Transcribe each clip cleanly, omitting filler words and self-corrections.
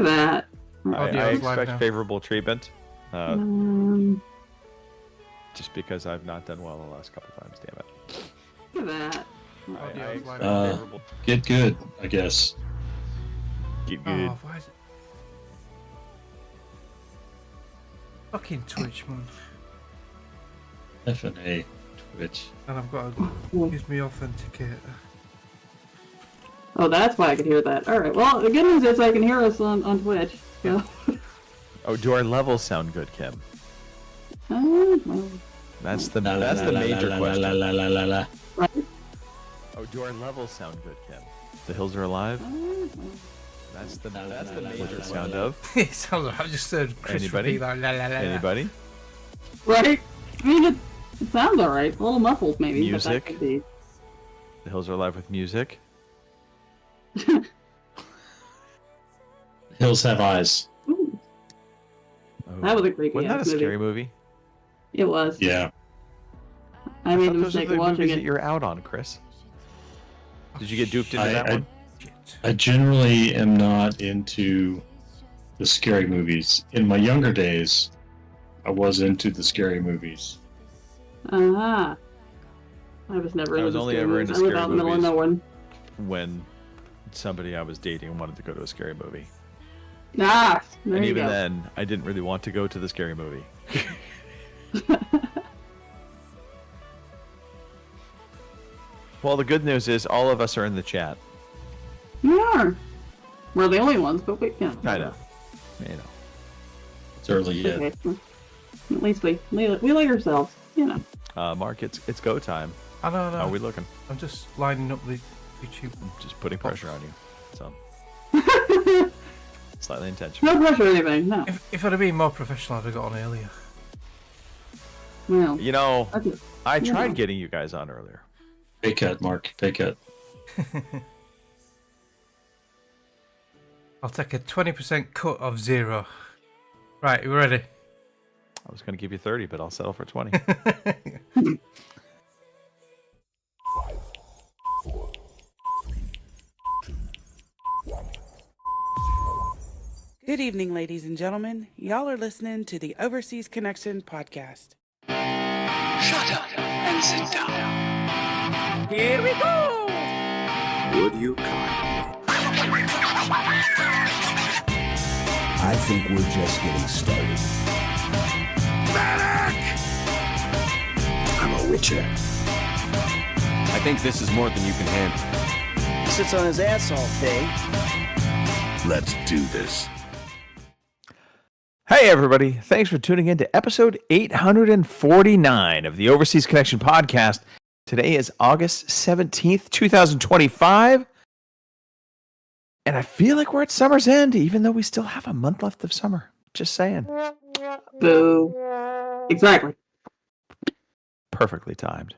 at that. I expect favorable treatment. Just because I've not done well the last couple times, damn it. Look at that. I expect favorable. Get good, I guess. Get good. Oh, why is it... Fucking Twitch, man. FNA, Twitch. And I've got to use my authenticator. Oh, that's why I could hear that. Alright, well, the good news is I can hear us on Twitch. So. Oh, do our levels sound good, Kim? Well, That's the major question. right? Oh, do our levels sound good, Kim? The hills are alive? That's the major sound of. It sounds like I just heard Chris Anybody? repeat like, la, la, la, la. Anybody? Right? I mean, it sounds alright. A little muffled, maybe. Music. But that could be. The hills are alive with music. Hills have eyes. Ooh, Oh. that was a creepy Wasn't that a ass movie. scary movie? It was. Yeah. I made thought the those are mistake the of watching movies it. that you're out on, Chris. Did you get duped into that one? Shit. I generally am not into the scary movies. In my younger days, I was into the scary movies. Ah. I was never I into was the only scary ever movies. into I live scary out in the middle of movies. nowhere. When somebody I was dating wanted to go to a scary movie. Ah, there And you even go. then, I didn't really want to go to the scary movie. Well, the good news is all of us are in the chat. We are. We're the only ones, but we yeah. I know. You know. It's early yet. Okay. At least we like ourselves, you know. Mark, it's go time. I know, How are we looking? I'm just lining up the YouTube. I'm just putting pressure on you. So slightly intentional. No pressure or anything, no. If I'd have been more professional, I'd have got on earlier. Well, You know, okay. I Yeah. tried getting you guys on earlier. Pay cut, Mark. Pay cut. I'll take a 20% cut of 0. Right, you ready? I was going to give you 30, but I'll settle for 20. Good evening, ladies and gentlemen. Y'all are listening to the Overseas Connection podcast. Shut up and sit down. Here we go! Would you kindly? I think we're just getting started. Medic! I'm a witcher. I think this is more than you can handle. Sits on his ass all day. Let's do this. Hey, everybody. Thanks for tuning in to episode 849 of the Overseas Connection podcast. Today is August 17th, 2025. And I feel like we're at summer's end, even though we still have a month left of summer. Just saying. Boo. Exactly. Perfectly timed.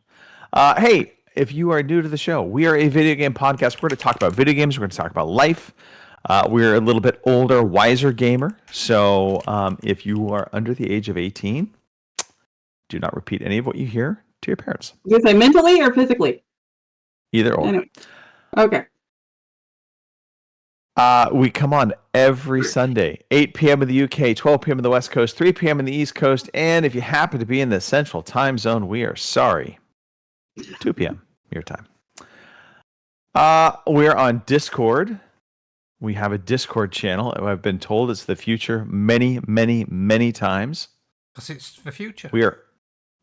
Hey, if you are new to the show, we are a video game podcast. We're going to talk about video games. We're going to talk about life. We're a little bit older, wiser gamer. So if you are under the age of 18, do not repeat any of what you hear to your parents. You say mentally or physically? Either or. Anyway. Okay. We come on every Sunday, 8 p.m. in the UK, 12 p.m. in the West Coast, 3 p.m. in the East Coast. And if you happen to be in the Central Time Zone, we are sorry. 2 p.m. your time. We're on Discord. We have a Discord channel. I've been told it's the future many, many, many times. Because it's the future.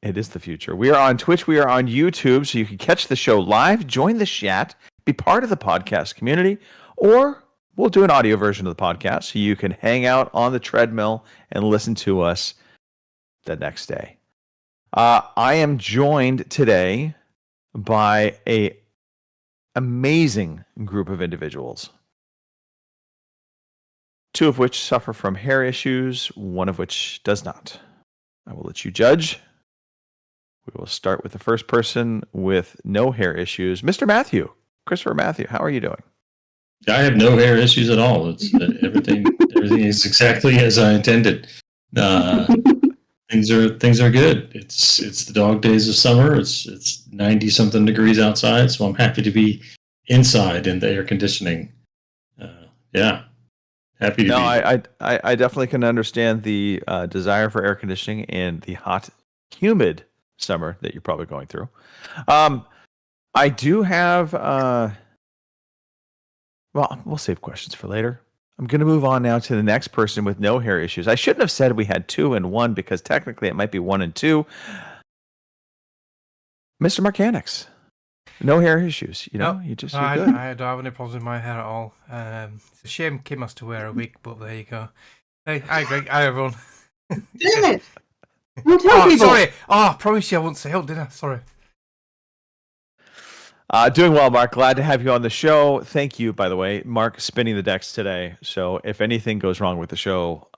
It is the future. We are on Twitch. We are on YouTube, so you can catch the show live, join the chat, be part of the podcast community, or we'll do an audio version of the podcast so you can hang out on the treadmill and listen to us the next day. I am joined today by an amazing group of individuals. 2 of which suffer from hair issues, 1 of which does not. I will let you judge. We will start with the first person with no hair issues, Mr. Matthew. Christopher Matthew, how are you doing? I have no hair issues at all. It's everything. Everything is exactly as I intended. Things are good. It's the dog days of summer. It's 90 something degrees outside, so I'm happy to be inside in the air conditioning. Yeah, Happy to No, be here. I definitely can understand the desire for air conditioning in the hot, humid summer that you're probably going through. I do have. Well, we'll save questions for later. I'm going to move on now to the next person with no hair issues. I shouldn't have said we had 2 and 1 because technically it might be 1 and 2. Mr. Mechanics, no hair issues. You know, Nope. you just No, you're I good. don't have any problems with my hair at all. It's a shame Kim has to wear a wig, but there you go. Hey, hi Greg, hi everyone. Damn it! Don't tell Oh, people. sorry. Oh, I promised you I wouldn't say help, did I? Sorry. Doing well, Mark. Glad to have you on the show. Thank you, by the way, Mark, spinning the decks today. So if anything goes wrong with the show,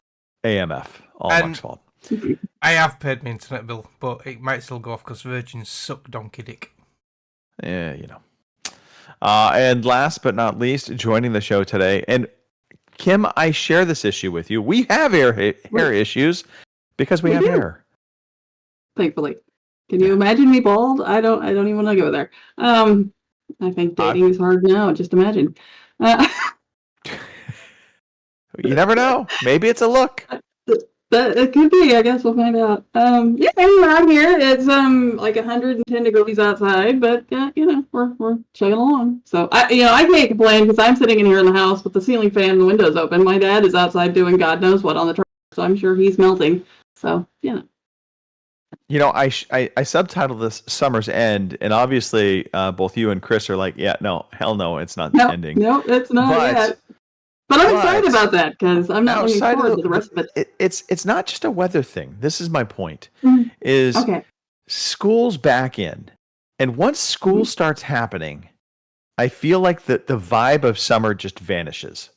AMF, all And- Mark's fault. I have paid my internet bill, but it might still go off because Virgin suck donkey dick. Yeah, you know. And last but not least, joining the show today, and Kim, I share this issue with you. We have hair issues because we We have do. hair. Thankfully. Can you imagine me bald? I don't even want to go there. I think dating is hard now. Just imagine. You never know. Maybe it's a look. That it could be. I guess we'll find out. Yeah, anyway, I'm here. It's like 110 degrees outside, but you know, we're chugging along. So I can't complain because I'm sitting in here in the house with the ceiling fan and the windows open. My dad is outside doing God knows what on the truck, so I'm sure he's melting. So you know. You know, I subtitled this "Summer's End," and obviously, both you and Chris are like, "Yeah, no, hell no, it's not ending." No, it's not yet. But I'm excited about that because I'm not looking outside forward to the rest of it. It's not just a weather thing. This is my point. Mhm. Is Okay. school's back in, and once school starts happening, I feel like the vibe of summer just vanishes.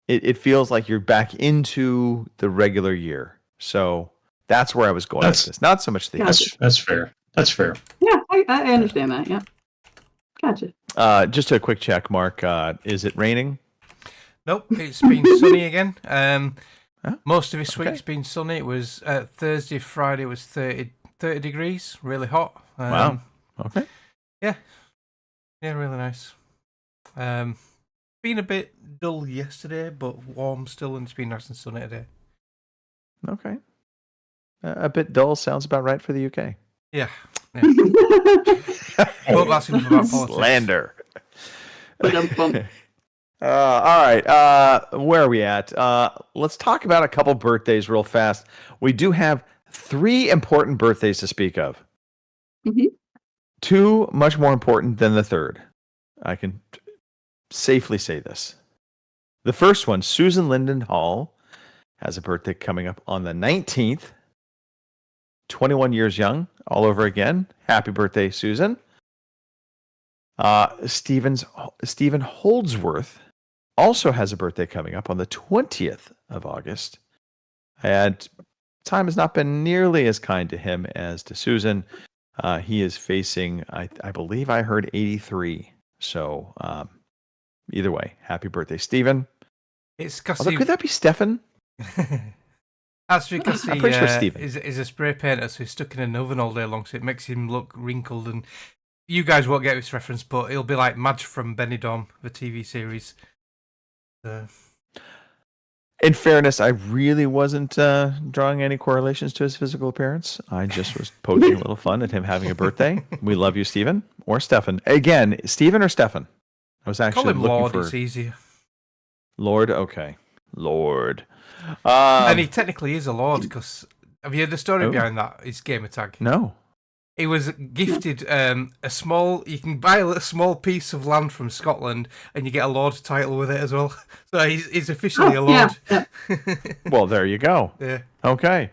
It feels like you're back into the regular year. So that's where I was going with this. Not so much the That's fair. That's fair. Yeah, I understand that. Yeah. Gotcha. just a quick check, Mark. Is it raining? Nope, it's been sunny again. Huh? Most of this Okay. week's been sunny. It was Thursday, Friday was 30 degrees, really hot. Wow. Okay. Yeah, really nice. Been a bit dull yesterday, but warm still, and it's been nice and sunny today. Okay. A bit dull sounds about right for the UK. Yeah. But that's enough about politics. Slander. Ba-dum-bum. All right. Where are we at? Let's talk about a couple birthdays real fast. We do have 3 important birthdays to speak of. Mhm. 2 much more important than the third. I can safely say this. The first one, Susan Linden Hall, has a birthday coming up on the 19th. 21 years young, all over again. Happy birthday, Susan. Stephen Holdsworth also has a birthday coming up on the 20th of August. And time has not been nearly as kind to him as to Susan. He is facing, I believe I heard 83. So either way, happy birthday, Stephen. It's because Although, could that be Stefan? That's because I'm he pretty sure Stephen. is a spray painter, so he's stuck in an oven all day long, so it makes him look wrinkled. And you guys won't get this reference, but he'll be like Madge from Benidorm, the TV series. In fairness, I really wasn't drawing any correlations to his physical appearance. I just was poking a little fun at him having a birthday. We love you, Stephen. Or Stefan. Again, Stephen or Stefan? I was actually Call him looking Lord, for... it's easier. Lord? Okay. Lord. And he technically is a lord, because have you heard the story Oh. behind that? His gamer tag. No. He was gifted a small. You can buy a small piece of land from Scotland, and you get a lord title with it as well. So he's officially a lord. Yeah. Well, there you go. Yeah. Okay.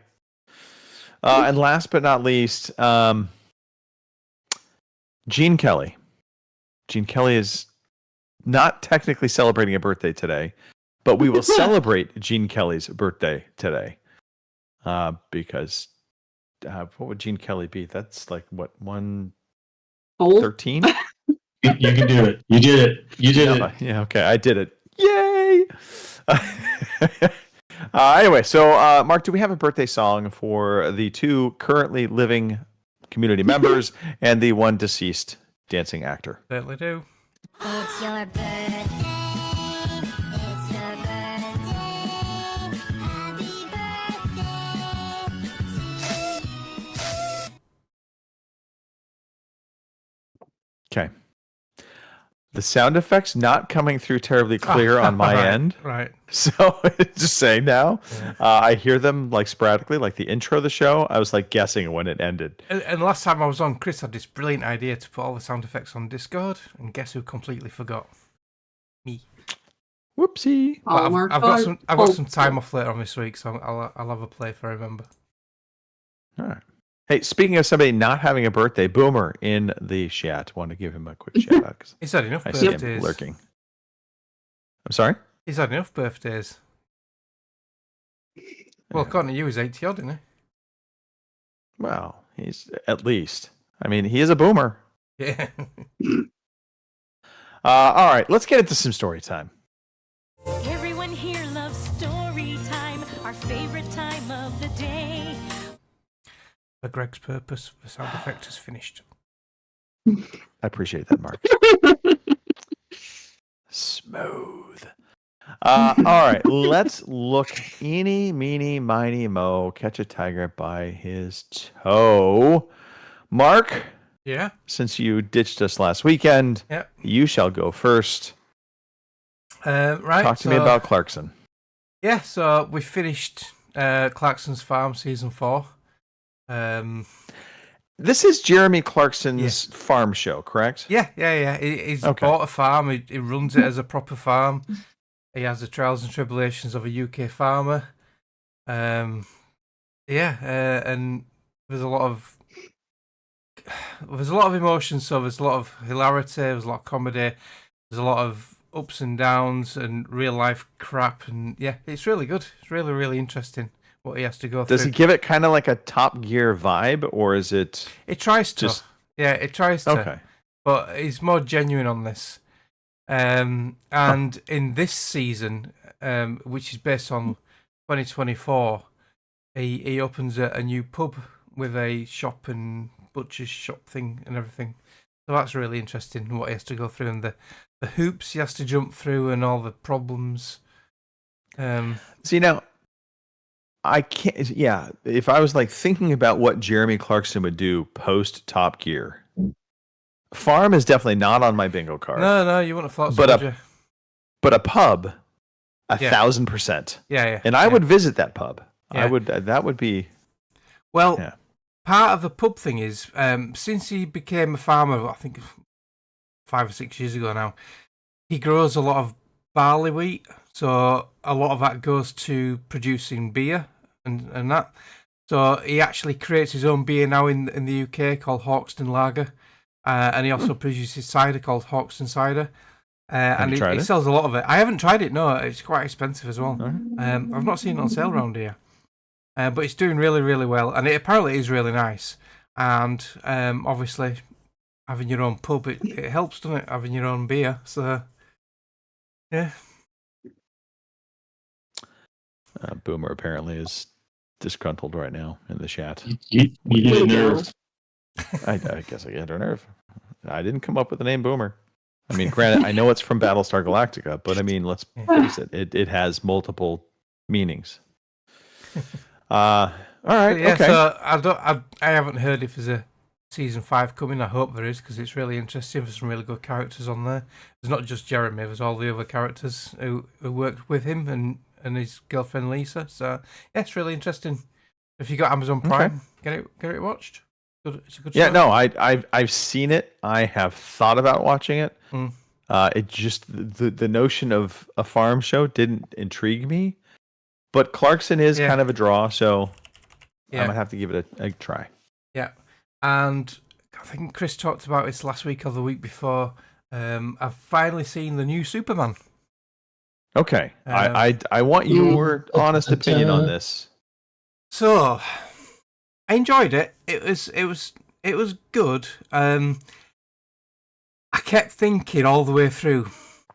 And last but not least, Gene Kelly. Gene Kelly is not technically celebrating a birthday today, but we will celebrate Gene Kelly's birthday today. Because what would Gene Kelly be? That's like, what, Old. 113? You can do it. You did it. You did it. Yeah, okay, I did it. Yay! Anyway, so Mark, do we have a birthday song for the 2 currently living community members and the 1 deceased dancing actor? Certainly do. It's your birthday. It's your birthday. Okay. The sound effects not coming through terribly clear on my Right, end. Right. So just saying now, Yeah. I hear them like sporadically, like the intro of the show. I was like guessing when it ended. And last time I was on, Chris had this brilliant idea to put all the sound effects on Discord, and guess who completely forgot? Me. Whoopsie. But Hallmark I've got card. some time off later on this week, so I'll have a play if I remember. All right. Hey, speaking of somebody not having a birthday, Boomer in the chat. Want to give him a quick shout out 'cause He's had enough I see him birthdays. lurking. I'm sorry? He's had enough birthdays. Well, according to you, he's 80 odd, isn't Well, he's at least. I mean, he is a boomer. he? Yeah. All right, let's get into some story time. Everyone here loves story time, our favorite time of the day. For Greg's purpose, the sound effect is finished. I appreciate that, Mark. Smooth. All right, let's look. Eeny, meeny, miny, mo. Catch a tiger by his toe. Mark, Yeah. since you ditched us last weekend, Yeah. you shall go first. Right. Talk to me about Clarkson. Yeah. So we finished Clarkson's Farm season 4. This is Jeremy Clarkson's farm show, correct? Yeah. He's Okay. bought a farm. He runs it as a proper farm. He has the trials and tribulations of a UK farmer. And there's a lot of emotion. So there's a lot of hilarity. There's a lot of comedy. There's a lot of ups and downs and real life crap. And yeah, it's really good. It's really, really interesting what he has to go Does through. he give it kind of like a Top Gear vibe, or is it It tries to. just Yeah, it tries to. okay? But he's more genuine on this. And in this season, which is based on 2024, he opens a new pub with a shop and butcher's shop thing and everything. So that's really interesting what he has to go through and the hoops he has to jump through and all the problems. See, now I can't. Yeah, if I was like thinking about what Jeremy Clarkson would do post Top Gear, farm is definitely not on my bingo card. No, you wouldn't have thought so, But would you? But a pub, Yeah. 1,000%. Yeah. And I would visit that pub. Yeah. I would. That would be. Well, Yeah. part of the pub thing is, since he became a farmer, I think 5 or 6 years ago now, he grows a lot of barley wheat. So a lot of that goes to producing beer and that. So he actually creates his own beer now in the UK called Hawkston Lager. And he also produces cider called Hawkston Cider. And you tried he it? sells a lot of it. I haven't tried it, no. It's quite expensive as well. All I've not seen it on sale around here. But it's doing really, really well. And it apparently is really nice. And obviously, having your own pub, it helps, doesn't it? Having your own beer. So, yeah. Boomer apparently is disgruntled right now in the chat. You get a nerve. I guess I get a nerve. I didn't come up with the name Boomer. I mean, granted, I know it's from Battlestar Galactica, but I mean, let's face it. It has multiple meanings. All right. Yeah, okay. so I haven't heard if there's a season 5 coming. I hope there is because it's really interesting. There's some really good characters on there. There's not just Jeremy. There's all the other characters who worked with him and his girlfriend Lisa. So yeah, it's really interesting. If you got Amazon Prime, get it watched. Good, it's a good show. Yeah, no, I've seen it. I have thought about watching it. Mm. It just the notion of a farm show didn't intrigue me. But Clarkson is kind of a draw, so I'm gonna have to give it a try. Yeah, and I think Chris talked about this last week or the week before. I've finally seen the new Superman. Okay, I want your honest opinion on this. So, I enjoyed it. It was good. I kept thinking all the way through,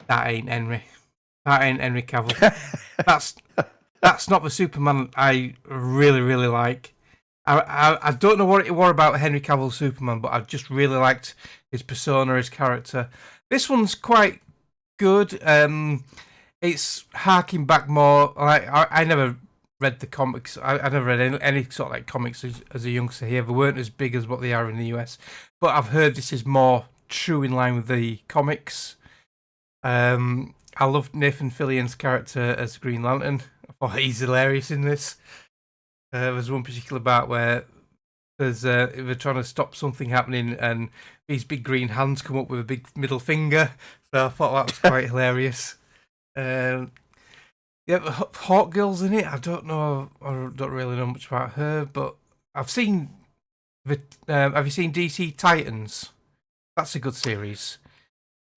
that ain't Henry. That ain't Henry Cavill. That's not the Superman I really, really like. I don't know what it was about Henry Cavill's Superman, but I just really liked his persona, his character. This one's quite good. It's harking back more. Like I never read the comics. I never read any sort of like comics as a youngster here. They weren't as big as what they are in the US. But I've heard this is more true in line with the comics. I loved Nathan Fillion's character as Green Lantern. I thought he's hilarious in this. There was one particular part where they're trying to stop something happening, and these big green hands come up with a big middle finger. So I thought that was quite hilarious. Yeah, Hawk Girl's in it. I don't really know much about her, but I've seen. Have you seen DC Titans? That's a good series.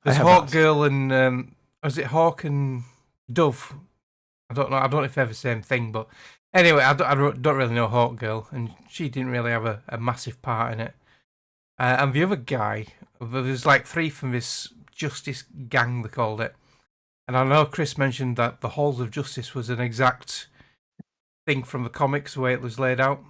There's Hawk Girl and is it Hawk and Dove? I don't know if they're the same thing, but anyway, I don't really know Hawk Girl, and she didn't really have a massive part in it. And the other guy, there's like 3 from this Justice gang, they called it. And I know Chris mentioned that the Halls of Justice was an exact thing from the comics, the way it was laid out.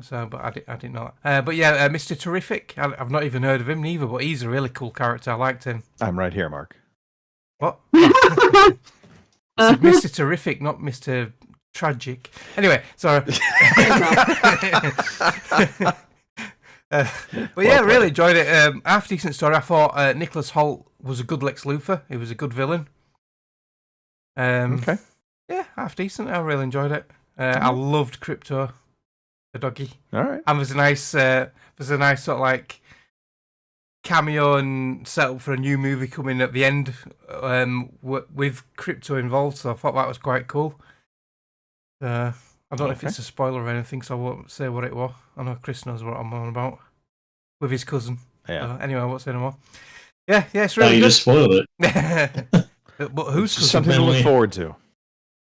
So, but I didn't know that. But yeah, Mr. Terrific, I've not even heard of him neither, but he's a really cool character. I liked him. I'm right here, Mark. What? Mr. Terrific, not Mr. Tragic. Anyway, sorry. But yeah, really enjoyed it. Half decent story. I thought Nicholas Hoult was a good Lex Luthor. He was a good villain. Okay. Yeah, half decent. I really enjoyed it. I loved Crypto, the doggy. All right. And there's a nice sort of like cameo and setup for a new movie coming at the end with Crypto involved. So I thought that was quite cool. I don't know if it's a spoiler or anything, so I won't say what it was. I know Chris knows what I'm on about with his cousin. Yeah. So anyway, I won't say no more. Yeah, it's really you good. just spoiled it. But who's cousin? Something to look forward to.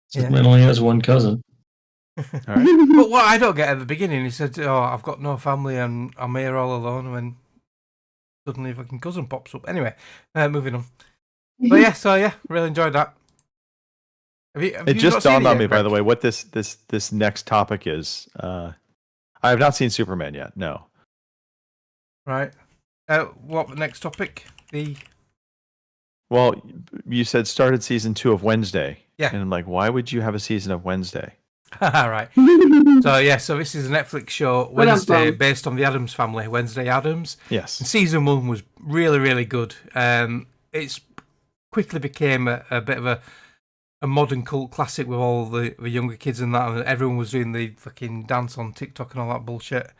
Superman only has one cousin. All right. But what I don't get at the beginning, he said, "Oh, I've got no family and I'm here all alone." When suddenly, a fucking cousin pops up. Anyway, moving on. But yeah, really enjoyed that. Have It you just not seen dawned it on yet, me, by Greg? the way, what this next topic is. I have not seen Superman yet. No. Right. What the next topic? Well, you said started season 2 of Wednesday. Yeah. And I'm like, why would you have a season of Wednesday? Right. So this is a Netflix show, Wednesday, based on the Addams Family, Wednesday Addams. Yes. Season 1 was really, really good. It's quickly became a bit of a modern cult classic with all the younger kids and that, and everyone was doing the fucking dance on TikTok and all that bullshit.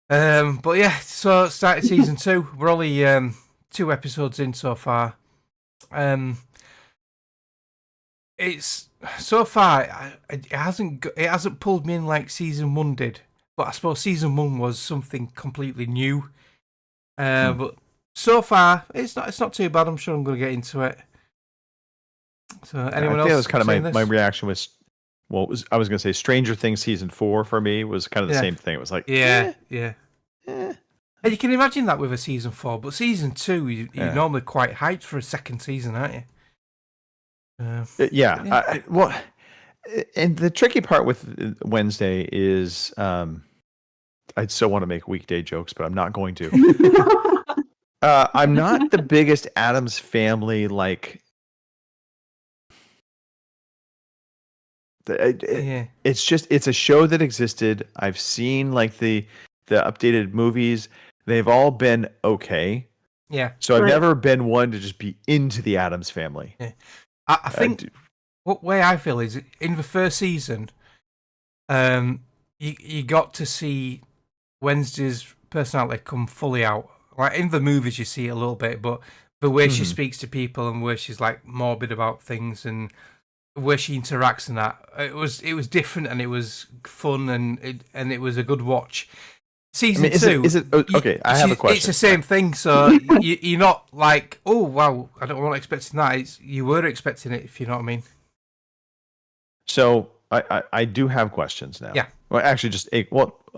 But yeah, so started season 2. We're only 2 episodes in so far. It's so far it hasn't pulled me in like season 1 did, but I suppose season 1 was something completely new. But so far it's not too bad. I'm sure I'm going to get into it. So anyone else? That was kind of saying my reaction was, well, I was going to say Stranger Things season 4 for me was kind of the same thing. It was like, yeah. And you can imagine that with a season 4, but season 2 you're normally quite hyped for a second season, aren't you? Well, and the tricky part with Wednesday is I'd still want to make weekday jokes, but I'm not going to. I'm not the biggest Addams Family like. It's a show that existed. I've seen like the updated movies. They've all been okay. Yeah. So I've never been one to just be into the Addams Family. Yeah. I think what way I feel is in the first season, you got to see Wednesday's personality come fully out. Like in the movies, you see it a little bit, but the way she speaks to people and where she's like morbid about things and where she interacts and that, it was different and it was fun and it was a good watch. Season 2 is it okay? I have a question. It's the same thing, so you're not like, oh wow, I wasn't expecting that. You were expecting it, if you know what I mean. So I do have questions now. Yeah. Well, actually, just a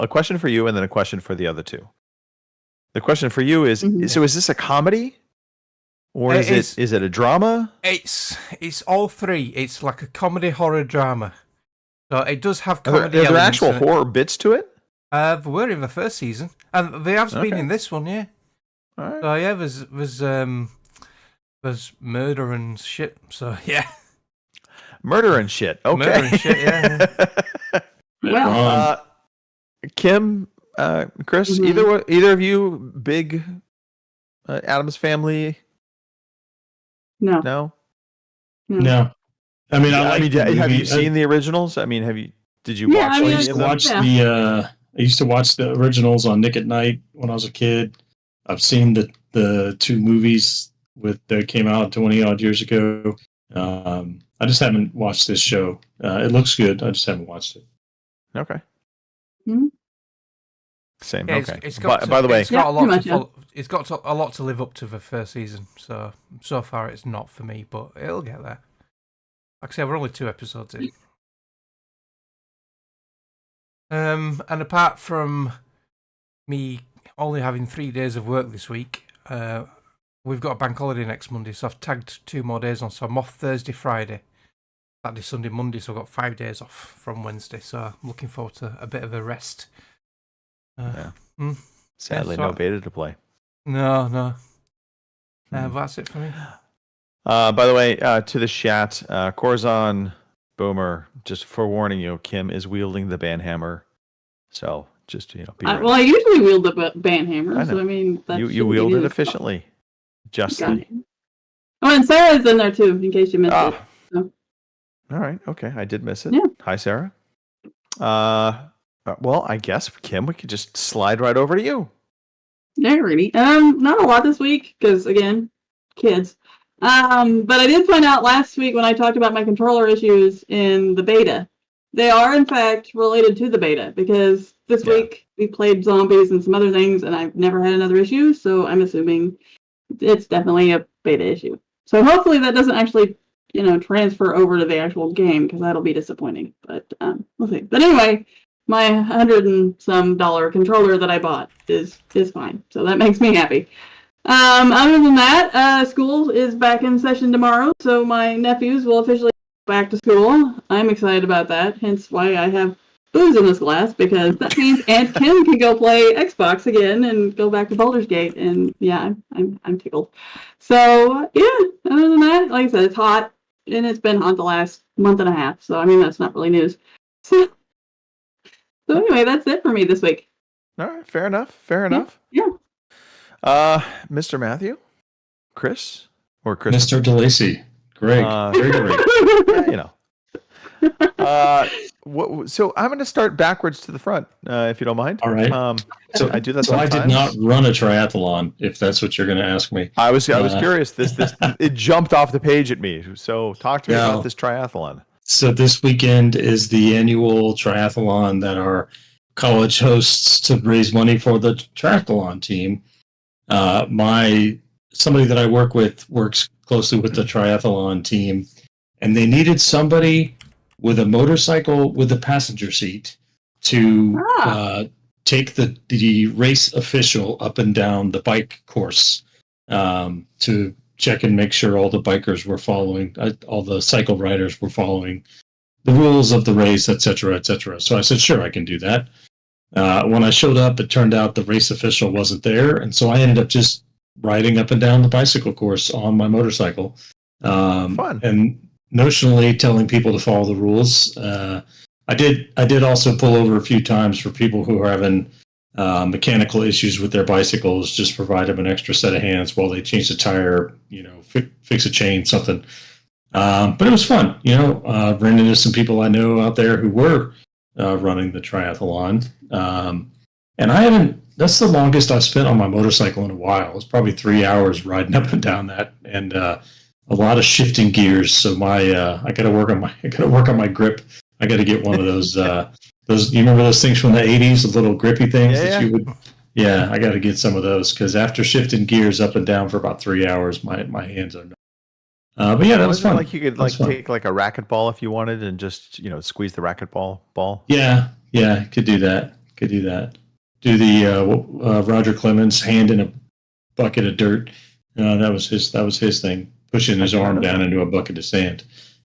question for you and then a question for the other two. The question for you is: so is this a comedy, or is it a drama? It's all 3. It's like a comedy, horror, drama. So it does have comedy. Are there actual horror bits to it? They were in the first season, and they have been in this one, yeah. All right. So yeah, there's murder and shit. So yeah, murder and shit. Okay, murder and shit. Yeah. Well, Kim, Chris, either of you big Adam's Family? No. No. No, I mean, I like. Have you seen the originals? I mean, did you Yeah, watch I mean, any I used of to them? watch the. I used to watch the originals on Nick at Night when I was a kid. I've seen the two movies that came out 20 odd years ago. I just haven't watched this show. It looks good. I just haven't watched it. Okay. Mhm. Same. Yeah, Okay. it's got By the way, it's got a lot pretty much, to follow, it's got a lot to live up to the first season. So far it's not for me, but it'll get there. Like I said, we're only 2 episodes in. And apart from me only having 3 days of work this week, we've got a bank holiday next Monday, so I've tagged 2 more days on. So I'm off Thursday, Friday, Saturday, Sunday, Monday. So I've got 5 days off from Wednesday. So I'm looking forward to a bit of a rest. sadly, so no beta to play. No. But that's it for me. By the way, to the chat, Corzon Boomer, just forewarning you, Kim is wielding the banhammer. So just be ready. Well, I usually wield the band hammer, I so know. I mean, that you shouldn't wield be it new. efficiently, Got justly. it. Oh, and Sarah's in there too, in case you missed it. So. All right. Okay, I did miss it. Yeah. Hi, Sarah. Well, I guess Kim, we could just slide right over to you. Alrighty. Not a lot this week because again, kids. But I did find out last week when I talked about my controller issues in the beta, they are in fact related to the beta because this week we played zombies and some other things, and I've never had another issue. So I'm assuming it's definitely a beta issue. So hopefully that doesn't actually, transfer over to the actual game because that'll be disappointing. But we'll see. But anyway. My $100 and some controller that I bought is fine, so that makes me happy. Other than that, school is back in session tomorrow, so my nephews will officially go back to school. I'm excited about that, hence why I have booze in this glass, because that means Aunt Kim can go play Xbox again and go back to Baldur's Gate, and yeah, I'm tickled. So yeah, other than that, like I said, it's hot, and it's been hot the last month and a half, so I mean that's not really news. So anyway, that's it for me this week. All right, fair enough. Yeah. Mr. Matthew, Chris, or Chris, Mr. DeLacy, Greg, Gregory. So I'm going to start backwards to the front, if you don't mind. All right. So I do that. So I sometimes. did not run a triathlon, if that's what you're going to ask me. I was curious. This it jumped off the page at me. So talk to me about this triathlon. So this weekend is the annual triathlon that our college hosts to raise money for the triathlon team. Somebody that I work with works closely with the triathlon team, and they needed somebody with a motorcycle with a passenger seat to take the race official up and down the bike course to check and make sure all the bikers were following, all the cycle riders were following the rules of the race, etc., etc. So I said, sure, I can do that. When I showed up, it turned out the race official wasn't there, and so I ended up just riding up and down the bicycle course on my motorcycle. Fun. And notionally telling people to follow the rules. I did also pull over a few times for people who are having mechanical issues with their bicycles. Just provide them an extra set of hands while they change the tire, fix a chain, something. But it was fun, ran into some people I know out there who were running the triathlon. And that's the longest I've spent on my motorcycle in a while. It's probably 3 hours riding up and down that, and a lot of shifting gears. So I got to work on my grip. I got to get one of those. You remember those things from the 80s, the little grippy things that you would. Yeah, I got to get some of those because after shifting gears up and down for about 3 hours, my hands are. But yeah, that was fun. Like you could take like a racquetball if you wanted and just squeeze the racquetball ball. Yeah, could do that. Do the Roger Clemens hand in a bucket of dirt. That was his thing. Pushing his arm down into a bucket of sand.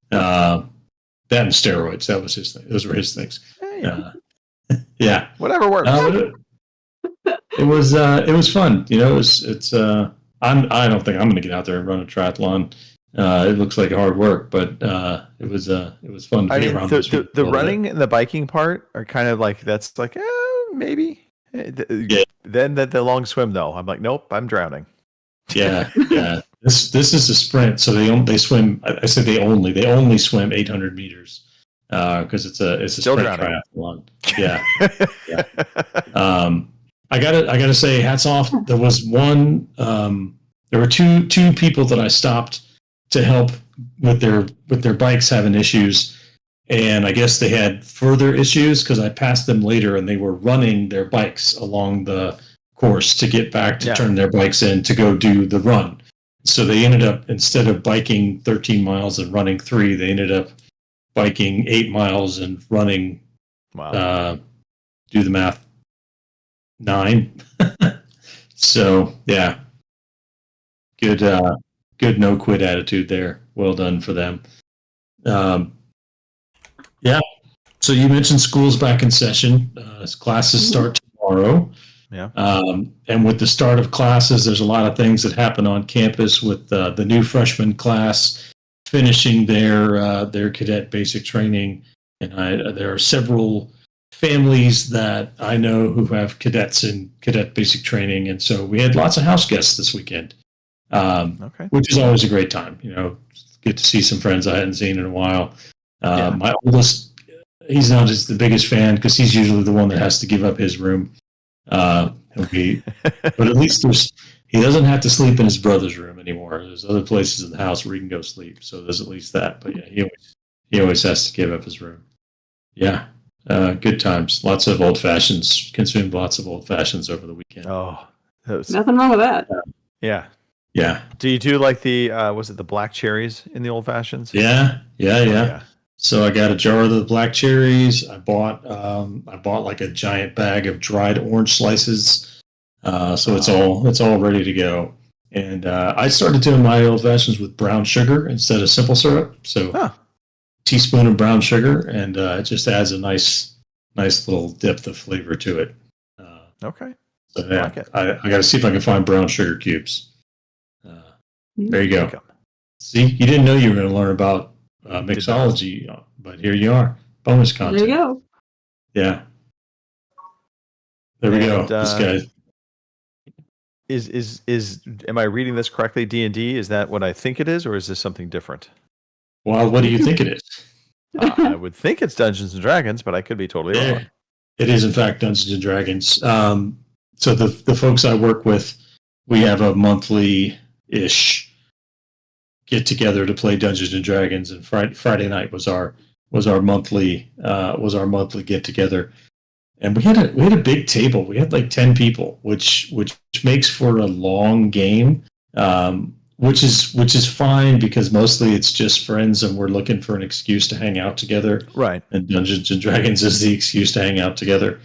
That and steroids. That was his thing. Those were his things. Yeah. Whatever works. It was fun. I don't think I'm going to get out there and run a triathlon. It looks like hard work, but it was fun to be around. The running and the biking part are kind of like that's like maybe. Yeah. Then the long swim though, I'm like, nope, I'm drowning. Yeah, yeah. This is a sprint, so they swim. I said they only swim 800 meters because it's a Still sprint drowning. triathlon. Yeah. I gotta say, hats off. There was one. There were two people that I stopped to help with their bikes having issues, and I guess they had further issues because I passed them later, and they were running their bikes along the course to get back to turn their bikes in to go do the run. So they ended up, instead of biking 13 miles and running 3, they ended up biking 8 miles and running. Wow. Do the math. 9. So yeah, good no quit attitude there. Well done for them. Yeah. So you mentioned school's back in session. Classes start tomorrow. Yeah. And with the start of classes, there's a lot of things that happen on campus with the new freshman class finishing their cadet basic training, and there are several families that I know who have cadets in cadet basic training, and so we had lots of house guests this weekend, which is always a great time. Get to see some friends I hadn't seen in a while. My oldest, he's not just the biggest fan because he's usually the one that has to give up his room. But at least he doesn't have to sleep in his brother's room anymore. There's other places in the house where he can go sleep, so there's at least that. But yeah, he always has to give up his room. Yeah. Good times. Lots of old fashions. Consumed lots of old fashions over the weekend. Oh, nothing wrong with that. Yeah. Yeah. Do you do like the was it the black cherries in the old fashions? Yeah. So I got a jar of the black cherries. I bought like a giant bag of dried orange slices. So it's all ready to go. And I started doing my old fashions with brown sugar instead of simple syrup. So teaspoon of brown sugar, and it just adds a nice little depth of flavor to it. Okay. So yeah, I got to see if I can find brown sugar cubes. There you go. See, you didn't know you were going to learn about mixology, but here you are. Bonus content. There you go. Yeah. There we go. This guy. Is am I reading this correctly? D&D, is that what I think it is, or is this something different? Well, what do you think it is? I would think it's Dungeons and Dragons, but I could be totally wrong. It is, in fact, Dungeons and Dragons. So the folks I work with, we have a monthly-ish get together to play Dungeons and Dragons, and Friday night was our monthly get together, and we had a big table. We had like 10 people, which makes for a long game. Which is fine because mostly it's just friends and we're looking for an excuse to hang out together. Right. And Dungeons and Dragons is the excuse to hang out together.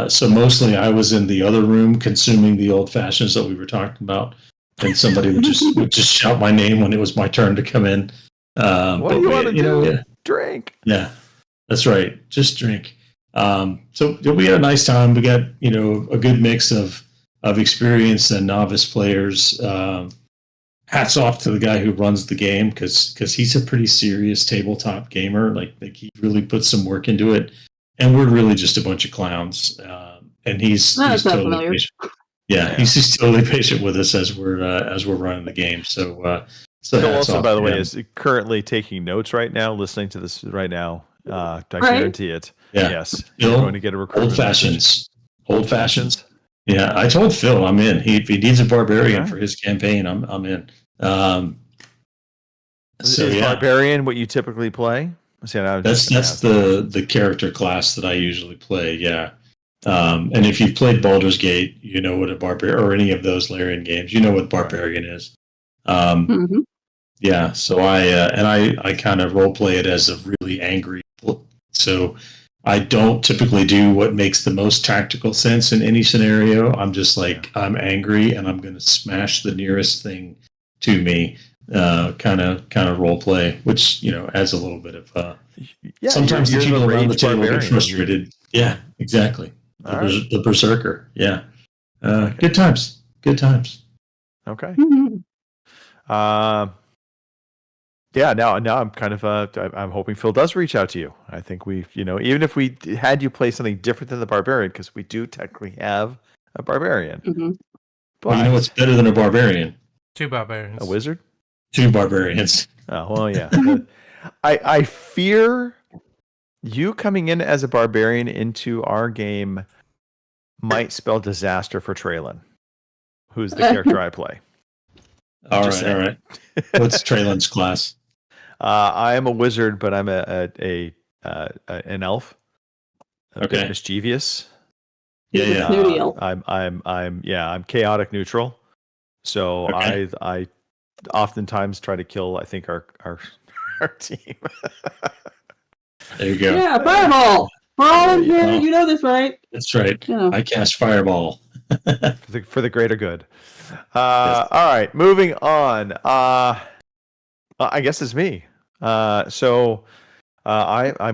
So mostly I was in the other room consuming the old fashions that we were talking about, and somebody would just shout my name when it was my turn to come in. What do you want to do? Yeah. Drink. Yeah, that's right. Just drink. So we had a nice time. We got a good mix of experienced and novice players. Hats off to the guy who runs the game because he's a pretty serious tabletop gamer. Like he really puts some work into it, and we're really just a bunch of clowns. And he's totally patient. Yeah, he's just totally patient with us as we're running the game. So Phil also, by the way, is currently taking notes right now, listening to this right now. I guarantee it. Yeah. Yes, Phil, you're going to get a recruitment old fashions. Yeah, I told Phil I'm in. If he needs a barbarian for his campaign, I'm in. Is barbarian what you typically play? That's the character class that I usually play. Yeah, and if you've played Baldur's Gate, you know what a barbarian, or any of those Larian games, you know what barbarian is. Yeah, so I kind of role play it as a really angry. So I don't typically do what makes the most tactical sense in any scenario. I'm just like, I'm angry and I'm going to smash the nearest thing to me, kind of role play, which adds a little bit of. Sometimes the people around the table get frustrated. Yeah, exactly. The berserker. Yeah, good times. Good times. Okay. Yeah. Now I'm kind of. I'm hoping Phil does reach out to you. I think even if we had you play something different than the barbarian, because we do technically have a barbarian. But what's better than a barbarian? 2 barbarians. A wizard? 2 barbarians. Oh, well, yeah. I fear you coming in as a barbarian into our game might spell disaster for Traylon, who's the character I play. All Just right, all saying. right. What's Traylon's class? I am a wizard, but I'm an elf. A bit Okay. mischievous. Yeah, He's a yeah. snooty elf. I'm chaotic neutral. So Okay. I oftentimes try to kill, I think, our team. There you go. Yeah, fireball. We're all in here. Yeah. You know this, right? That's right. You know. I cast fireball. for the greater good. All right, moving on. I guess it's me. I'm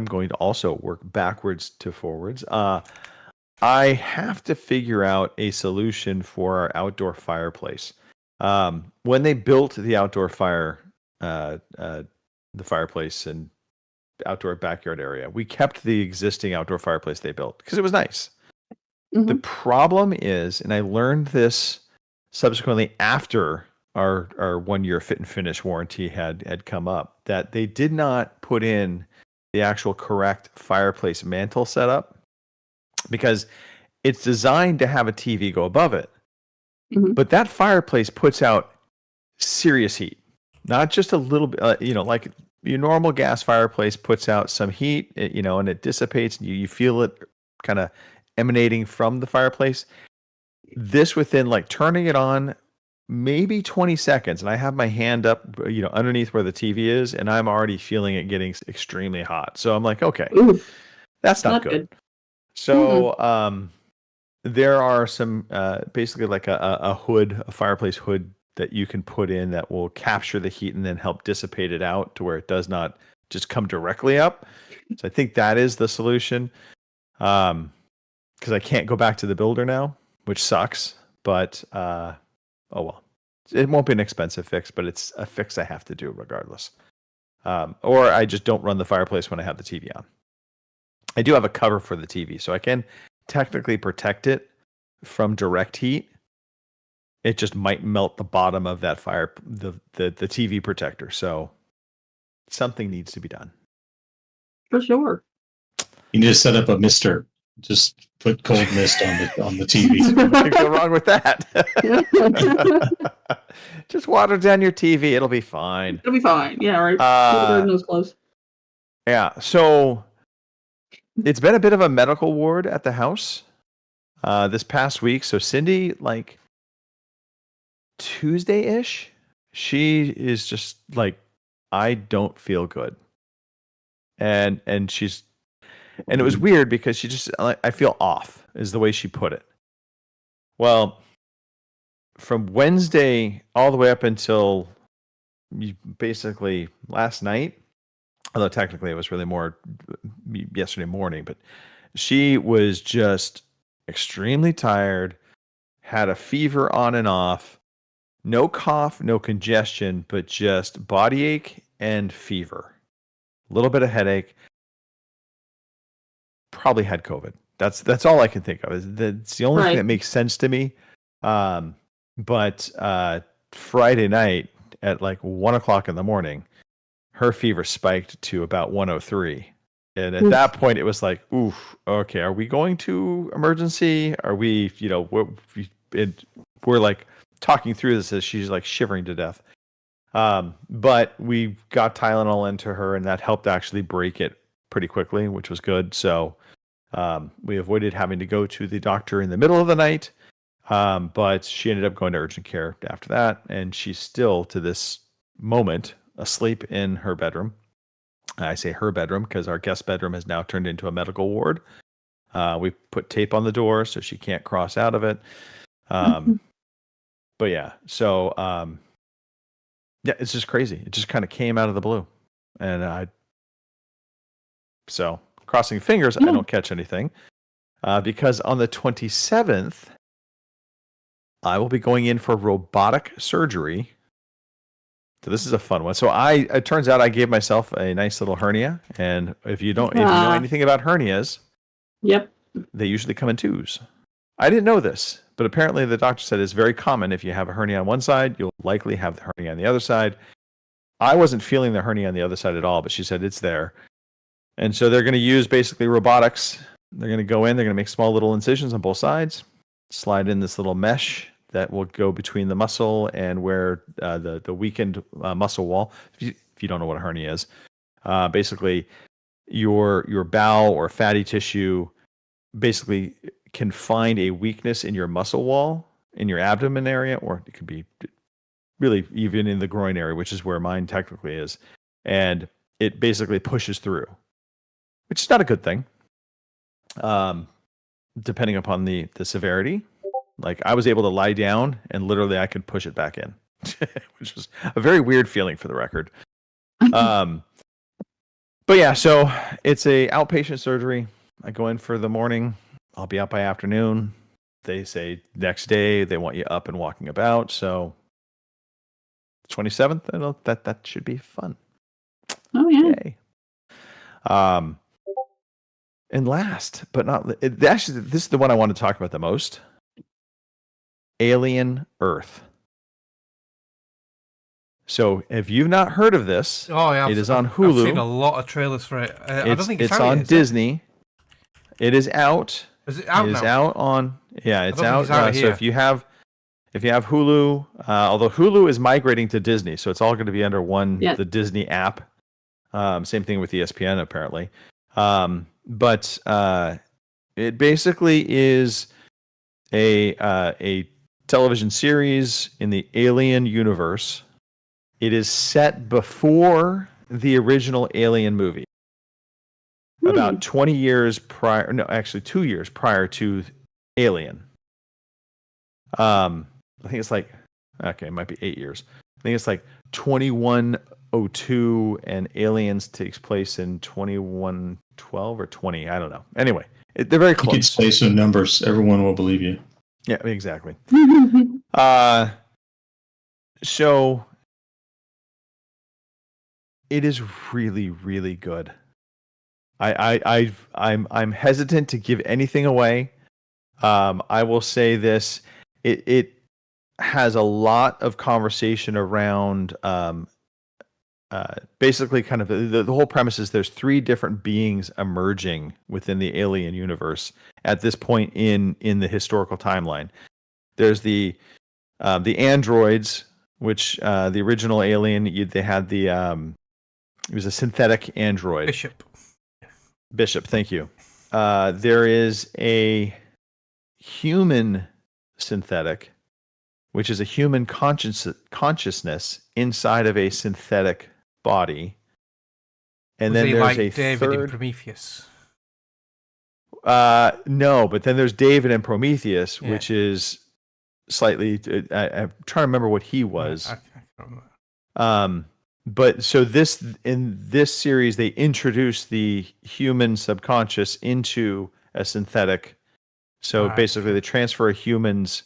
going to also work backwards to forwards. I have to figure out a solution for our outdoor fireplace. When they built the outdoor the fireplace and outdoor backyard area, we kept the existing outdoor fireplace they built because it was nice. Mhm. The problem is, and I learned this subsequently after our 1-year fit and finish warranty had come up, that they did not put in the actual correct fireplace mantle setup because it's designed to have a TV go above it. Mhm. But that fireplace puts out serious heat, not just a little bit, like your normal gas fireplace puts out some heat, and it dissipates and you feel it kind of emanating from the fireplace. This, within like turning it on maybe 20 seconds, and I have my hand up, underneath where the TV is, and I'm already feeling it getting extremely hot. So I'm like, okay, Ooh, that's not not good. good. So there are some basically like a hood, a fireplace hood that you can put in that will capture the heat and then help dissipate it out to where it does not just come directly up. So I think that is the solution. Because I can't go back to the builder now, which sucks. But oh well, it won't be an expensive fix, but it's a fix I have to do regardless. Or I just don't run the fireplace when I have the TV on. I do have a cover for the TV, so I can technically protect it from direct heat. It just might melt the bottom of that the TV protector. So something needs to be done. For sure. You need to set up a mister. Just put cold mist on the TV. What could go wrong with that? Just water down your TV. It'll be fine. It'll be fine. Yeah, right. Keep the bird nose close. Yeah. So it's been a bit of a medical ward at the house this past week. So Cindy, like Tuesday-ish, she is just like, I don't feel good. And it was weird because she just, I feel off is the way she put it. Well, from Wednesday all the way up until basically last night, although technically it was really more yesterday morning, but she was just extremely tired, had a fever on and off, no cough, no congestion, but just body ache and fever, a little bit of headache. Probably had COVID. That's all I can think of. It's the only thing that makes sense to me. But Friday night at like 1:00 in the morning, her fever spiked to about 103. And at that point, it was like, oof, okay, are we going to emergency? Are we, we're like talking through this as she's like shivering to death. But we got Tylenol into her, and that helped actually break it pretty quickly, which was good. So we avoided having to go to the doctor in the middle of the night. But she ended up going to urgent care after that, and she's still, to this moment, asleep in her bedroom. I say her bedroom because our guest bedroom has now turned into a medical ward. We put tape on the door so she can't cross out of it. But yeah, so yeah, it's just crazy. It just kind of came out of the blue, and so crossing fingers I don't catch anything, because on the 27th I will be going in for robotic surgery. So this is a fun one. So it turns out I gave myself a nice little hernia, and if you know anything about hernias, yep, they usually come in twos. I didn't know this, but apparently the doctor said it's very common. If you have a hernia on one side, you'll likely have the hernia on the other side. I wasn't feeling the hernia on the other side at all, but she said it's there. And so they're going to use basically robotics. They're going to go in, they're going to make small little incisions on both sides, slide in this little mesh that will go between the muscle and where the weakened muscle wall. If you don't know what a hernia is, basically your bowel or fatty tissue basically can find a weakness in your muscle wall, in your abdomen area, or it could be really even in the groin area, which is where mine technically is. And it basically pushes through, which is not a good thing. Depending upon the severity. Like I was able to lie down and literally I could push it back in, which was a very weird feeling for the record. But yeah, so it's a outpatient surgery. I go in for the morning. I'll be out by afternoon. They say next day they want you up and walking about. So 27th, that should be fun. Oh yeah. Yay. And last but not actually, this is the one I want to talk about the most. Alien Earth. So if you've not heard of this, it is on Hulu. I've seen a lot of trailers for it. I don't think it's out on yet, Disney. It is out. Is it out It now? is out on. Yeah, it's don't out. think it's out So here. if you have Hulu, although Hulu is migrating to Disney, so it's all going to be under the Disney app. Same thing with ESPN apparently. But it basically is a television series in the Alien universe. It is set before the original Alien movie. About 20 years prior, no, actually 2 years prior to Alien. I think it's like, okay, it might be 8 years. I think it's like 2102 and Aliens takes place in 2112 or 20. I don't know. Anyway, they're very You close. could say some numbers. Everyone will believe you. Yeah, exactly. So it is really, really good. I'm hesitant to give anything away. I will say this: it has a lot of conversation around basically kind of the whole premise is there's 3 different beings emerging within the Alien universe at this point in the historical timeline. There's the androids, which the original Alien, they had the it was a synthetic android. Bishop, thank you. There is a human synthetic, which is a human consciousness inside of a synthetic body. And Was then he there's like a David in third. Prometheus? No, but then there's David and Prometheus, Yeah. which is slightly. I'm trying to remember what he was. I can't remember. But so in this series, they introduce the human subconscious into a synthetic. So Right. basically, they transfer a human's.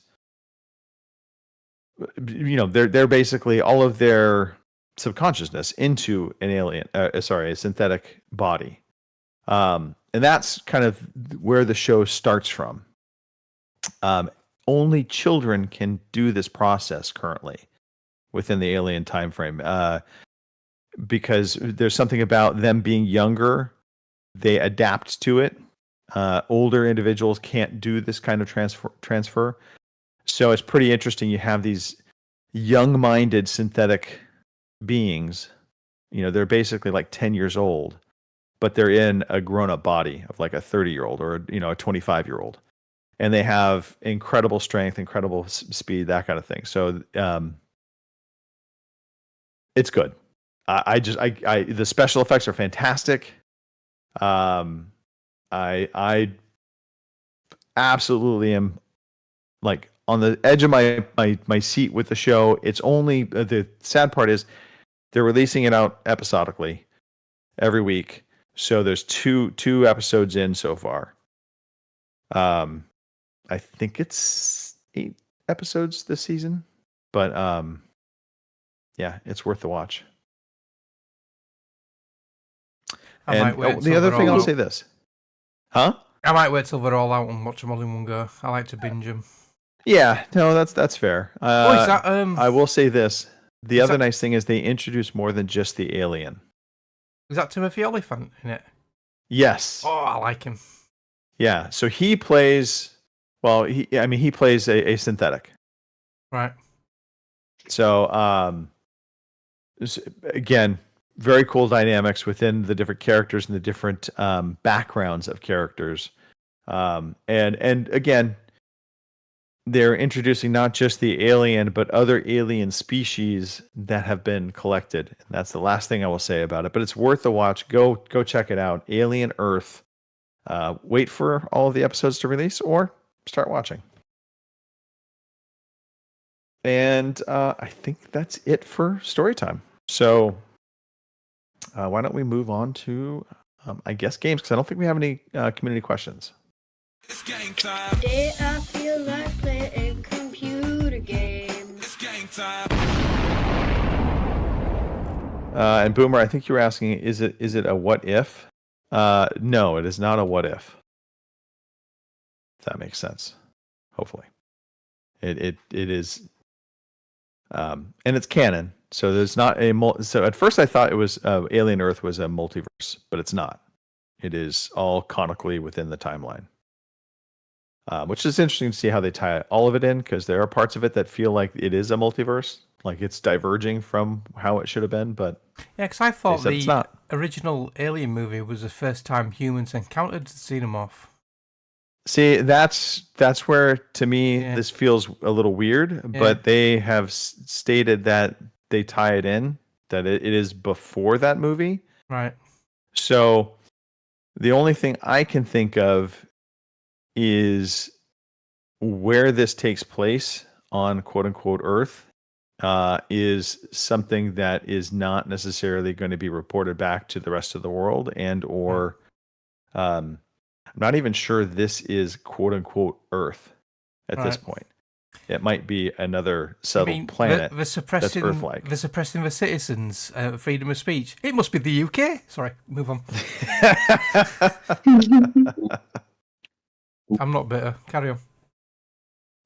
They're basically all of their subconsciousness into an alien. A synthetic body. And that's kind of where the show starts from. Only children can do this process currently within the Alien time frame. Because there's something about them being younger, they adapt to it. Older individuals can't do this kind of transfer. So it's pretty interesting. You have these young-minded synthetic beings. They're basically like 10 years old, but they're in a grown-up body of like a 30-year-old or a 25-year-old. And they have incredible strength, incredible speed, that kind of thing. So it's good. The special effects are fantastic. I absolutely am like on the edge of my seat with the show. It's only the sad part is they're releasing it out episodically every week. So there's two episodes in so far. I think it's 8 episodes this season, but yeah, it's worth the watch. I might wait The until other they're thing all I'll out. say this. Huh? I might wait till they're all out and watch them all in one go. I like to binge them. Yeah, no, that's fair. Is that I will say this: the other that- nice thing is they introduce more than just the alien. is that Timothy Olyphant in it? Yes. Oh, I like him. Yeah. So he plays. Well, he plays a synthetic. Right. So, again, very cool dynamics within the different characters and the different backgrounds of characters. And again, they're introducing not just the alien, but other alien species that have been collected. And that's the last thing I will say about it. But it's worth a watch. Go check it out. Alien Earth. Wait for all of the episodes to release, or start watching. And I think that's it for story time. So why don't we move on to, I guess, games, because I don't think we have any community questions. It's game time. Today I feel like playing computer games. It's game time. And Boomer, I think you were asking, is it a what if? No, it is not a what if. If that makes sense. Hopefully. It is and it's canon. So there's not so at first I thought it was Alien Earth was a multiverse, but it's not. It is all canonically within the timeline. Which is interesting to see how they tie all of it in, because there are parts of it that feel like it is a multiverse, like it's diverging from how it should have been, but yeah, because I thought it's the not. original Alien movie was the first time humans encountered the xenomorph. See, that's where, to me, Yeah. this feels a little weird, but they have stated that they tie it in, that it is before that movie. Right. So the only thing I can think of is where this takes place on quote-unquote Earth is something that is not necessarily going to be reported back to the rest of the world, and or I'm not even sure this is quote-unquote Earth at this point. It might be another settled planet they're suppressing, that's Earth-like. They're suppressing the citizens' freedom of speech. It must be the UK. Sorry, move on. I'm not bitter. Carry on.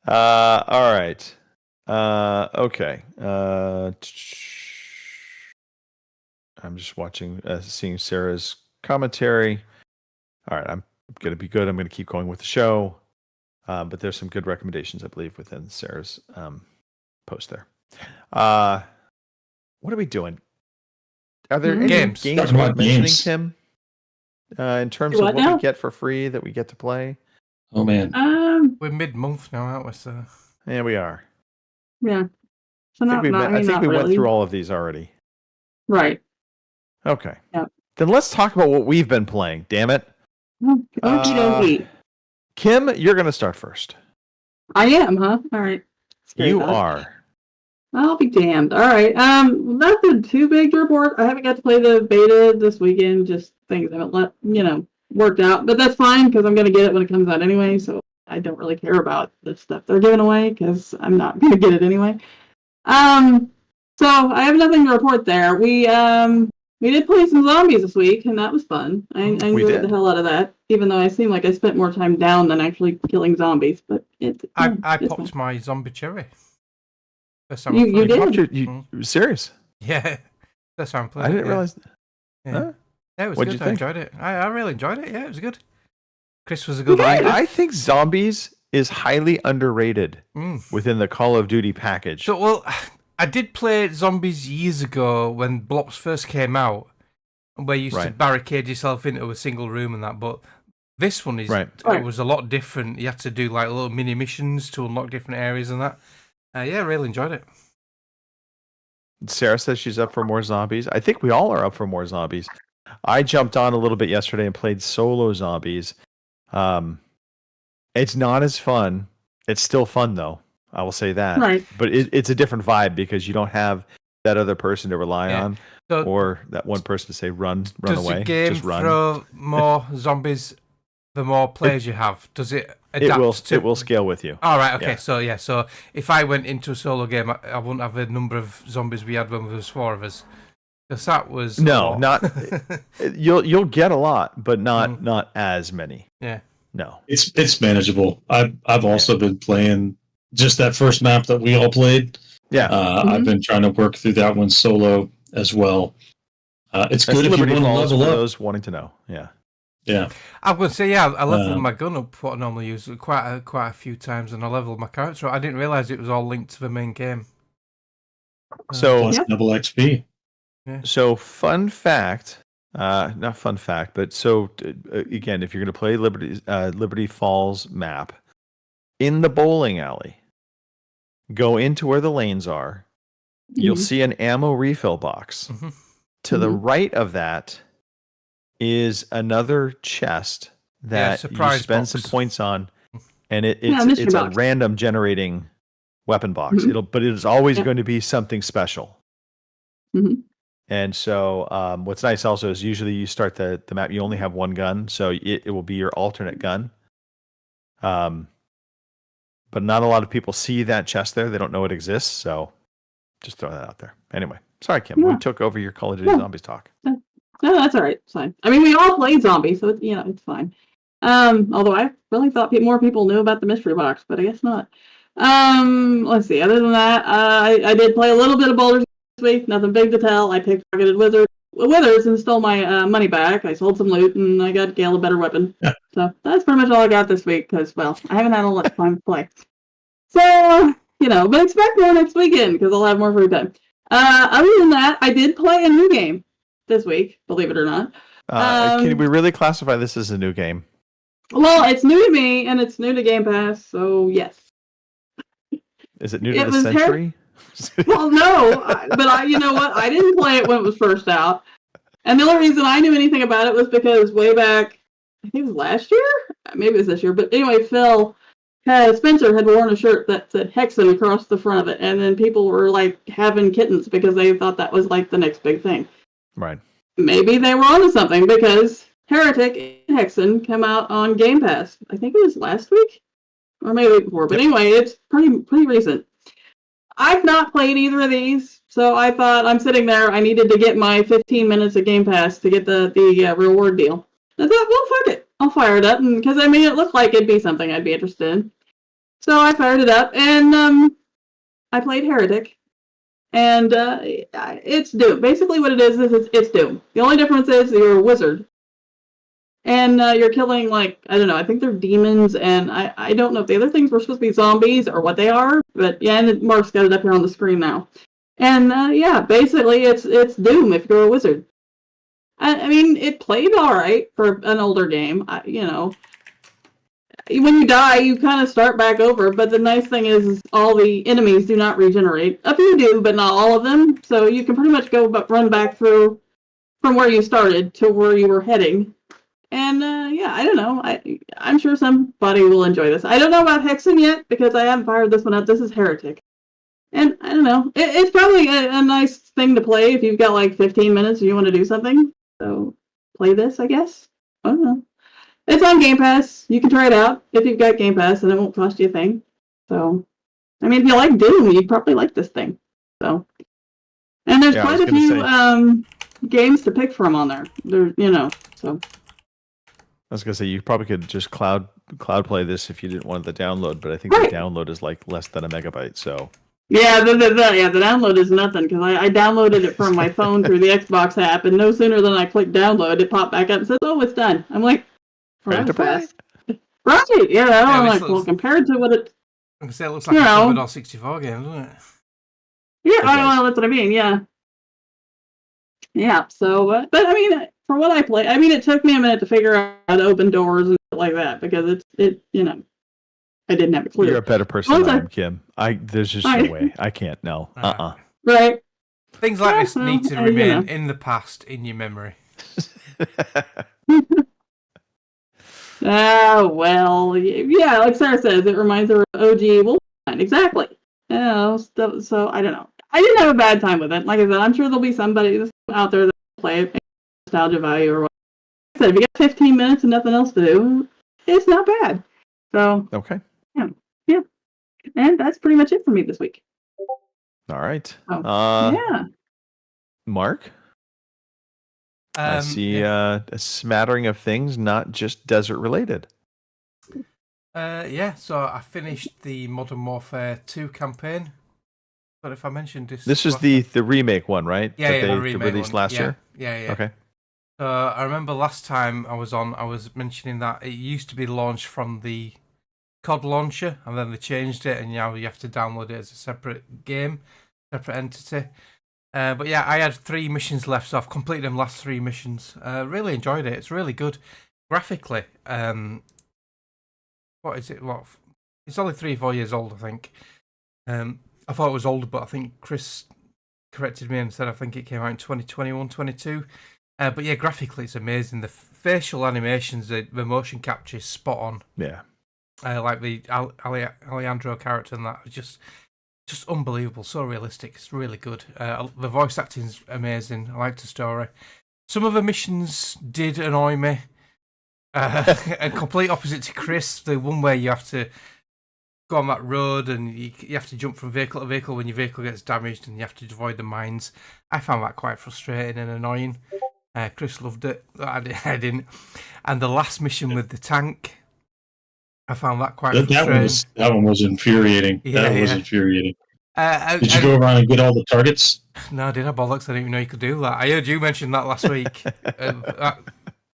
All right. Okay. I'm just watching, seeing Sarah's commentary. All right, I'm going to be good. I'm going to keep going with the show. But there's some good recommendations, I believe, within Sarah's post there. What are we doing? Are there any Games. games Talking worth about mentioning, games. Tim? In terms Do of what what now? we get for free that we get to play? Oh man, We're mid-month now, aren't we? So Yeah, we are. Yeah. So I think, I think not we went really. through all of these already. Right. Okay. Yep. Then let's talk about what we've been playing. Damn it. Okie dokie. Kim, you're going to start first. I am, huh? All right. Scary You thought. are. I'll be damned. All right. Nothing too big to report. I haven't got to play the beta this weekend. Just things haven't worked out. But that's fine, because I'm going to get it when it comes out anyway. So I don't really care about the stuff they're giving away, because I'm not going to get it anyway. So I have nothing to report there. We did play some zombies this week, and that was fun. I enjoyed did. the hell out of that, even though I seem like I spent more time down than actually killing zombies. But I it's popped fun. my zombie cherry. First time You- I you played. did? Popped you serious? Yeah. First time I played. I didn't it, realize. Yeah. Huh? Yeah, it was What'd good. you I think? enjoyed it. I really enjoyed it. Yeah, it was good. Chris was a good I, leader. I think zombies is highly underrated Mm. within the Call of Duty package. So, well, I did play zombies years ago when Blops first came out, where you used to Right. barricade yourself into a single room and that. But this one is Right. it was a lot different. You had to do like little mini missions to unlock different areas and that. Yeah, really enjoyed it. Sarah says she's up for more zombies. I think we all are up for more zombies. I jumped on a little bit yesterday and played solo zombies. It's not as fun. It's still fun though. I will say that. Right. But it's a different vibe because you don't have that other person to rely Yeah. on, So or that one person to say run does away, the game just run. throw more zombies the more players you have? Does it adapt It will scale with you. All right. Okay. Yeah. So if I went into a solo game, I wouldn't have the number of zombies we had when there was 4 of us. Because that was a No, lot. not you'll get a lot, but not as many. Yeah. No. It's manageable. I've also been playing just that first map that we all played. Yeah. I've been trying to work through that one solo as well. It's That's good if you Liberty want to Falls level for up. those wanting to know. Yeah. Yeah. I'm going to say, yeah, I leveled my gun up, what I normally use, quite a few times, and I leveled my character up. I didn't realise it was all linked to the main game. So Plus double XP. Yeah. So fun fact, not fun fact, but so again, if you're going to play Liberty Falls map in the bowling alley, go into where the lanes are. You'll see an ammo refill box. To the right of that is another chest that you spend some points on, and it's a random generating weapon box. But it is always going to be something special. And so what's nice also is usually you start the map, you only have one gun, so it will be your alternate gun. But not a lot of people see that chest there. They don't know it exists, so just throw that out there. Anyway, sorry, Kim. We took over your Call of Duty Zombies talk. No, that's all right. It's fine. I mean, we all played zombies, so it's fine. Although I really thought more people knew about the mystery box, but I guess not. Let's see. Other than that, I did play a little bit of Baldur's this week. Nothing big to tell. I picked Targeted Withers and stole my money back. I sold some loot and I got Gale a better weapon. Yeah. So that's pretty much all I got this week because, well, I haven't had a lot of time to play. So, but expect more next weekend because I'll have more free time. Other than that, I did play a new game this week, believe it or not. Can we really classify this as a new game? Well, it's new to me and it's new to Game Pass, so yes. Is it new to the century? Well, no, but you know what? I didn't play it when it was first out. And the only reason I knew anything about it was because way back, I think it was last year? Maybe it was this year. But anyway, Spencer had worn a shirt that said Hexen across the front of it. And then people were like having kittens because they thought that was like the next big thing. Right. Maybe they were onto something because Heretic and Hexen come out on Game Pass. I think it was last week or maybe before. But anyway, it's pretty recent. I've not played either of these, so I thought I'm sitting there. I needed to get my 15 minutes of Game Pass to get the reward deal. I thought, well, fuck it. I'll fire it up because it looked like it'd be something I'd be interested in. So I fired it up and I played Heretic. And it's Doom. Basically what it is it's Doom. The only difference is you're a wizard. And you're killing, I don't know, I think they're demons, and I don't know if the other things were supposed to be zombies or what they are, but yeah, and Mark's got it up here on the screen now. And basically it's Doom if you're a wizard. I mean, it played alright for an older game, When you die, you kind of start back over, but the nice thing is all the enemies do not regenerate. A few do, but not all of them, so you can pretty much run back through from where you started to where you were heading. And I don't know. I'm sure somebody will enjoy this. I don't know about Hexen yet because I haven't fired this one up. This is Heretic. And I don't know. It's probably a nice thing to play if you've got 15 minutes and you want to do something. So play this, I guess. I don't know. It's on Game Pass. You can try it out if you've got Game Pass and it won't cost you a thing. So, I mean, if you like Doom, you'd probably like this thing. So, and there's quite a few games to pick from on there. So. I was gonna say you probably could just cloud play this if you didn't want the download, but I think the download is less than a megabyte. So yeah, the download is nothing because I downloaded it from my phone through the Xbox app, and no sooner than I clicked download, it popped back up and said, "Oh, it's done." I'm like, ready to play? Right? Yeah, well, compared to what it. I can say it looks like a Commodore 64 game, doesn't it? Yeah, that's what I mean. Yeah. Yeah. So, but I mean. For what I play, I mean, it took me a minute to figure out how to open doors and stuff like that because I didn't have a clue. You're a better person than I am, Kim. There's just no way. I can't. No. Right. Things like this need to remain in the past, in your memory. Well, yeah, like Sarah says, it reminds her of OG Wolfenstein. Exactly. So I don't know. I didn't have a bad time with it. Like I said, I'm sure there'll be somebody out there that will play it. Nostalgia value or what. Like I said, if you got 15 minutes and nothing else to do, it's not bad. So okay. Yeah. And that's pretty much it for me this week. All right. Yeah. Mark? I see a smattering of things, not just desert related. Yeah, so I finished the Modern Warfare 2 campaign. But if I mentioned this... This is the remake one, right? Yeah, that the they remake released one. last year? Yeah. Okay. I remember last time I was on, I was mentioning that it used to be launched from the COD launcher, and then they changed it, and now you have to download it as a separate game, separate entity. But yeah, I had 3 missions left, so I've completed them last 3 missions. Really enjoyed it. It's really good. Graphically, what is it? What? It's only 3 or 4 years old, I think. I thought it was older, but I think Chris corrected me and said I think it came out in 2021, 22. But yeah, graphically it's amazing. The facial animations, the motion capture is spot on. Yeah. Like the Alejandro character and that, just unbelievable. So realistic. It's really good. The voice acting's amazing. I liked the story. Some of the missions did annoy me. And complete opposite to Chris, the one where you have to go on that road and you have to jump from vehicle to vehicle when your vehicle gets damaged and you have to avoid the mines. I found that quite frustrating and annoying. Chris loved it. I didn't. And the last mission with the tank, I found that quite frustrating. That one was infuriating. Infuriating. Did you go around and get all the targets? No, did I bollocks? I didn't even know you could do that. I heard you mention that last week.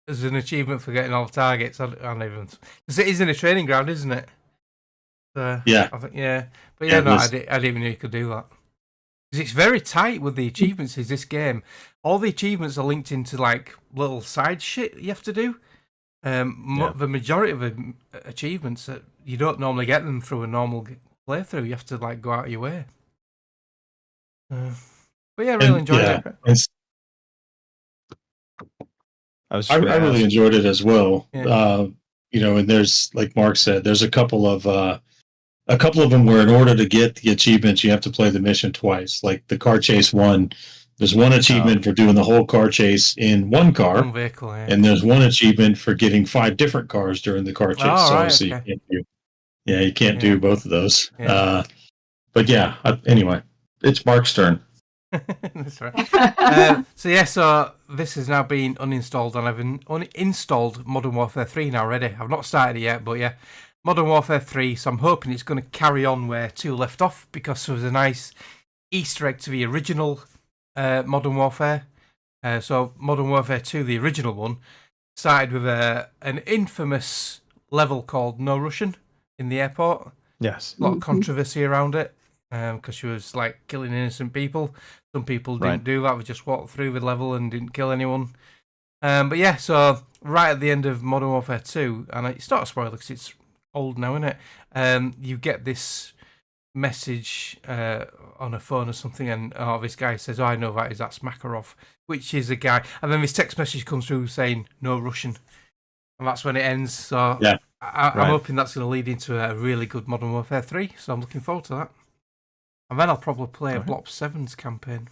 As an achievement for getting all the targets. I don't even... Because it is in a training ground, isn't it? Yeah. I think, yeah. But yeah, I didn't even know you could do that. Because it's very tight with the achievements in this game. All the achievements are linked into like little side shit you have to do. The majority of the achievements, you don't normally get them through a normal playthrough. You have to like go out of your way. But yeah, I really enjoyed it. I really enjoyed it as well. Yeah. And there's, like Mark said, there's a couple of them where in order to get the achievements, you have to play the mission twice. Like the car chase one, there's one achievement for doing the whole car chase in one car, one vehicle, and there's one achievement for getting 5 different cars during the car chase. You can't do both of those. Yeah. But yeah, anyway, it's Mark's turn. That's right. So this has now been uninstalled, and I've uninstalled Modern Warfare 3 now already. I've not started it yet, but yeah, Modern Warfare 3. So I'm hoping it's going to carry on where 2 left off, because there was a nice Easter egg to the original Modern Warfare. So Modern Warfare 2, the original one, started with an infamous level called No Russian in the airport. Yes. A lot of controversy around it. Because she was like killing innocent people. Some people didn't do that; they just walked through the level and didn't kill anyone. But yeah, so right at the end of Modern Warfare 2, and it's not a spoiler because it's old now, isn't it? You get this message on a phone or something, and this guy says, I know that's Makarov, which is a guy. And then this text message comes through saying, no Russian. And that's when it ends. So yeah. I'm hoping that's going to lead into a really good Modern Warfare 3, so I'm looking forward to that. And then I'll probably play a Blop 7's campaign.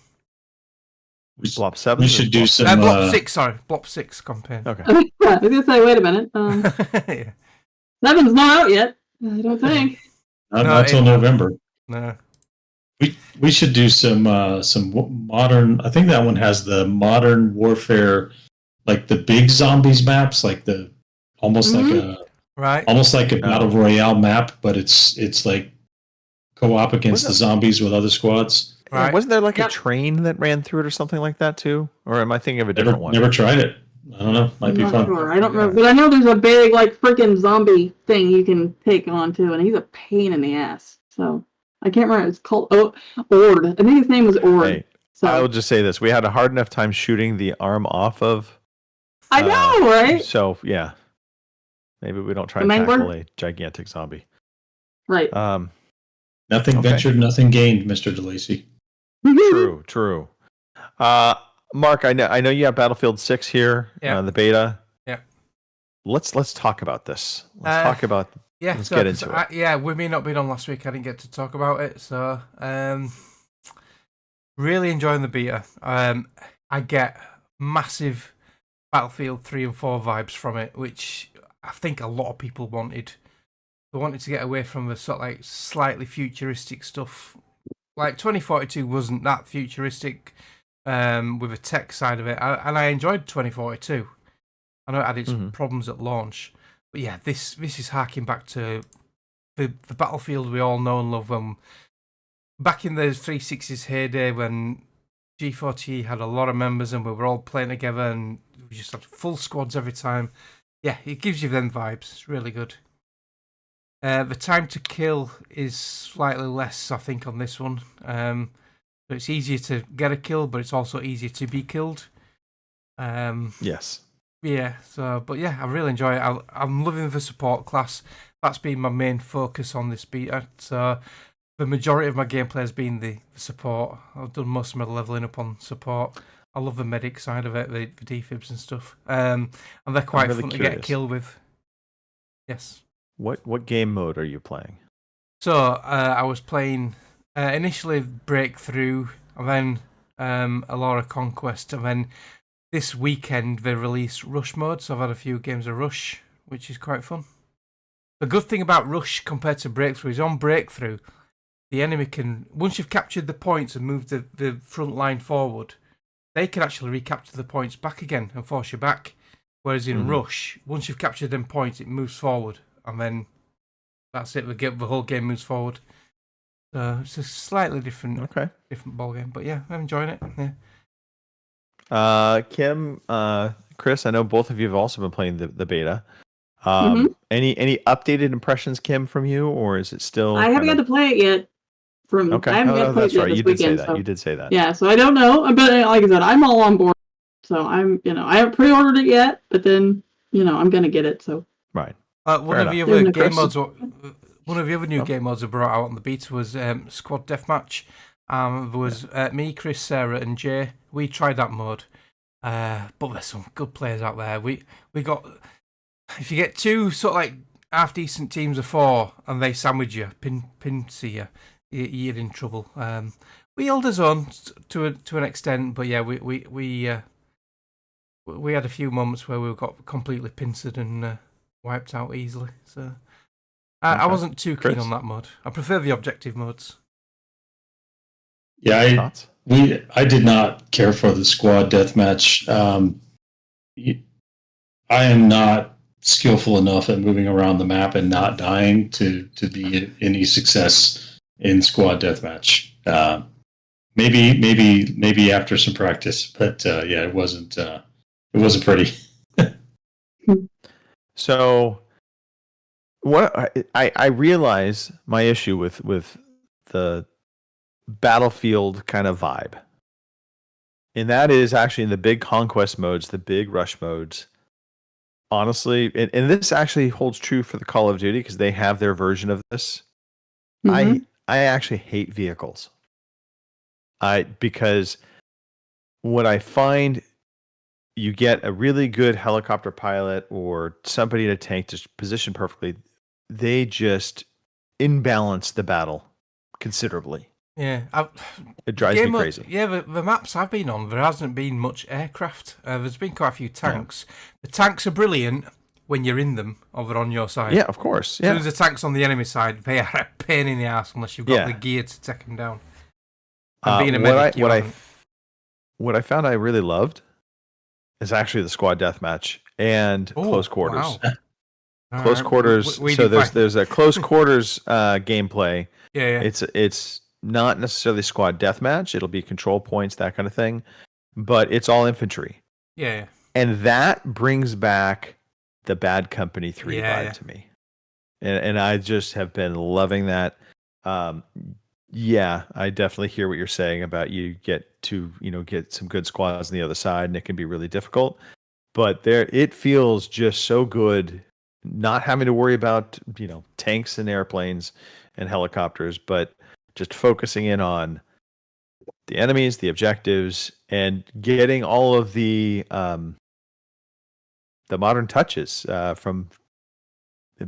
Blop 7? We should do some... Blop 6, sorry. Blop 6 campaign. Okay. I was going to say, wait a minute. 7's not out yet, I don't think. Not until November. No. We should do some modern... I think that one has the Modern Warfare, like the big zombies maps, like the... Almost like a... Right. Almost like a Battle Royale map, but it's like co-op against the zombies with other squads. Right. Wasn't there like a train that ran through it or something like that too? Or am I thinking of a different one? Never tried it. I don't know. Might be fun. Sure. I don't remember. But I know there's a big like freaking zombie thing you can take on too, and he's a pain in the ass. So I can't remember. It's called Ord. I think his name was Ord. Hey, so I will just say this. We had a hard enough time shooting the arm off of... I know, right? So, yeah. Maybe we don't try and tackle a gigantic zombie. Right. Nothing ventured, nothing gained, Mr. DeLacy. True. Mark, I know you have Battlefield 6 here, the beta. Yeah. Let's talk about this. Let's get into it. With me not being on last week, I didn't get to talk about it. So, really enjoying the beta. I get massive Battlefield 3 and 4 vibes from it, which I think a lot of people wanted. They wanted to get away from the sort of like slightly futuristic stuff. Like 2042 wasn't that futuristic with the tech side of it, and I enjoyed 2042. I know it had its problems at launch, But yeah, this is harking back to the Battlefield we all know and love. When back in the 360's heyday, when G4T had a lot of members and we were all playing together and we just had full squads every time. Yeah, it gives you them vibes. It's really good. The time to kill is slightly less, I think, on this one. So it's easier to get a kill, but it's also easier to be killed. Yes. Yeah. So, but yeah, I really enjoy it. I'm loving the support class. That's been my main focus on this beta. So the majority of my gameplay has been the support. I've done most of my leveling up on support. I love the medic side of it, the defibs and stuff. And they're quite really fun to curious. get a kill with. Yes. What game mode are you playing? So I was playing initially Breakthrough, and then Alara Conquest, and then this weekend they released Rush mode. So I've had a few games of Rush, which is quite fun. The good thing about Rush compared to Breakthrough is on Breakthrough, the enemy can, once you've captured the points and moved the front line forward, they can actually recapture the points back again and force you back. Whereas in Rush, once you've captured them points, it moves forward. And then that's it. The whole game moves forward. So it's a slightly different ball game. But yeah, I'm enjoying it. Yeah. Kim, Chris, I know both of you have also been playing the beta. Mhm. Any updated impressions, Kim, from you, or is it still? I haven't got to play it yet. Okay. I haven't got to play it That's yet right. this You did say weekend. that. So, You did say that. yeah, so I don't know. But like I said, I'm all on board. So I'm, I haven't pre-ordered it yet, but then, I'm going to get it. So Right. One of the There's other no game question. modes. One of the other new game modes I brought out on the beta was Squad Deathmatch. There was me, Chris, Sarah, and Jay. We tried that mode, but there's some good players out there. We got, if you get two sort of like half decent teams of four and they sandwich you, pincer you, you're in trouble. We held us on to an extent, but yeah, we had a few moments where we got completely pincered and wiped out easily. So I wasn't too keen Chris? on that mode. I prefer the objective modes. Yeah, Thoughts? I did not care for the squad deathmatch. I am not skillful enough at moving around the map and not dying to be any success in squad deathmatch. Maybe after some practice, but yeah, it wasn't pretty. So, what I realize my issue with the Battlefield kind of vibe, and that is actually in the big conquest modes, the big rush modes. Honestly, and this actually holds true for the Call of Duty because they have their version of this. I actually hate vehicles. Because what I find, you get a really good helicopter pilot or somebody in a tank to position perfectly, they just imbalance the battle considerably. Yeah, It drives me crazy. Yeah, the maps I've been on, there hasn't been much aircraft. There's been quite a few tanks. Yeah. The tanks are brilliant when you're in them or they're on your side. Yeah, of course. Yeah. As soon as the tanks on the enemy side, they are a pain in the ass unless you've got the gear to take them down. Being a medic, what I found I really loved is actually the squad deathmatch and close quarters. Wow. Close quarters. So there's a close quarters gameplay. Yeah. It's not necessarily squad deathmatch. It'll be control points, that kind of thing, but it's all infantry. Yeah. And that brings back the Bad Company 3 vibe to me. And I just have been loving that. Yeah, I definitely hear what you're saying about you get to, get some good squads on the other side and it can be really difficult. But it feels just so good not having to worry about, tanks and airplanes and helicopters, but just focusing in on the enemies, the objectives, and getting all of the modern touches from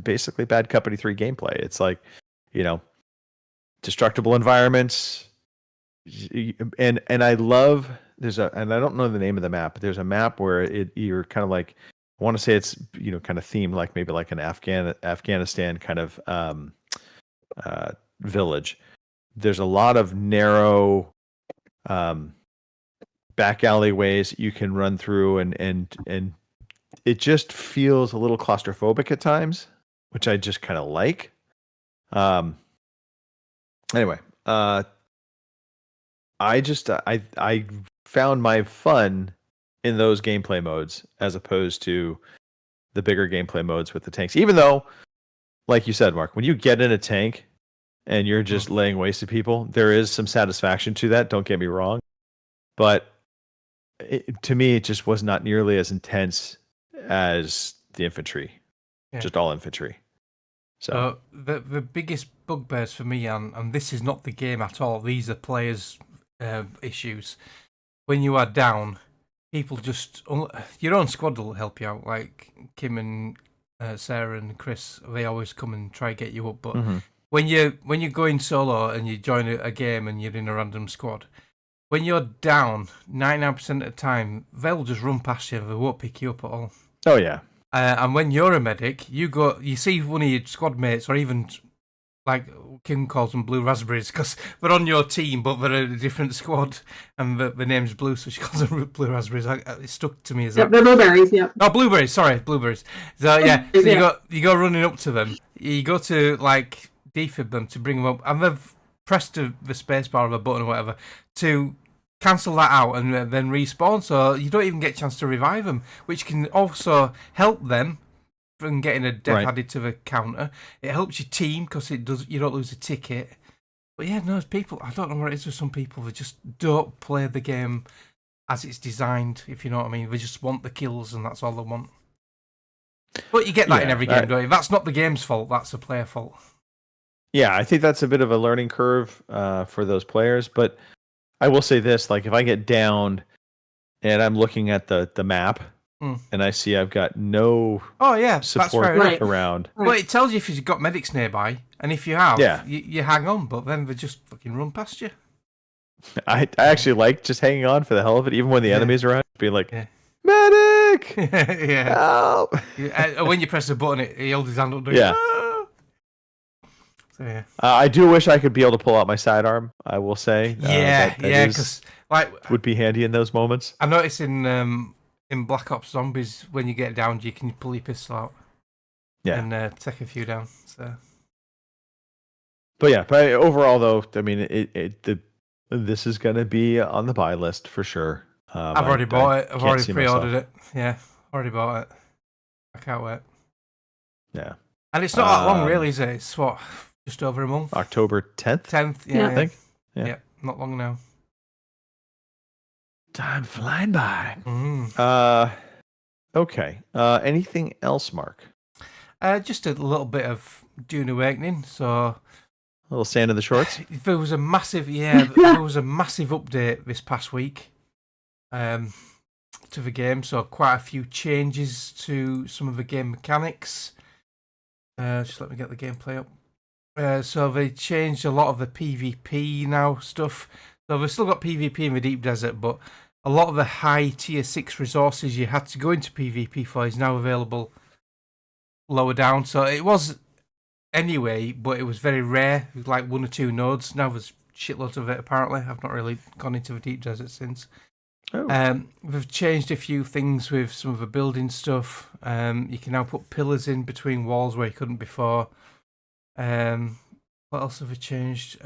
basically Bad Company 3 gameplay. It's like, destructible environments, and I love and I don't know the name of the map, but there's a map where you're kind of like, I want to say it's kind of themed like maybe like an Afghanistan kind of village. There's a lot of narrow back alleyways you can run through, and it just feels a little claustrophobic at times, which I just kind of like. Anyway, I found my fun in those gameplay modes as opposed to the bigger gameplay modes with the tanks. Even though, like you said, Mark, when you get in a tank and you're just laying waste to people, there is some satisfaction to that. Don't get me wrong, but to me, it just was not nearly as intense as the infantry, just all infantry. So the biggest bugbears for me, and this is not the game at all. These are players' issues. When you are down, people just your own squad will help you out. Like Kim and Sarah and Chris, they always come and try to get you up. But when you're going solo and you join a game and you're in a random squad, when you're down, 99% of the time they'll just run past you. They won't pick you up at all. Oh yeah. And when you're a medic, you see one of your squad mates, or even like Kim calls them blue raspberries, because they're on your team, but they're a different squad, and the name's Blue, so she calls them blue raspberries. It stuck to me as they're blueberries. Yeah. Oh, blueberries. Sorry, blueberries. So yeah, so you go running up to them. You go to like defib them to bring them up, and they've pressed the spacebar of a button or whatever to cancel that out and then respawn, so you don't even get a chance to revive them, which can also help them from getting a death added to the counter. It helps your team because you don't lose a ticket. But yeah, no, people, I don't know what it is with some people. They just don't play the game as it's designed, if you know what I mean. They just want the kills and that's all they want. But you get that in every game, don't you? That's not the game's fault, that's the player fault. Yeah, I think that's a bit of a learning curve for those players, but I will say this, like if I get downed and I'm looking at the map and I see I've got no support around. Well, it tells you if you've got medics nearby, and if you have, you hang on, but then they just fucking run past you. I actually like just hanging on for the hell of it, even when the enemies are around, being like, medic! Help! When you press the button, he holds his hand up. So, yeah. I do wish I could be able to pull out my sidearm, I will say. Because would be handy in those moments. I noticed in Black Ops Zombies, when you get down, you can pull your pistol out and take a few down. So. But overall, though, I mean, this is going to be on the buy list for sure. I've already bought it. I've already pre-ordered it. Yeah, already bought it. I can't wait. Yeah. And it's not that long, really, is it? It's what? Just over a month. October 10th? 10th, I think. Yeah, not long now. Time flying by. Okay. Anything else, Mark? Just a little bit of Dune Awakening. So a little sand in the shorts. There was a massive, there was a massive update this past week to the game. So quite a few changes to some of the game mechanics. Just let me get the gameplay up. So they changed a lot of the PvP now stuff. So they've still got PvP in the Deep Desert, but a lot of the high tier 6 resources you had to go into PvP for is now available lower down. So it was anyway, but it was very rare, like 1 or 2 nodes. Now there's shitloads of it apparently. I've not really gone into the Deep Desert since. They've changed a few things with some of the building stuff. You can now put pillars in between walls where you couldn't before. What else have they changed?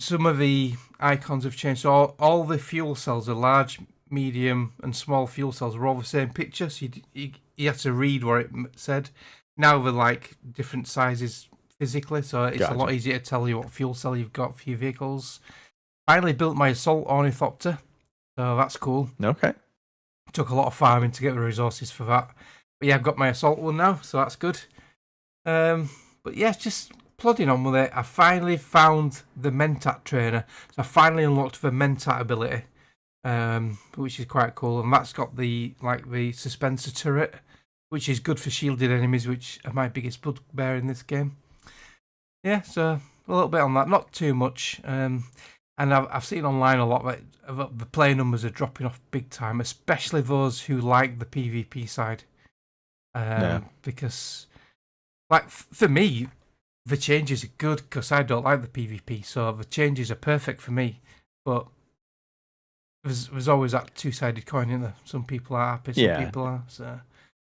Some of the icons have changed. So all the fuel cells, the large, medium, and small fuel cells, were all the same picture. So you had to read what it said. Now they're like different sizes physically, so it's a lot easier to tell you what fuel cell you've got for your vehicles. Finally built my Assault Ornithopter, so that's cool. Okay. Took a lot of farming to get the resources for that. But yeah, I've got my Assault one now, so that's good. But yeah, just plodding on with it. I finally found the Mentat trainer. So I finally unlocked the Mentat ability, which is quite cool. And that's got the suspensor turret, which is good for shielded enemies, which are my biggest bugbear in this game. Yeah, so a little bit on that, not too much. And I've seen online a lot that the player numbers are dropping off big time, especially those who like the PvP side. Because, like, for me, the changes are good because I don't like the PvP, so the changes are perfect for me. But there's always that two-sided coin in there. Some people are happy, some people are. So.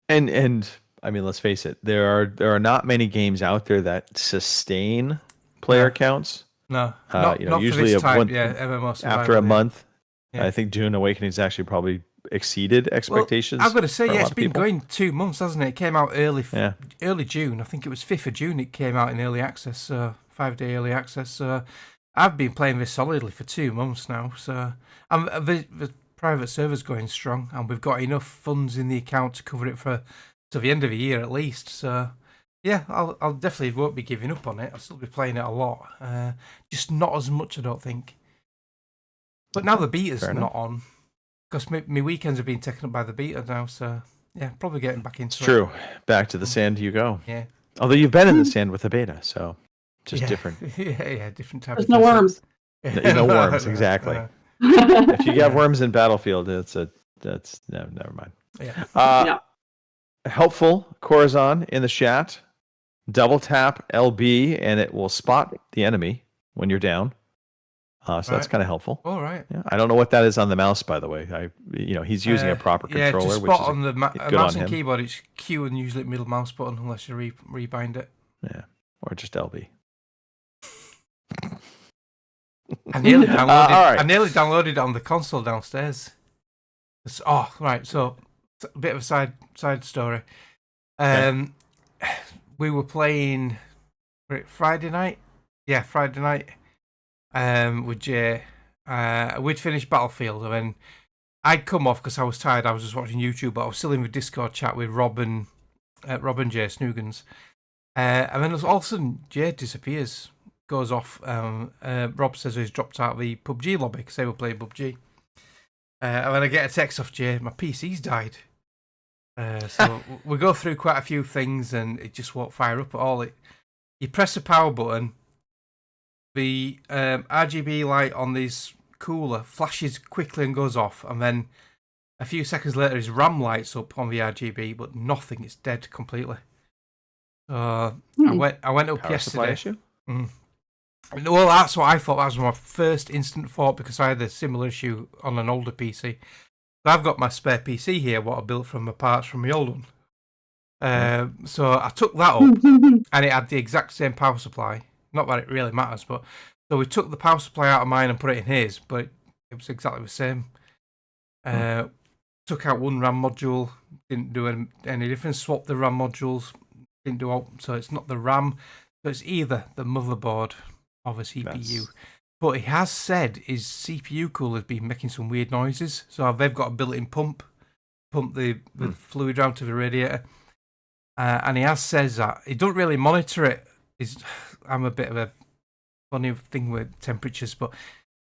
And I mean, let's face it, there are not many games out there that sustain player counts. No, not usually for this type, one, MMO survival, after a month. Yeah. I think Dune Awakening's actually probably exceeded expectations. Well, I've got to say, for a lot it's of been people. going 2 months, hasn't it? It came out early June. I think it was 5th of June. It came out in early access, 5-day early access. So I've been playing this solidly for 2 months now. So the private server's going strong, and we've got enough funds in the account to cover it for to the end of the year at least. So yeah, I'll definitely won't be giving up on it. I'll still be playing it a lot, just not as much, I don't think. But now the beta's not on, because my weekends have been taken up by the beta now. So yeah, probably getting back into It's true. Back to the sand you go. Yeah. Although you've been in the sand with the beta, so just different. Yeah, different type. There's no worms. No worms, exactly. If you have worms in Battlefield, that's never mind. Yeah. Helpful Corazon in the chat. Double tap LB and it will spot the enemy when you're down. So that's kind of helpful. All right. Yeah, I don't know what that is on the mouse, by the way. He's using a proper controller. Yeah, to which spot is on the good mouse on and him. keyboard, it's Q and usually middle mouse button unless you rebind it. Yeah, or just LB. I nearly downloaded. All right. I nearly downloaded it on the console downstairs. Right. So a bit of a side story. We were playing Friday night. Yeah, Friday night. With Jay. We'd finished Battlefield, and then I'd come off because I was tired. I was just watching YouTube, but I was still in the Discord chat with Rob and Jay Snoogans. And then all of a sudden, Jay disappears, goes off. Rob says he's dropped out of the PUBG lobby because they were playing PUBG. And then I get a text off Jay, my PC's died. So we go through quite a few things, and it just won't fire up at all. You press the power button, the RGB light on this cooler flashes quickly and goes off, and then a few seconds later his RAM lights up on the RGB, but nothing. It's dead completely. I went up Power supply yesterday. issue? Well, that's what I thought. That was my first instant thought, because I had a similar issue on an older PC. But I've got my spare PC here, what I built from the parts from the old one. So I took that up, and it had the exact same power supply. Not that it really matters, but so we took the power supply out of mine and put it in his, but it was exactly the same. Took out one RAM module, didn't do any difference. Swapped the RAM modules, didn't do all. So it's not the RAM, so it's either the motherboard or the CPU. But he has said his CPU cooler's been making some weird noises. So they've got a built-in pump the fluid around to the radiator. And he has says that he don't really monitor it. I'm a bit of a funny thing with temperatures, but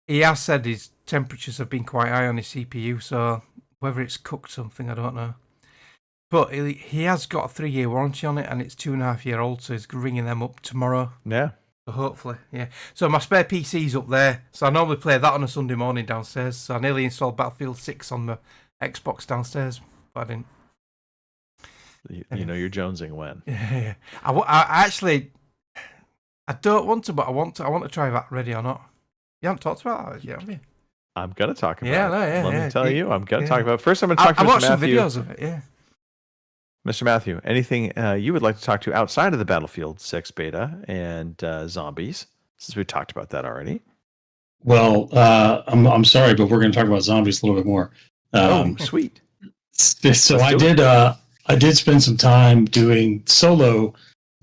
he has said his temperatures have been quite high on his CPU. So whether it's cooked something, I don't know. But he has got a 3-year warranty on it, and it's 2.5 year old. So he's ringing them up tomorrow. Yeah. So hopefully, yeah. So my spare PC's up there. So I normally play that on a Sunday morning downstairs. So I nearly installed Battlefield 6 on the Xbox downstairs, but I didn't. You know you're jonesing when. Yeah. I actually, I don't want to, but I want to try that. Ready or not? You haven't talked about that yet, have you? I'm gonna talk about it. Let me tell you, I'm gonna talk about it. First, I'm gonna talk to I Mr. watched some Matthew. videos of it. Yeah. Mr. Matthew, anything you would like to talk to outside of the Battlefield 6 beta and zombies? Since we talked about that already. Well, I'm sorry, but we're going to talk about zombies a little bit more. Sweet. So I did spend some time doing solo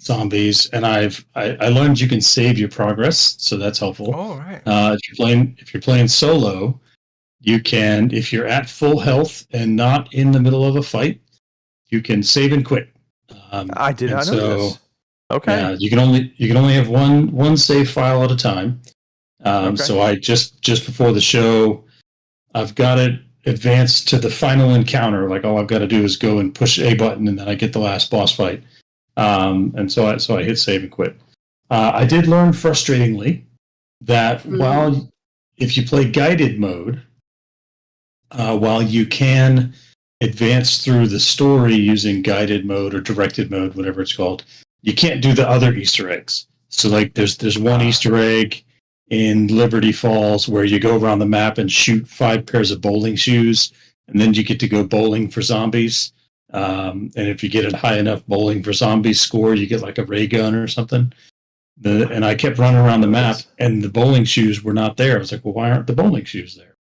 zombies, and I learned you can save your progress, so that's helpful. Oh, right. If you're playing solo, you can, if you're at full health and not in the middle of a fight, you can save and quit. I did not know this. Okay. Yeah, you can only have one save file at a time. So I just before the show, I've got it advanced to the final encounter. Like all I've got to do is go and push a button, and then I get the last boss fight. And so I hit save and quit. I did learn frustratingly that if you play guided mode, while you can advance through the story using guided mode or directed mode, whatever it's called, you can't do the other Easter eggs. So like there's one Easter egg in Liberty Falls where you go around the map and shoot 5 pairs of bowling shoes, and then you get to go bowling for zombies. And if you get a high enough bowling for zombies score, you get like a ray gun or something. And I kept running around the map, and the bowling shoes were not there. I was like, well, why aren't the bowling shoes there?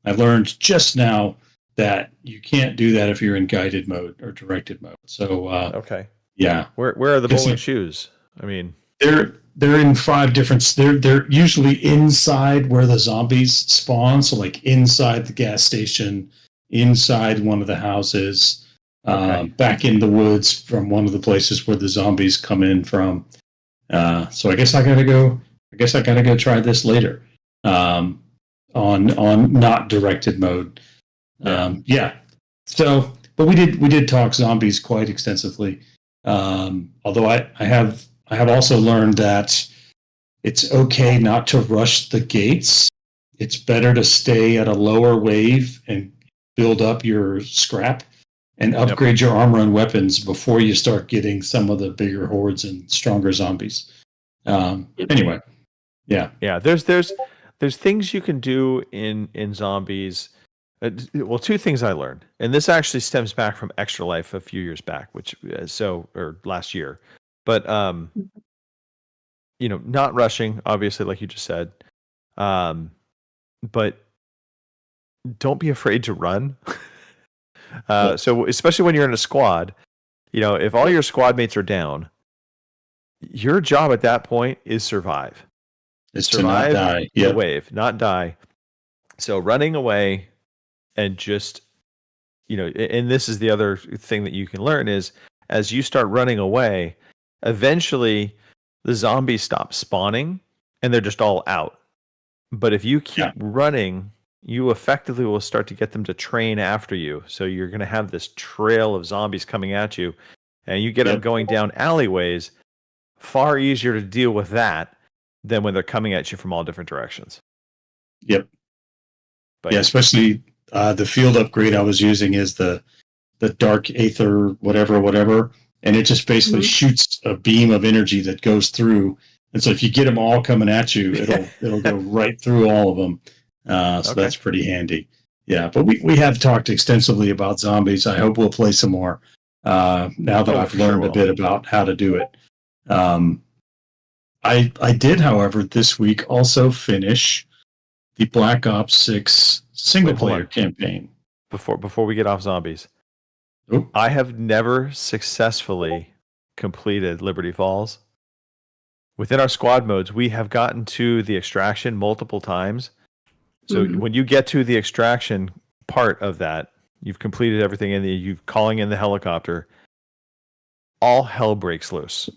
I learned just now that you can't do that if you're in guided mode or directed mode. So, Okay. yeah. Where are the Guess bowling it- shoes? I mean, They're in 5 different. They're usually inside where the zombies spawn. So like inside the gas station, inside one of the houses, Okay. back in the woods from one of the places where the zombies come in from. So I guess I gotta go. I guess I gotta go try this later. On not directed mode. Yeah. So, but we did talk zombies quite extensively. Although I have also learned that it's okay not to rush the gates. It's better to stay at a lower wave and build up your scrap and upgrade your armor and weapons before you start getting some of the bigger hordes and stronger zombies. Anyway, yeah. yeah. There's things you can do in zombies. Well, 2 things I learned, and this actually stems back from Extra Life a few years back, or last year. But not rushing, obviously, like you just said. But don't be afraid to run. So especially when you're in a squad, if all your squad mates are down, your job at that point is survive. It's to not die. The wave, not die. So running away and just, and this is the other thing that you can learn is as you start running away, eventually the zombies stop spawning and they're just all out. But if you keep running, you effectively will start to get them to train after you. So you're going to have this trail of zombies coming at you, and you get them going down alleyways. Far easier to deal with that than when they're coming at you from all different directions. Yep. But yeah, especially the field upgrade I was using is the Dark Aether whatever, and it just basically shoots a beam of energy that goes through. And so if you get them all coming at you, it'll go right through all of them. So that's pretty handy. Yeah, but we have talked extensively about zombies. I hope we'll play some more now that I've learned a bit about how to do it. I did, however, this week also finish the Black Ops 6 single-player campaign. Before we get off zombies, I have never successfully completed Liberty Falls. Within our squad modes, we have gotten to the extraction multiple times. So when you get to the extraction part of that, you've completed everything and you're calling in the helicopter. All hell breaks loose.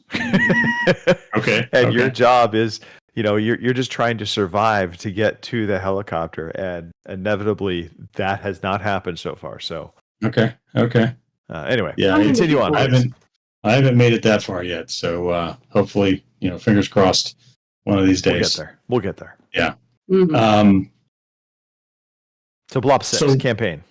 And your job is, you're just trying to survive to get to the helicopter, and inevitably that has not happened so far. So anyway, continue on. I haven't made it that far yet. So hopefully, fingers crossed, one of these days we'll get there. Yeah. So Blob 6 campaign.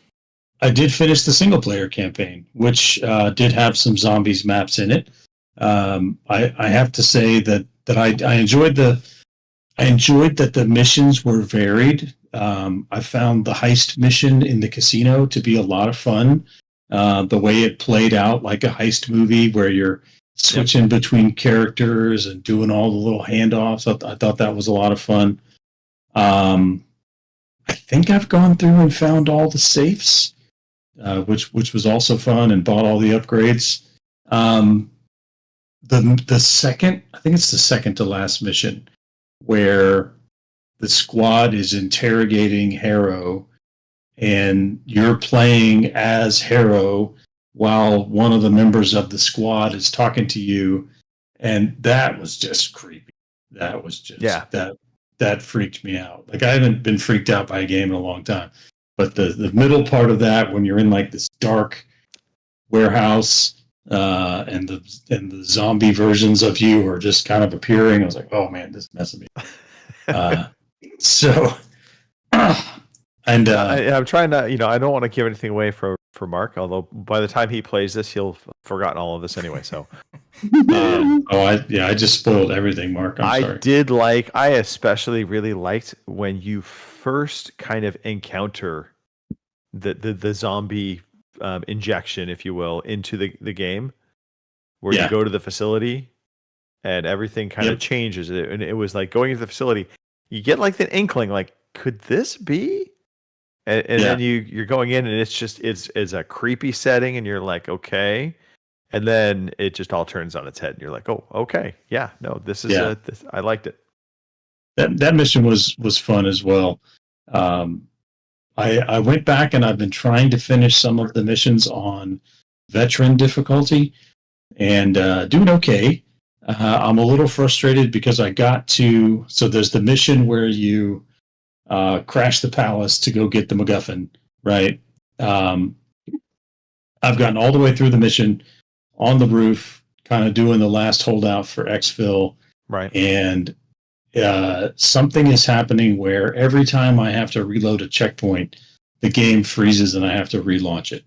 I did finish the single player campaign, which did have some zombies maps in it. I have to say that I enjoyed that the missions were varied. I found the heist mission in the casino to be a lot of fun. The way it played out like a heist movie where you're switching between characters and doing all the little handoffs. I thought that was a lot of fun. I think I've gone through and found all the safes, which was also fun, and bought all the upgrades. The second, I think it's the second to last mission, where the squad is interrogating Harrow, and you're playing as Harrow while one of the members of the squad is talking to you, and that was just creepy. That was just that freaked me out. Like, I haven't been freaked out by a game in a long time, but the middle part of that, when you're in like this dark warehouse and the zombie versions of you are just kind of appearing, I was like, oh man, this is messing me up. I'm trying to, I don't want to give anything away for for Mark. Although by the time he plays this, he'll have forgotten all of this anyway. So I just spoiled everything, Mark. I'm sorry. I especially really liked when you first kind of encounter the zombie injection, if you will, into the game, where you go to the facility and everything kind of changes. And it was like going into the facility, you get like the inkling, like, could this be? And then you're going in and it's a creepy setting and you're like, okay. And then it just all turns on its head and you're like, oh, okay. Yeah, no, this is I liked it. That mission was fun as well. I went back and I've been trying to finish some of the missions on veteran difficulty and doing okay. I'm a little frustrated because I got to, so there's the mission where you crash the palace to go get the MacGuffin, right? I've gotten all the way through the mission on the roof, kind of doing the last holdout for exfil. Right. And something is happening where every time I have to reload a checkpoint, the game freezes and I have to relaunch it.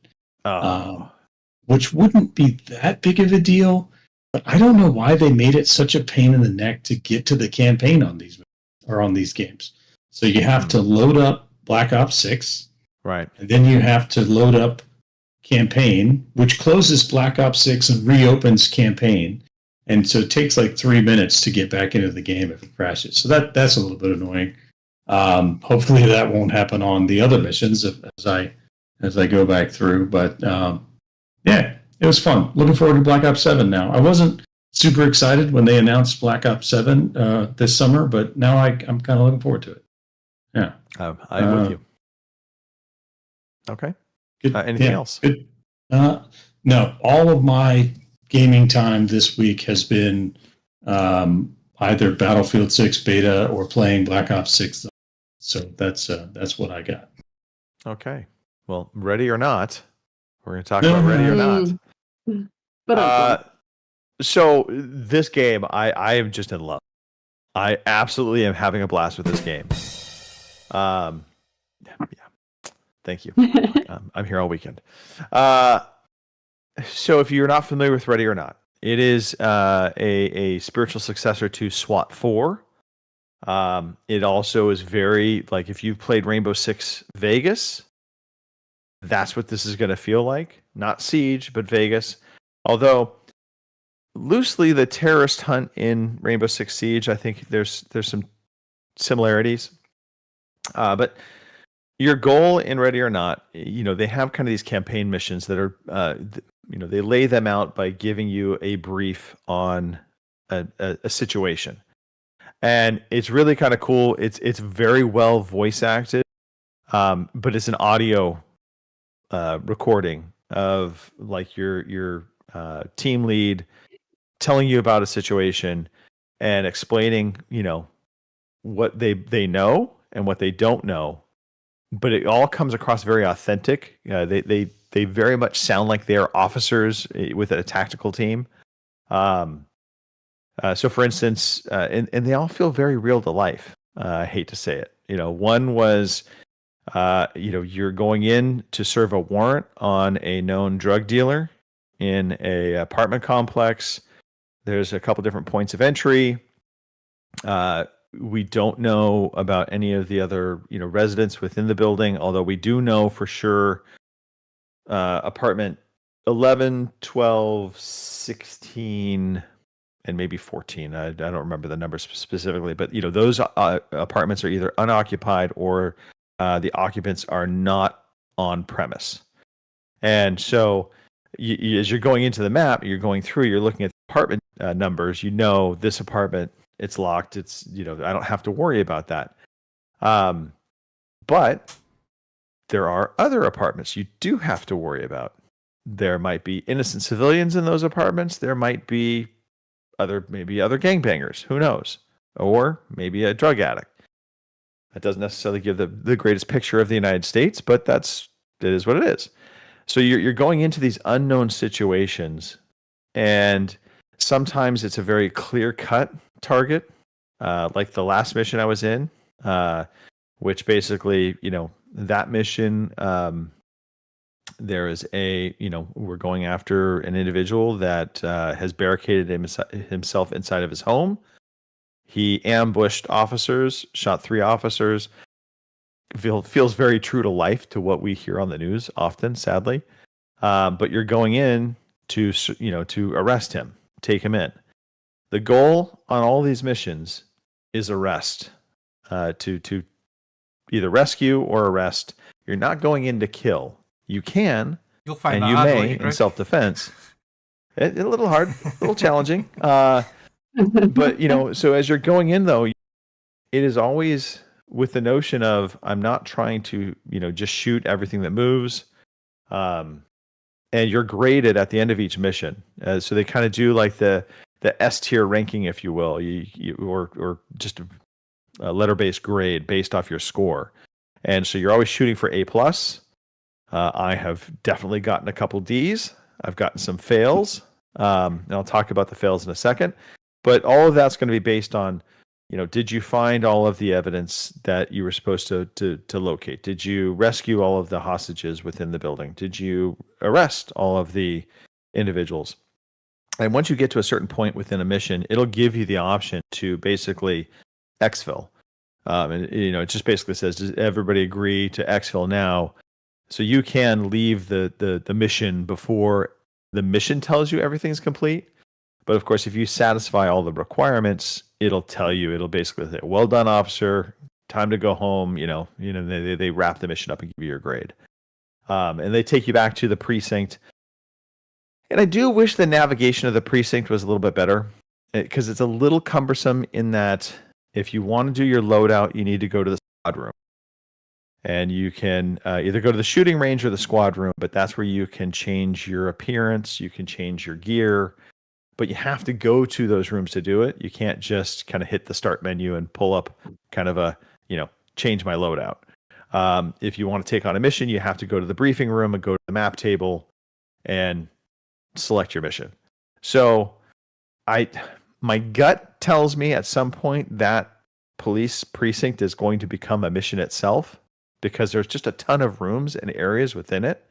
Which wouldn't be that big of a deal, but I don't know why they made it such a pain in the neck to get to the campaign on these games. So you have to load up Black Ops 6. Right. And then you have to load up campaign, which closes Black Ops 6 and reopens campaign. And so it takes like 3 minutes to get back into the game if it crashes. So that's a little bit annoying. Hopefully that won't happen on the other missions as I go back through. But yeah, it was fun. Looking forward to Black Ops 7 now. I wasn't super excited when they announced Black Ops 7 this summer, but now I'm kind of looking forward to it. Yeah. I'm with you. Okay. Good. Anything else? Good. No, all of my gaming time this week has been either Battlefield 6 beta or playing Black Ops 6. So that's what I got. Okay. Well, ready or not, we're going to talk about ready or not. But so this game, I am just in love. I absolutely am having a blast with this game. Yeah. Thank you. I'm here all weekend. So if you're not familiar with Ready or Not, it is a spiritual successor to SWAT 4. It also is very, like, if you've played Rainbow Six Vegas, that's what this is going to feel like. Not Siege, but Vegas. Although, loosely, the terrorist hunt in Rainbow Six Siege, I think there's some similarities. But your goal in Ready or Not, they have kind of these campaign missions that are, they lay them out by giving you a brief on a situation. And it's really kind of cool. It's very well voice acted, but it's an audio recording of like your team lead telling you about a situation and explaining, what they know and what they don't know. But it all comes across very authentic. They very much sound like they are officers with a tactical team. So, for instance, and they all feel very real to life. I hate to say it. One was, you're going in to serve a warrant on a known drug dealer in a apartment complex. There's a couple different points of entry. We don't know about any of the other, residents within the building, although we do know for sure apartment 11, 12, 16, and maybe 14. I don't remember the numbers specifically, but those apartments are either unoccupied or the occupants are not on premise. And so as you're going into the map, you're going through, you're looking at the apartment numbers, this apartment, it's locked. It's, I don't have to worry about that. But there are other apartments you do have to worry about. There might be innocent civilians in those apartments. There might be other gangbangers. Who knows? Or maybe a drug addict. That doesn't necessarily give the greatest picture of the United States, but it is what it is. So you're going into these unknown situations, and sometimes it's a very clear-cut target, like the last mission I was in, which basically, that mission, there is we're going after an individual that has barricaded himself inside of his home. He ambushed officers, shot 3 officers. Feels very true to life to what we hear on the news often, sadly. But you're going in to arrest him, take him in. The goal on all these missions is arrest, to either rescue or arrest. You're not going in to kill. You can, You'll find and that you hard, may won't you, in Greg? self-defense. It's a little hard, a little challenging. But so as you're going in, though, it is always with the notion of I'm not trying to just shoot everything that moves. And you're graded at the end of each mission. So they kind of do like the S tier ranking, if you will, or just a letter-based grade based off your score. And so you're always shooting for A+. I have definitely gotten a couple Ds. I've gotten some fails. And I'll talk about the fails in a second. But all of that's going to be based on, did you find all of the evidence that you were supposed to locate? Did you rescue all of the hostages within the building? Did you arrest all of the individuals? And once you get to a certain point within a mission, it'll give you the option to basically exfil. And it just basically says, does everybody agree to exfil now? So you can leave the mission before the mission tells you everything's complete. But of course, if you satisfy all the requirements, it'll basically say, well done, officer, time to go home. They wrap the mission up and give you your grade. And they take you back to the precinct. And I do wish the navigation of the precinct was a little bit better, because it's a little cumbersome in that if you want to do your loadout, you need to go to the squad room. And you can either go to the shooting range or the squad room, but that's where you can change your appearance, you can change your gear, but you have to go to those rooms to do it. You can't just kind of hit the start menu and pull up kind of a, change my loadout. If you want to take on a mission, you have to go to the briefing room and go to the map table and select your mission. So my gut tells me at some point that police precinct is going to become a mission itself, because there's just a ton of rooms and areas within it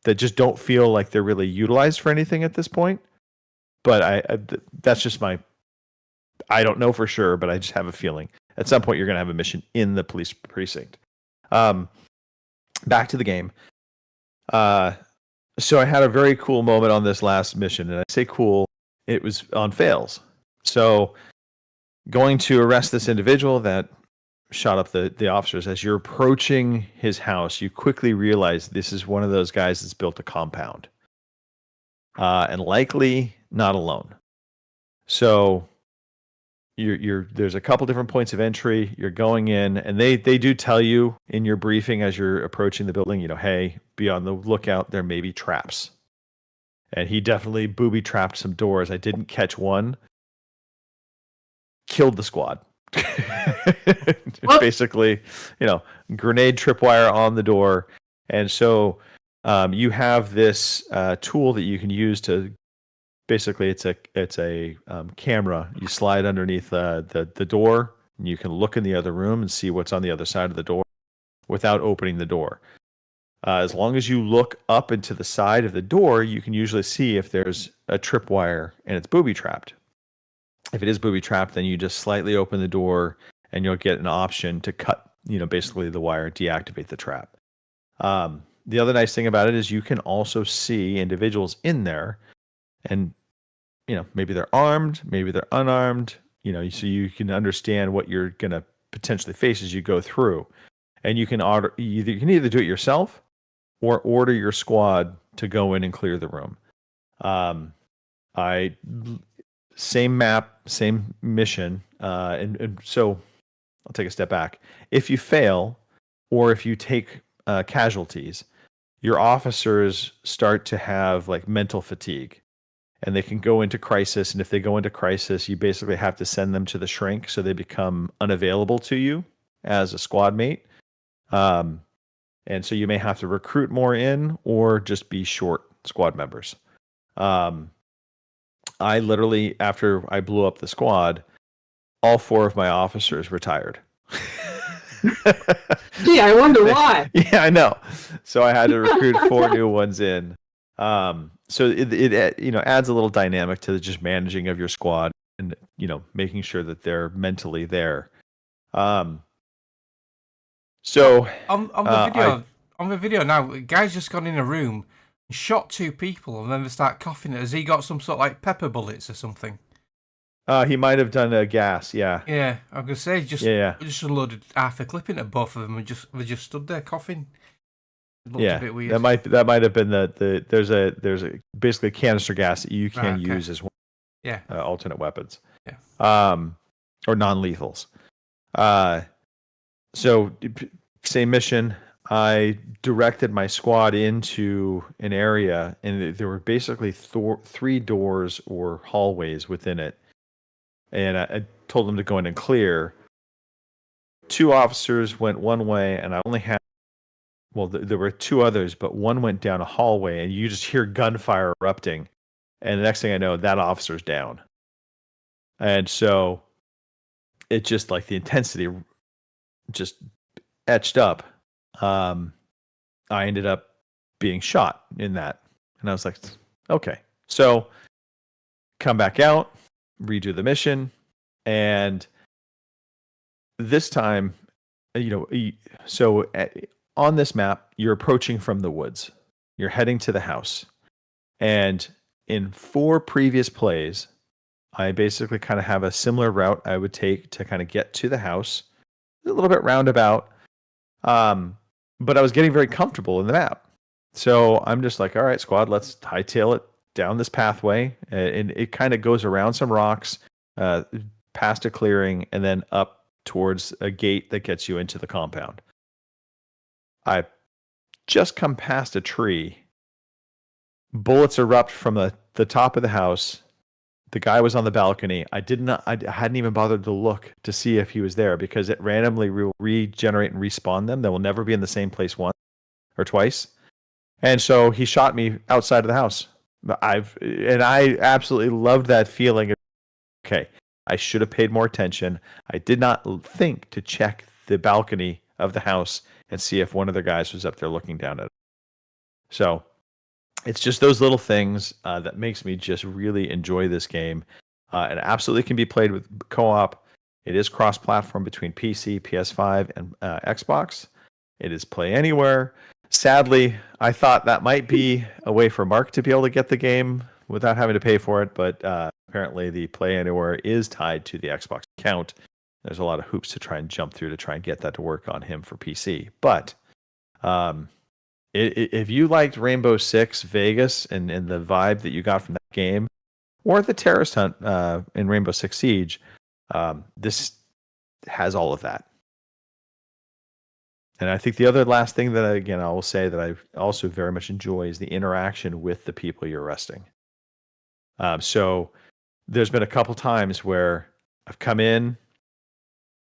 that just don't feel like they're really utilized for anything at this point. But that's just I don't know for sure, but I just have a feeling at some point you're going to have a mission in the police precinct. Back to the game. So I had a very cool moment on this last mission, and I say cool, it was on fails. So going to arrest this individual that shot up the officers, as you're approaching his house, you quickly realize this is one of those guys that's built a compound. And likely not alone. So there's a couple different points of entry. You're going in, and they do tell you in your briefing as you're approaching the building, hey, be on the lookout. There may be traps. And he definitely booby trapped some doors. I didn't catch one. Killed the squad. Basically, grenade tripwire on the door. And so you have this tool that you can use to basically it's a camera. You slide underneath the door, and you can look in the other room and see what's on the other side of the door without opening the door. As long as you look up into the side of the door, you can usually see if there's a tripwire and it's booby trapped. If it is booby trapped, then you just slightly open the door and you'll get an option to cut, basically the wire, deactivate the trap. The other nice thing about it is you can also see individuals in there, and maybe they're armed, maybe they're unarmed, so you can understand what you're going to potentially face as you go through. And you can either do it yourself or order your squad to go in and clear the room. Same map, same mission. And so I'll take a step back. If you fail, or if you take casualties, your officers start to have like mental fatigue, and they can go into crisis. And if they go into crisis, you basically have to send them to the shrink, so they become unavailable to you as a squad mate. And so you may have to recruit more in, or just be short squad members. I literally, after I blew up the squad, all 4 of my officers retired. Gee, I wonder why. Yeah, I know. So I had to recruit 4 new ones in. So it adds a little dynamic to the just managing of your squad and making sure that they're mentally there. So on the video now, the guy's just gone in a room and shot 2 people, and then they start coughing. Has he got some sort of like pepper bullets or something? He might have done a gas, yeah. Yeah, I was gonna say just unloaded half a clip into both of them and they just stood there coughing. It looked a bit weird. That might have been there's a basically canister gas that you can use as one. Yeah. Alternate weapons. Yeah. Or non-lethals. So same mission. I directed my squad into an area, and there were basically 3 doors or hallways within it. And I told them to go in and clear. 2 officers went one way, and I only had, there were 2 others, but one went down a hallway, and you just hear gunfire erupting. And the next thing I know, that officer's down. And so it just, like, the intensity just etched up. I ended up being shot in that. And I was like, okay. So come back out, redo the mission, and this time, so on this map, you're approaching from the woods. You're heading to the house. And in 4 previous plays, I basically kind of have a similar route I would take to kind of get to the house. A little bit roundabout. But I was getting very comfortable in the map. So I'm just like, all right, squad, let's hightail it down this pathway. And it kind of goes around some rocks, past a clearing, and then up towards a gate that gets you into the compound. I just come past a tree. Bullets erupt from the top of the house. The guy was on the balcony. I hadn't even bothered to look to see if he was there because it randomly will regenerate and respawn them. They will never be in the same place once or twice. And so he shot me outside of the house. I absolutely loved that feeling. Okay, I should have paid more attention. I did not think to check the balcony of the house and see if one of the guys was up there looking down at it. So it's just those little things that makes me just really enjoy this game. It absolutely can be played with co-op. It is cross-platform between PC, PS5, and Xbox. It is play anywhere. Sadly, I thought that might be a way for Mark to be able to get the game without having to pay for it, but apparently the play anywhere is tied to the Xbox account. There's a lot of hoops to try and jump through to try and get that to work on him for PC. But if you liked Rainbow Six Vegas and the vibe that you got from that game, or the terrorist hunt in Rainbow Six Siege, this has all of that. And I think the other last thing that, again, I will say that I also very much enjoy is the interaction with the people you're arresting. So there's been a couple times where I've come in,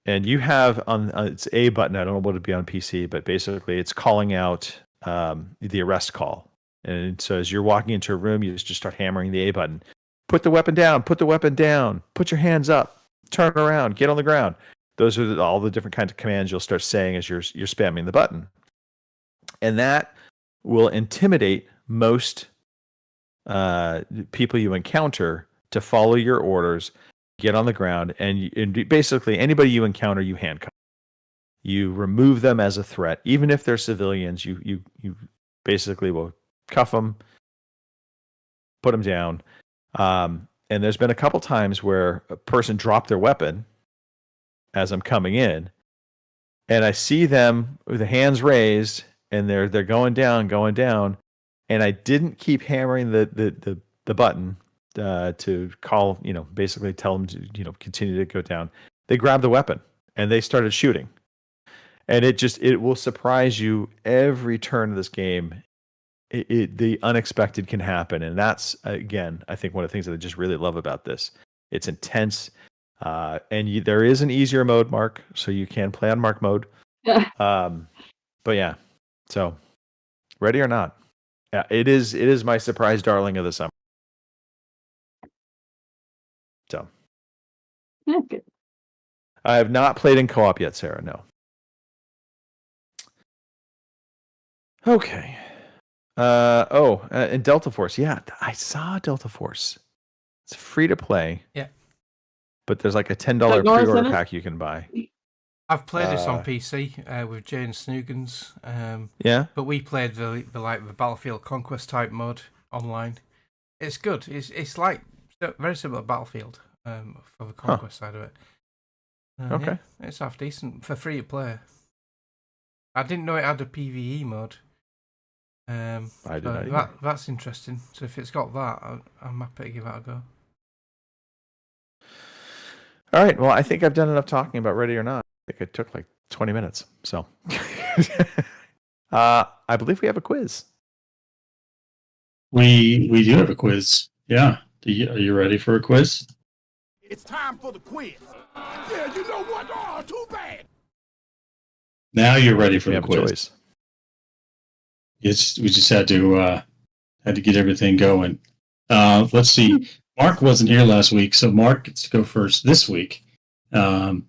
and you have on it's A button. I don't know what it'd be on PC, but basically it's calling out the arrest call. And so as you're walking into a room, you just start hammering the A button. Put the weapon down. Put the weapon down. Put your hands up. Turn around. Get on the ground. Those are all the different kinds of commands you'll start saying as you're spamming the button. And that will intimidate most people you encounter to follow your orders, get on the ground, and basically anybody you encounter, you handcuff. You remove them as a threat. Even if they're civilians, you basically will cuff them, put them down. And there's been a couple times where a person dropped their weapon as I'm coming in, and I see them with the hands raised, and they're going down, and I didn't keep hammering the button to call, basically tell them to continue to go down. They grabbed the weapon and they started shooting, and it will surprise you every turn of this game. The unexpected can happen, and that's, again, I think one of the things that I just really love about this. It's intense. And there is an easier mode, Mark, so you can play on Mark mode. But yeah, so ready or not, yeah, it is my surprise darling of the summer. So Okay. I have not played in co-op yet, Sarah. No. Okay. And Delta Force. Yeah, I saw Delta Force. It's free to play. Yeah. But there's like a $10 Chuck Norris in pre-order it? pack you can buy. I've played this on PC with Jane Snoogans. Yeah. But we played the Battlefield Conquest type mode online. It's good. It's like very similar to Battlefield for the Conquest side of it. Okay. Yeah, it's half decent for free to play. I didn't know it had a PvE mode. I did not either. That's interesting. So if it's got that, I'm happy to give that a go. All right. Well, I think I've done enough talking about Ready or Not. I think it took like 20 minutes. So, I believe we have a quiz. We do have a quiz. Yeah. Are you ready for a quiz? It's time for the quiz. Yeah, you know what? Oh, too bad. Now you're ready for We the have a quiz. choice. We just had to get everything going. Let's see. Mark wasn't here last week, so Mark gets to go first this week. There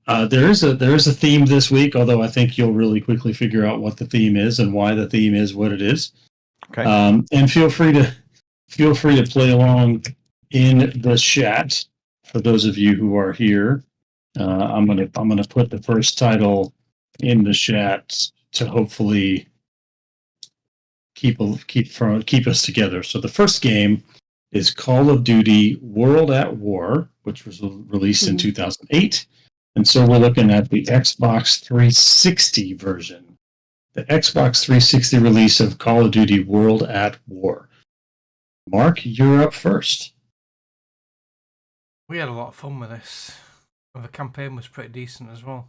is a theme this week, although I think you'll really quickly figure out what the theme is and why the theme is what it is. Okay. And feel free to play along in the chat for those of you who are here. I'm gonna put the first title in the chat to hopefully keep us together. So the first game is Call of Duty World at War, which was released in 2008. And so we're looking at the Xbox 360 version. The Xbox 360 release of Call of Duty World at War. Mark, you're up first. We had a lot of fun with this. And the campaign was pretty decent as well.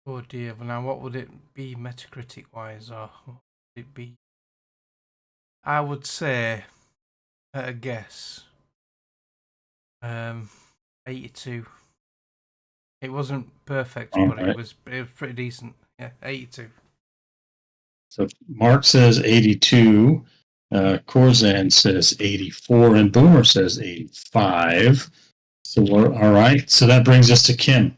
Oh dear, now what would it be Metacritic wise, or what would it be? I would say, at a guess, 82. It wasn't perfect, but right. it was pretty decent. Yeah, 82. So Mark says 82, Corzan says 84, and Boomer says 85. So we're all right. So that brings us to Kim.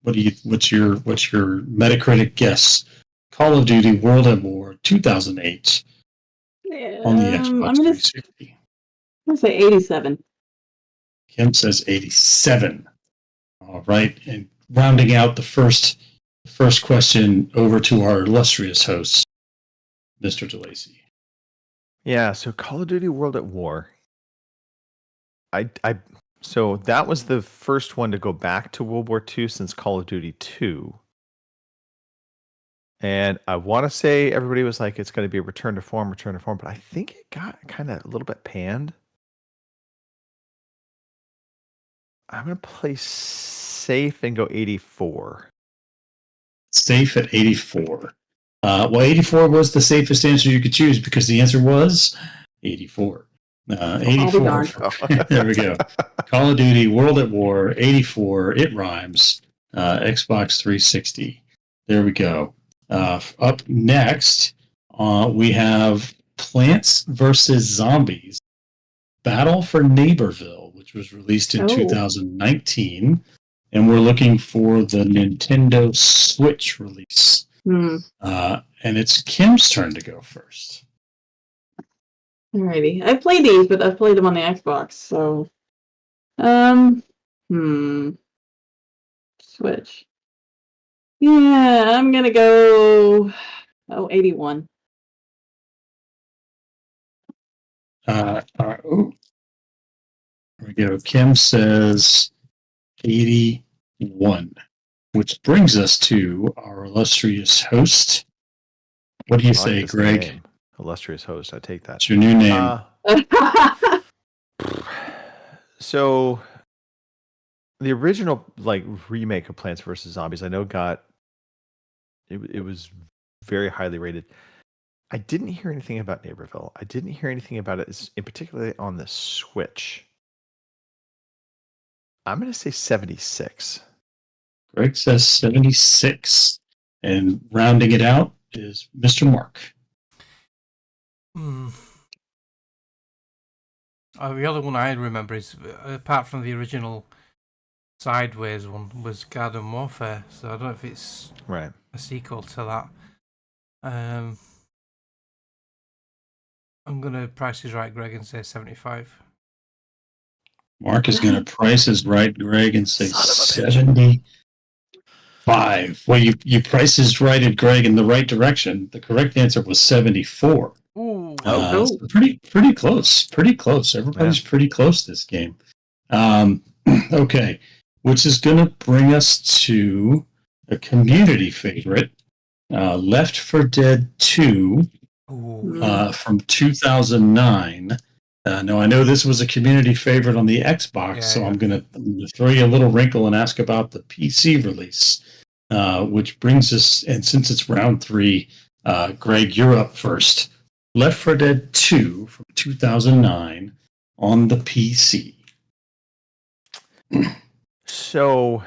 What's your Metacritic guess? Call of Duty World at War 2008 on the Xbox 360. I'm gonna say 87. Kim says 87. All right, and rounding out the first question over to our illustrious host, Mr. DeLacy. Yeah. So Call of Duty World at War. So that was the first one to go back to World War II since Call of Duty 2. And I want to say everybody was like, it's going to be a return to form, but I think it got kind of a little bit panned. I'm going to play safe and go 84. Safe at 84. Well, 84 was the safest answer you could choose because the answer was 84. 84. There we go. Call of Duty World at War 84. It rhymes. Xbox 360. There we go. Up next, we have Plants vs. Zombies Battle for Neighborville, which was released in 2019. And we're looking for the Nintendo Switch release. And it's Kim's turn to go first. Alrighty. I've played these, but I've played them on the Xbox, so Switch. Yeah, I'm gonna go 81. Here we go. Kim says 81, which brings us to our illustrious host. What do you say, Greg? Name. Illustrious host. I take that. It's your new name. So the original remake of Plants vs. Zombies, I know it was very highly rated. I didn't hear anything about Neighborville. I didn't hear anything about it, in particular on the Switch. I'm going to say 76. Greg says 76. And rounding it out is Mr. Mark. The other one I remember is, apart from the original Sideways one was Garden Warfare, so I don't know if it's Right. a sequel to that. I'm gonna Price is Right, Greg, and say 75. Mark is going to price is right, Greg, and say Son of a 75. Well, you price is right at Greg in the right direction. The correct answer was 74. Ooh. So pretty close. Pretty close. Everybody's pretty close this game. Okay, which is going to bring us to a community favorite, Left 4 Dead 2 from 2009. No, I know this was a community favorite on the Xbox, so I'm going to throw you a little wrinkle and ask about the PC release, which brings us, and since it's round 3, Greg, you're up first. Left 4 Dead 2 from 2009 on the PC. So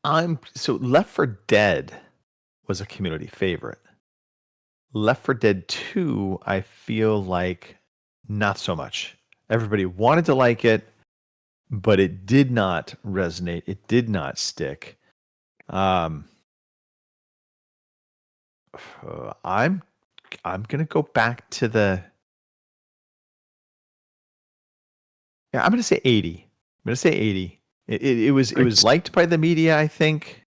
Left 4 Dead was a community favorite. Left 4 Dead 2, I feel like not so much. Everybody wanted to like it, but it did not resonate. It did not stick. I'm gonna go back to I'm gonna say 80. I'm gonna say 80. It was liked by the media, I think,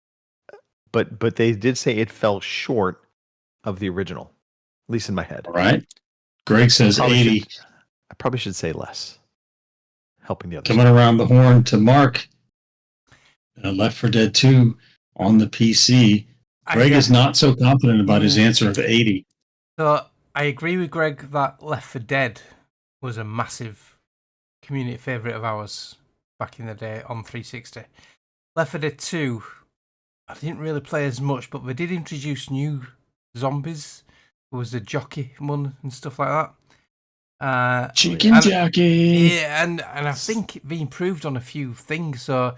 but they did say it fell short of the original, at least in my head. All right. Greg says 80. I probably should say less. Helping the others. Coming around the horn to Mark. Left 4 Dead 2 on the PC. Greg is not so confident about his answer of 80. So I agree with Greg that Left 4 Dead was a massive community favourite of ours back in the day on 360. Left 4 Dead 2, I didn't really play as much, but they did introduce new zombies. There was a jockey one and stuff like that. Chicken jockey. Yeah, and I think they improved on a few things, so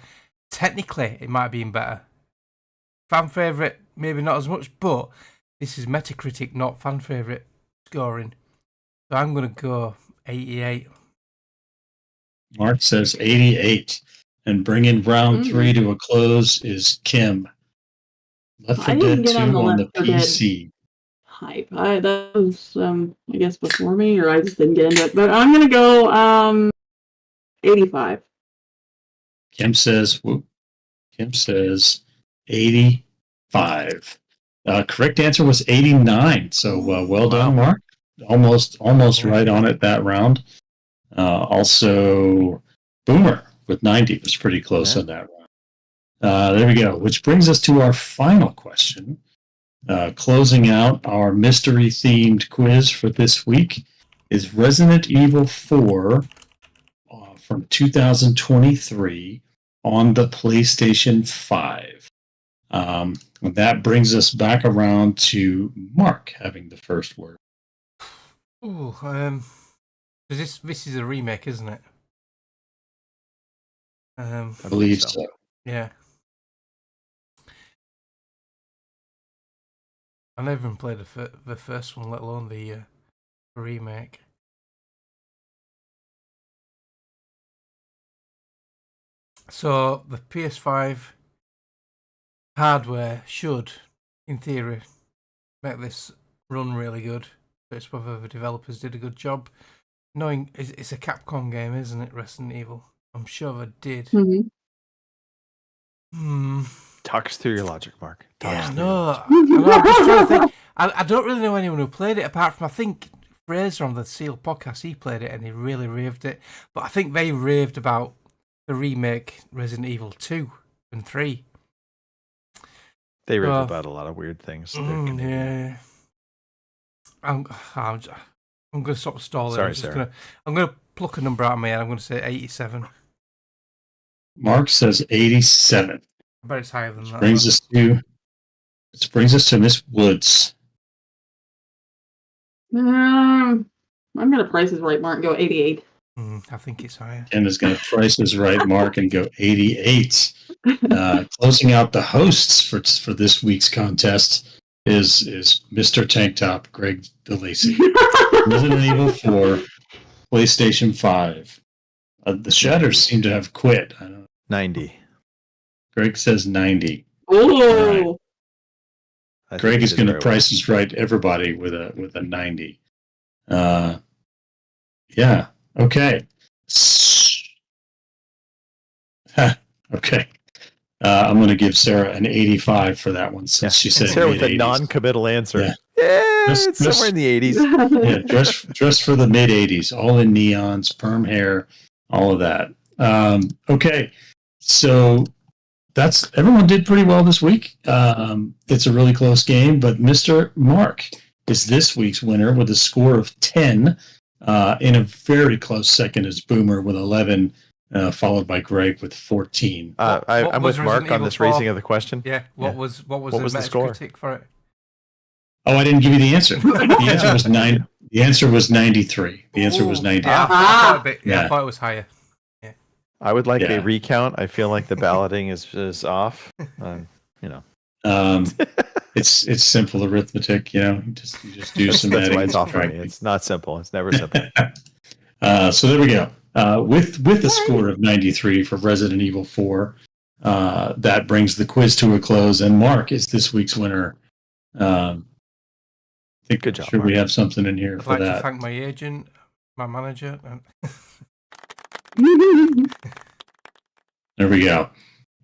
technically it might have been better. Fan favourite, maybe not as much, but this is Metacritic, not fan favourite scoring. So I'm going to go 88. Mark says 88. And bringing round 3 to a close is Kim. Left 4 Dead 2 on the PC. Hype. That was, I guess, before me, or I just didn't get into it. But I'm going to go 85. Kim says 85. Correct answer was 89. So well done, Mark. Almost right on it that round. Also, Boomer with 90 was pretty close on that round. There we go. Which brings us to our final question. Closing out our mystery-themed quiz for this week is Resident Evil 4 from 2023 on the PlayStation 5. That brings us back around to Mark having the first word. Ooh, this is a remake, isn't it? I believe so. Yeah. I never even played the first one, let alone the remake. So the PS5 hardware should, in theory, make this run really good. But it's whether the developers did a good job. Knowing it's a Capcom game, isn't it, Resident Evil? I'm sure they did. Talk us through your logic, Mark. I'm just trying to think. I don't really know anyone who played it, apart from, I think, Fraser on the Seal podcast, he played it and he really raved it. But I think they raved about the remake Resident Evil 2 and 3. They rave about a lot of weird things. Yeah. I'm going to stop stalling. Sorry, Sarah. I'm going to pluck a number out of my head. I'm going to say 87. Mark says 87. I bet it's higher than that. This brings us to Miss Woods. I'm going to Price is Right, Mark, and go 88. I think it's higher. Kim is going to Price is Right, Mark, and go 88. Closing out the hosts for this week's contest is Mr. Tank Top, Greg DeLacy. Resident Evil 4, PlayStation 5. The Shatters seem to have quit. I don't know. 90. Greg says 90. Oh, I think Greg he is did going to very well. price is right everybody with a 90. Yeah. Okay. Okay. I'm going to give Sarah an 85 for that one since she said Sarah with a mid-80s. non-committal answer. Yeah. It's Just- somewhere in the 80s. Yeah, dress for the mid 80s, all in neons, perm hair, all of that. Okay, so that's everyone did pretty well this week. It's a really close game, but Mr. Mark is this week's winner with a score of 10. In a very close second is Boomer with 11, followed by Greg with 14. I'm was with Mark Resident on Evil this 4? raising of the question. Yeah. What was the score? Metacritic for it? Oh, I didn't give you the answer. The answer was 9. The answer was 93. The answer was 90. Yeah, Ah. Yeah. I thought it was higher. I would like Yeah. a recount. I feel like the balloting is off. You know, It's simple arithmetic, you know. You just do some that's adding. why it's and off for me. subtracting. It's not simple. It's never simple. So there we go. With a score of 93 for Resident Evil 4, that brings the quiz to a close, and Mark is this week's winner. I think Good job, sure we Mark. have something in here I'd for like to that. thank my agent, my manager. There we go.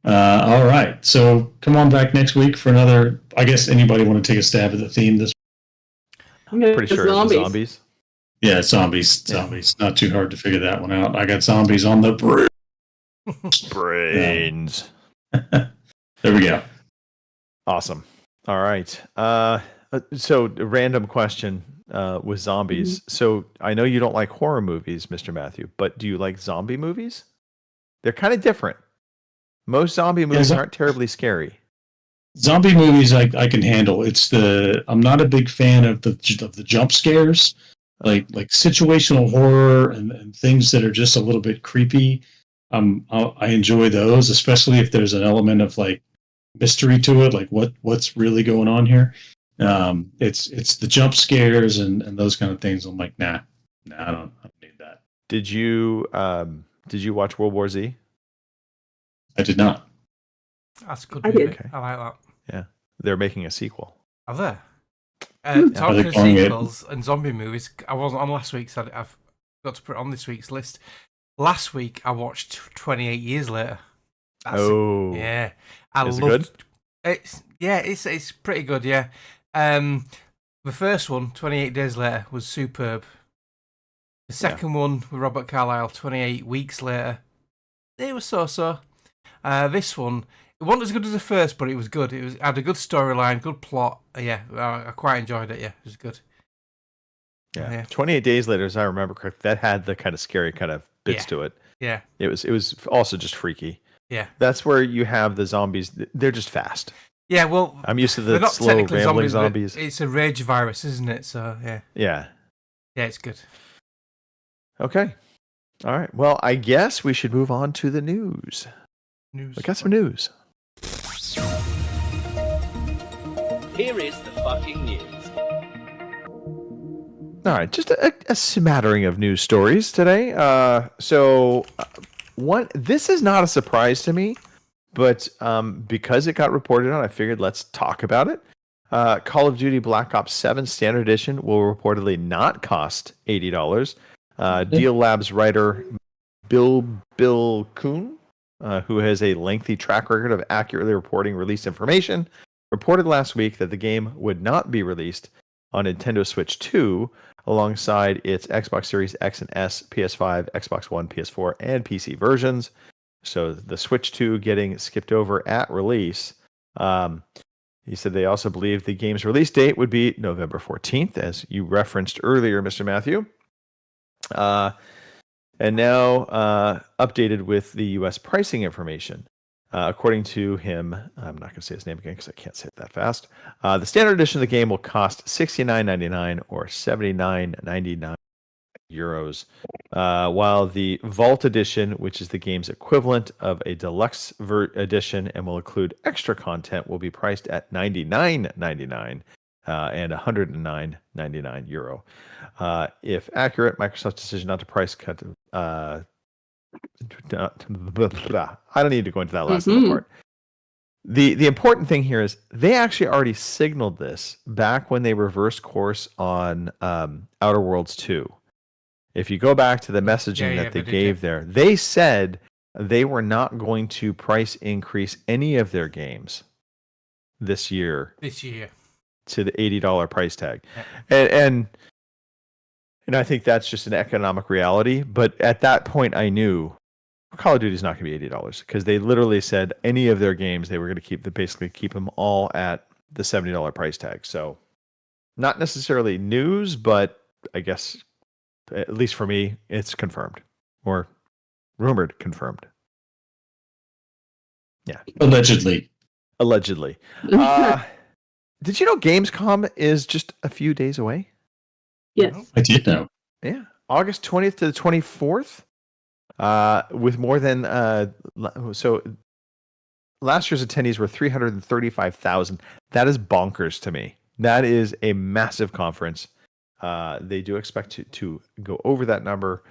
All right. So come on back next week for another. I guess anybody want to take a stab at the theme this? Pretty sure it's the zombies. Yeah, zombies. Zombies. Not too hard to figure that one out. I got zombies on the brain. Brains. There we go. Awesome. All right. So a random question with zombies. So I know you don't like horror movies, Mr. Matthew, but do you like zombie movies? They're kind of different. Most zombie movies aren't terribly scary. Zombie movies I can handle. I'm not a big fan of the jump scares, like situational horror and things that are just a little bit creepy. I enjoy those, especially if there's an element of like mystery to it, like what's really going on here. It's the jump scares and those kind of things. I'm like, nah, I don't need that. Did you watch World War Z? I did not. That's a good I movie. did. I like that. Yeah, they're making a sequel. Are there? Are Talking they of calling it- sequels and zombie movies, I wasn't on last week's. I've got to put it on this week's list. Last week, I watched 28 Years Later. Yeah. I Is it loved it's pretty good. Yeah, the first one, 28 Days Later, was superb. The second one with Robert Carlyle, 28 Weeks Later, it was so. This one, it wasn't as good as the first, but it was good. It had a good storyline, good plot. Yeah, I quite enjoyed it. Yeah, it was good. Yeah. 28 Days Later, as I remember correctly, that had the kind of scary kind of bits to it. Yeah. It was also just freaky. Yeah. That's where you have the zombies. They're just fast. Yeah, well, I'm used to they're the not slow technically rambling zombies. zombies. It's a rage virus, isn't it? So yeah. Yeah. Yeah, it's good. Okay. All right. Well, I guess we should move on to the news. News. We got some news. Here is the fucking news. All right, just a smattering of news stories today. This is not a surprise to me, but because it got reported on, I figured let's talk about it. Call of Duty Black Ops 7 Standard Edition will reportedly not cost $80. Deal Labs writer Bill Kuhn, who has a lengthy track record of accurately reporting released information, reported last week that the game would not be released on Nintendo Switch 2 alongside its Xbox Series X and S, PS5, Xbox One, PS4, and PC versions. So the Switch 2 getting skipped over at release. He said they also believe the game's release date would be November 14th, as you referenced earlier, Mr. Matthew. And now updated with the US pricing information. According to him, I'm not going to say his name again because I can't say it that fast. The standard edition of the game will cost $69.99 or €79.99, while the Vault Edition, which is the game's equivalent of a deluxe edition and will include extra content, will be priced at $99.99 and €109.99. If accurate, Microsoft's decision not to price cut I don't need to go into that last little part. The important thing here is they actually already signaled this back when they reversed course on Outer Worlds 2. If you go back to the messaging that they gave there, they said they were not going to price increase any of their games this year to the $80 price tag. And I think that's just an economic reality. But at that point, I knew Call of Duty is not going to be $80 because they literally said any of their games they were going to basically keep them all at the $70 price tag. So not necessarily news, but I guess at least for me, it's confirmed or rumored confirmed. Yeah. Allegedly. Did you know Gamescom is just a few days away? Yes. I did know. Yeah. August 20th to the 24th. With more than so last year's attendees were 335,000. That is bonkers to me. That is a massive conference. They do expect to go over that number.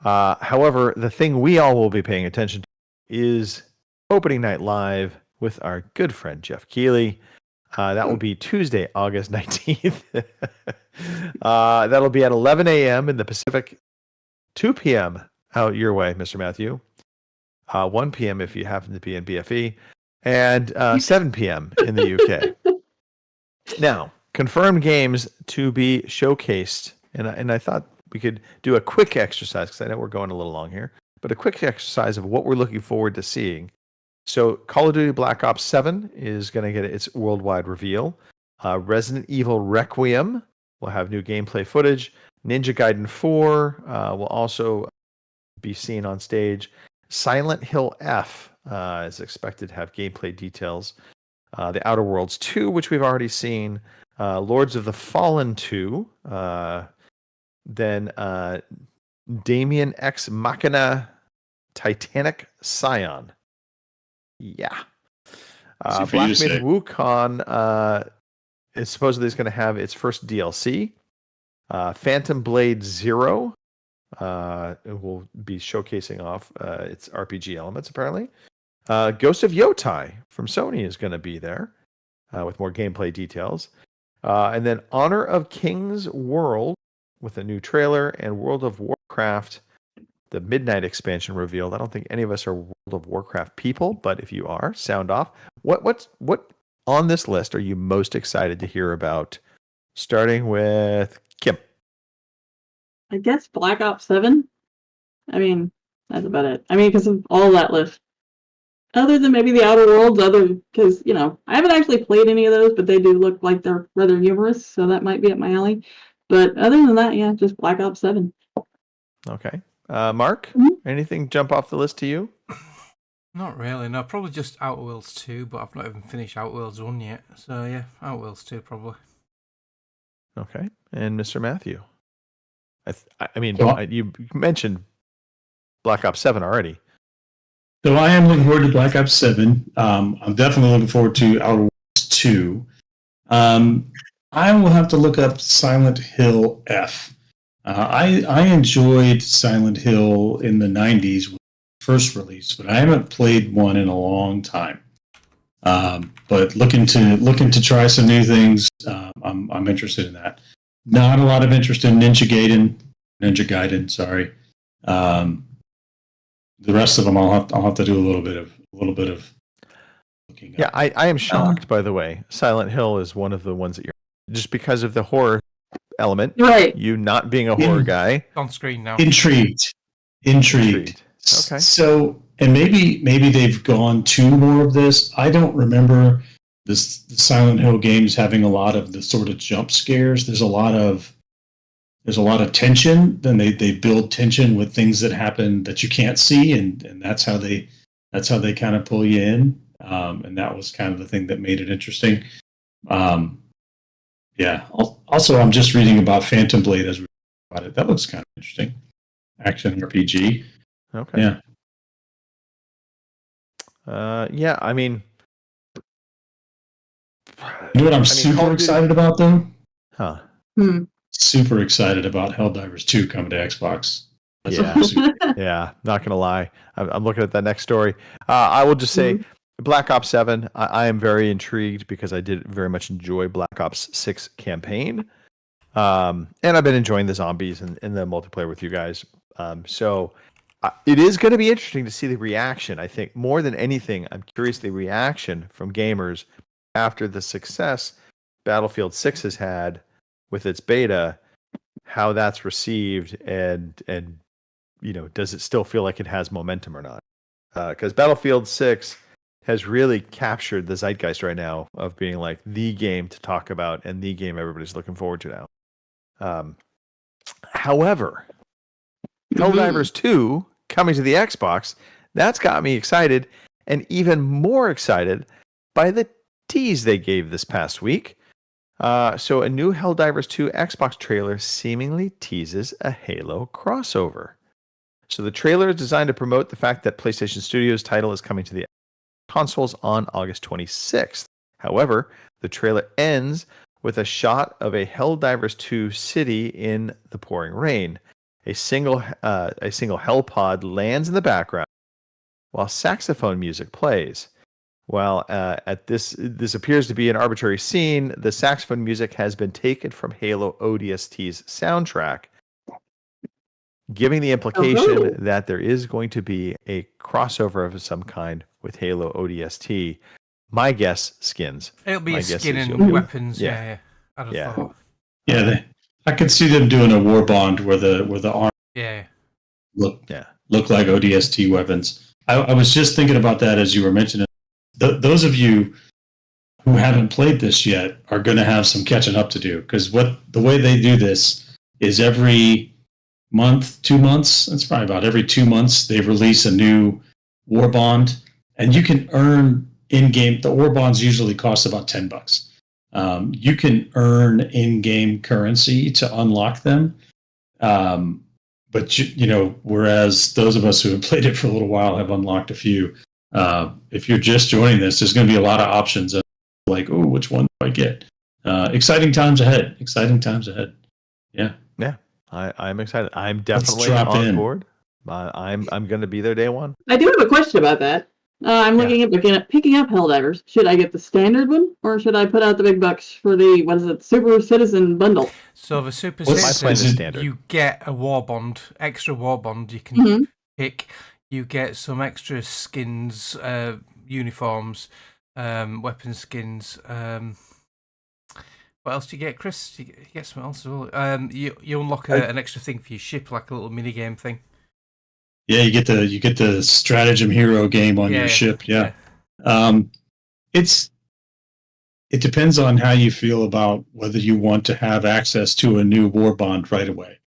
However, the thing we all will be paying attention to is opening night live with our good friend Jeff Keighley. That will be Tuesday, August 19th. That'll be at 11 a.m. in the Pacific, 2 p.m. out your way, Mr. Matthew. 1 p.m. if you happen to be in BFE, and 7 p.m. in the UK. Now, confirmed games to be showcased, and I thought we could do a quick exercise because I know we're going a little long here, but a quick exercise of what we're looking forward to seeing. So, Call of Duty Black Ops 7 is going to get its worldwide reveal. Resident Evil Requiem will have new gameplay footage. Ninja Gaiden 4 will also be seen on stage. Silent Hill F is expected to have gameplay details. The Outer Worlds 2, which we've already seen. Lords of the Fallen 2. Then Damien X Machina Titanic Scion. Yeah. Black Myth Wukong is supposedly going to have its first DLC. Phantom Blade Zero will be showcasing off its RPG elements, apparently. Ghost of Yotai from Sony is going to be there with more gameplay details. And then Honor of Kings World with a new trailer, and World of Warcraft, the Midnight expansion revealed. I don't think any of us are World of Warcraft people, but if you are, sound off. What on this list are you most excited to hear about? Starting with Kim. I guess Black Ops 7. I mean, that's about it. I mean, because of all that list. Other than maybe the Outer Worlds, because, I haven't actually played any of those, but they do look like they're rather humorous, so that might be up my alley. But other than that, yeah, just Black Ops 7. Okay. Mark, anything jump off the list to you? Not really, no. Probably just Outer Worlds 2, but I've not even finished Outer Worlds 1 yet. So, yeah, Outer Worlds 2 probably. Okay. And Mr. Matthew? Well, you mentioned Black Ops 7 already. So I am looking forward to Black Ops 7. I'm definitely looking forward to Outer Worlds 2. I will have to look up Silent Hill F. I enjoyed Silent Hill in the 90s when it first released, but I haven't played one in a long time. But looking to try some new things. I'm interested in that. Not a lot of interest in Ninja Gaiden. Sorry. The rest of them, I'll have to do a little bit of looking. Yeah, I am shocked. By the way, Silent Hill is one of the ones that you're just because of the horror element, right? You not being a horror guy on screen now. Intrigued. Okay. So, and maybe they've gone to more of this. I don't remember the Silent Hill games having a lot of the sort of jump scares. There's a lot of tension. Then they build tension with things that happen that you can't see, and that's how they kind of pull you in. And that was kind of the thing that made it interesting. Yeah. Also, I'm just reading about Phantom Blade as we talk about it. That looks kind of interesting. Action RPG. Okay. Yeah. Yeah. I mean, you know what I'm super excited about, though? Huh. Super excited about Helldivers 2 coming to Xbox. That's Yeah. awesome. Yeah, not gonna lie. I'm looking at that next story. I will just say, Black Ops 7. I am very intrigued because I did very much enjoy Black Ops 6 campaign, and I've been enjoying the zombies and the multiplayer with you guys. So it is going to be interesting to see the reaction. I think more than anything, I'm curious the reaction from gamers after the success Battlefield 6 has had with its beta, how that's received, and does it still feel like it has momentum or not? Because Battlefield 6 has really captured the zeitgeist right now of being like the game to talk about and the game everybody's looking forward to now. However, Helldivers 2 coming to the Xbox, that's got me excited, and even more excited by the tease they gave this past week. So a new Helldivers 2 Xbox trailer seemingly teases a Halo crossover. So the trailer is designed to promote the fact that PlayStation Studios' title is coming to the consoles on August 26th. However, the trailer ends with a shot of a Helldivers 2 city in the pouring rain. A single hell pod lands in the background while saxophone music plays. While this appears to be an arbitrary scene, the saxophone music has been taken from Halo ODST's soundtrack, giving the implication that there is going to be a crossover of some kind with Halo ODST. My guess, skins. It'll be My a guess skin is and weapons. Yeah. I'd have Yeah. thought. Yeah, I could see them doing a war bond where the arm look like ODST weapons. I was just thinking about that as you were mentioning. Those of you who haven't played this yet are going to have some catching up to do, because the way they do this is every month, 2 months. It's probably about every 2 months they release a new war bond, and you can earn in-game. The war bonds usually cost about $10. You can earn in-game currency to unlock them. But whereas those of us who have played it for a little while have unlocked a few. If you're just joining this, there's going to be a lot of options of like, oh, which one do I get? Exciting times ahead. Yeah. Yeah. I'm excited. I'm definitely on board. I'm going to be there day one. I do have a question about that. I'm looking at picking up Helldivers. Should I get the standard one, or should I put out the big bucks for the Super Citizen bundle? So the Super What's Citizen, you get a war bond, extra war bond you can pick. You get some extra skins, uniforms, weapon skins. What else do you get, Chris? You get something else as well. You unlock an extra thing for your ship, like a little mini game thing. Yeah, you get the stratagem hero game on your ship. Yeah. It depends on how you feel about whether you want to have access to a new war bond right away.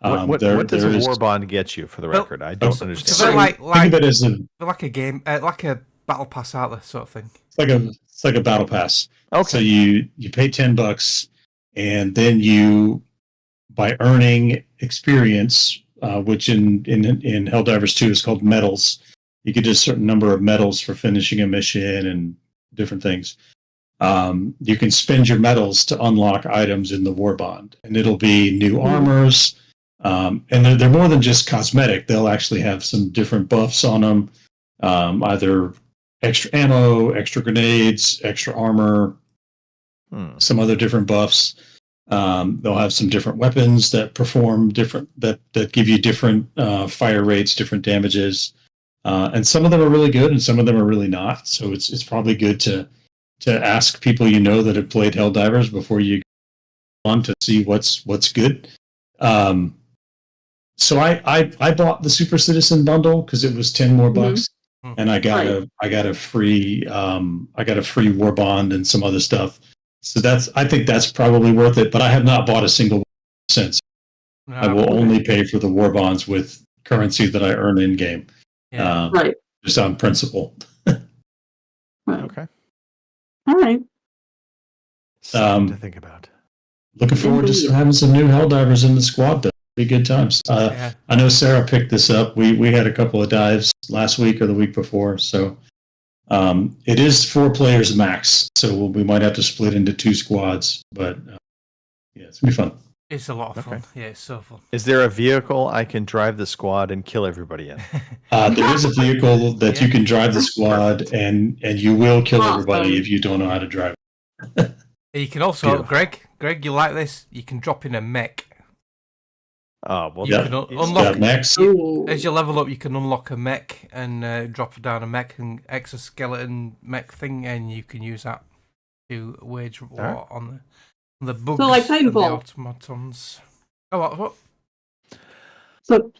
What does a war bond get you, for the record? I don't understand. So they're like a game, like a battle pass, out there, sort of thing. It's like a battle pass. Okay. So you pay $10, and then you, by earning experience, which in Helldivers 2 is called medals, you get a certain number of medals for finishing a mission and different things. You can spend your medals to unlock items in the war bond, and it'll be new armors. And they're more than just cosmetic. They'll actually have some different buffs on them, either extra ammo, extra grenades, extra armor, some other different buffs. They'll have some different weapons that perform different, that give you different fire rates, different damages. And some of them are really good and some of them are really not. So it's probably good to ask people that have played Helldivers before you go on to see what's good. So I bought the Super Citizen bundle because it was $10 more bucks, and I got a free war bond and some other stuff. So I think that's probably worth it. But I have not bought a single since. I will only pay for the war bonds with currency that I earn in game. Right. Just on principle. Okay. All right. Something to think about. Looking forward to having some new Helldivers in the squad, though. Be good times. I know Sarah picked this up. We had a couple of dives last week or the week before. So it is 4 players max. So we might have to split into 2 squads. But it's going to be fun. It's a lot of fun. Yeah, it's so fun. Is there a vehicle I can drive the squad and kill everybody in? There is a vehicle that you can drive the squad, and you will kill everybody if you don't know how to drive. You can also, Greg, you like this? You can drop in a mech. Oh, well, you can unlock mechs. As you level up, you can unlock a mech and drop down a mech and exoskeleton mech thing, and you can use that to wage war on the bugs So like and the Titanfall. automatons. Oh, what? So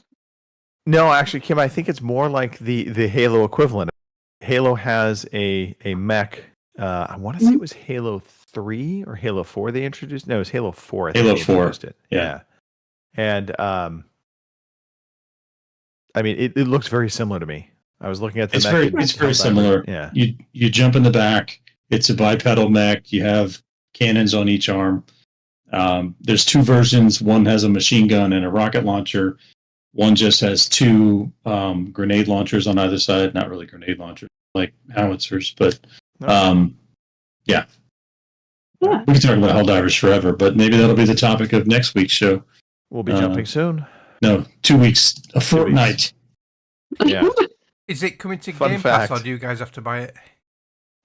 No, actually, Kim, I think it's more like the Halo equivalent. Halo has a mech. I want to say it was Halo 3 or Halo 4 they introduced. No, it was Halo 4. I think Halo they 4. introduced it. Yeah. And I mean, it looks very similar to me. I was looking at the mech. It's very similar. Yeah. You jump in the back. It's a bipedal mech. You have cannons on each arm. There's two versions. One has a machine gun and a rocket launcher. One just has two grenade launchers on either side. Not really grenade launchers, like howitzers, but yeah. We can talk about Helldivers forever, but maybe that'll be the topic of next week's show. We'll be jumping soon. No, 2 weeks, a fortnight. Yeah. Is it coming to Fun Game fact. Pass, or do you guys have to buy it?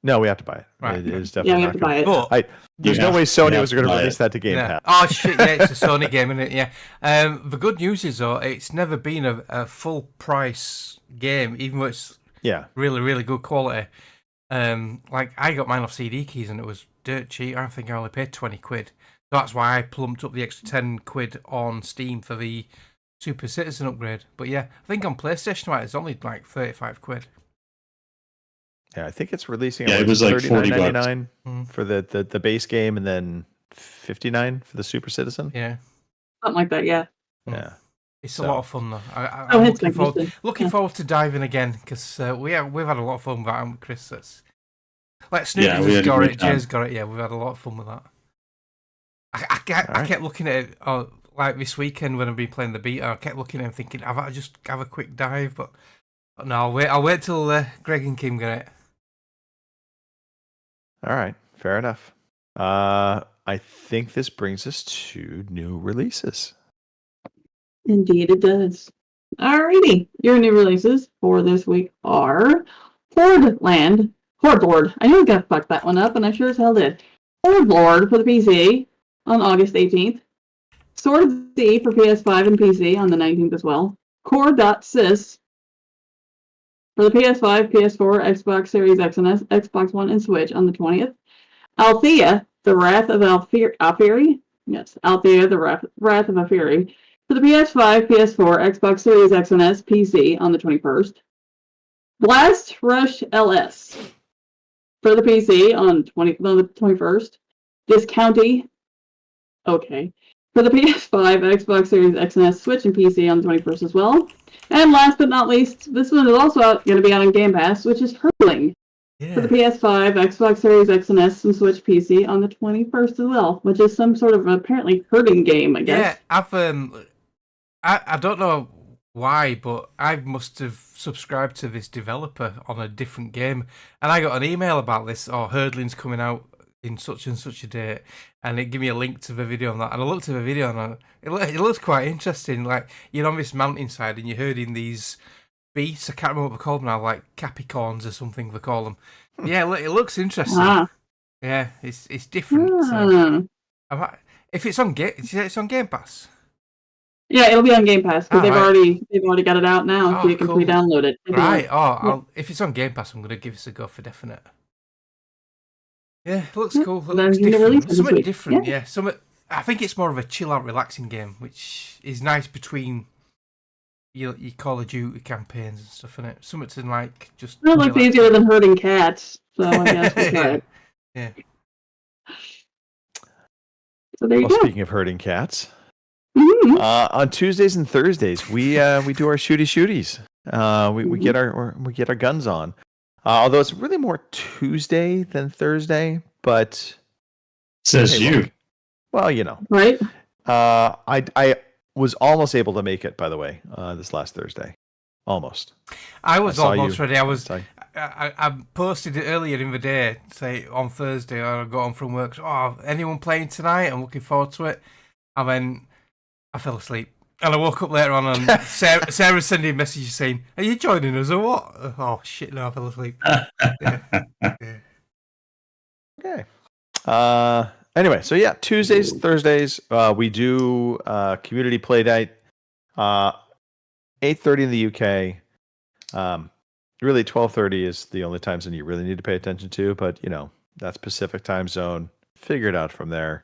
No, we have to buy it. Right. It is definitely Yeah, we not have to gonna- buy it. But There's no way Sony was going to release that to Game Yeah. Pass. Oh shit! Yeah, it's a Sony game, isn't it? Yeah. The good news is though, it's never been a full price game, even though it's really really good quality. Like I got mine off CD Keys and it was dirt cheap. I think I only paid £20. So that's why I plumped up the extra £10 on Steam for the Super Citizen upgrade. But yeah, I think on PlayStation right, it's only like £35. Yeah, I think it's releasing. Yeah, it was like $40 for the base game, and then $59 for the Super Citizen. Yeah, something like that. Yeah. Yeah, it's a lot of fun though. Oh, I'm it's looking forward to diving again because we've had a lot of fun with that, haven't we, Chris? That's like Snoopy's Yeah, we had a got great it, time. Jay's got it. Yeah, we've had a lot of fun with that. I kept looking at it like this weekend when I've been playing the beta. I kept looking at it and thinking, I just have a quick dive, but no, I'll wait till Greg and Kim get it. All right, fair enough. I think this brings us to new releases. Indeed, it does. Alrighty, your new releases for this week are Horde Lord. I knew I got fucked that one up, and I sure as hell did. Horde Lord for the PC on August 18th. Sword of the Sea for PS5 and PC on the 19th as well. Core.sys for the PS5, PS4, Xbox Series X and S, Xbox One, and Switch on the 20th. Althea, the Wrath of Alfiri? Yes, Althea, the Wrath of Alfiri for the PS5, PS4, Xbox Series X and S, PC on the 21st. Blast Rush LS for the PC on the 21st. Discounty, okay, for the PS5, Xbox Series X and S, Switch, and PC on the 21st as well. And last but not least, this one is also going to be out on Game Pass, which is Hurtling for the PS5, Xbox Series X and S, and Switch PC on the 21st as well, which is some sort of apparently hurting game, I guess. Yeah, I don't know why, but I must have subscribed to this developer on a different game, and I got an email about this, Hurdling's coming out in such and such a date, and it gave me a link to the video on that, and I looked at the video and it looks quite interesting. Like, you're on this mountainside and you're herding these beasts. I can't remember what they call them now, like capricorns or something they call them. Yeah, it looks interesting. Yeah, it's different. So. If it's on Game Pass. Yeah, it'll be on Game Pass because they've right. already got it out now, so you can cool. pre-download it. Right. If it's on Game Pass, I'm gonna give this a go for definite. Yeah, it looks cool. It looks different. Something different. Yeah. I think it's more of a chill out, relaxing game, which is nice between your Call of Duty campaigns and stuff, isn't it? Something to like just. It looks easier than herding cats, so I guess we'll try it. Yeah. So there you go. Speaking of herding cats, Mm-hmm. on Tuesdays and Thursdays we do our shooties. We get our guns on. Although it's really more Tuesday than Thursday, but says you. Look, well, you know, right? I was almost able to make it, by the way, this last Thursday. Almost. I was almost ready. I posted it earlier in the day, say on Thursday. I got on from work. So, anyone playing tonight? I'm looking forward to it. And then I fell asleep. And I woke up later on and Sarah sending a message saying, "Are you joining us or what?" Oh, shit, no, I fell asleep. Yeah. Okay. Anyway, so yeah, Tuesdays, Thursdays, we do community play night. 8:30 in the UK. Really, 12:30 is the only time zone you really need to pay attention to. But that's Pacific time zone. Figure it out from there.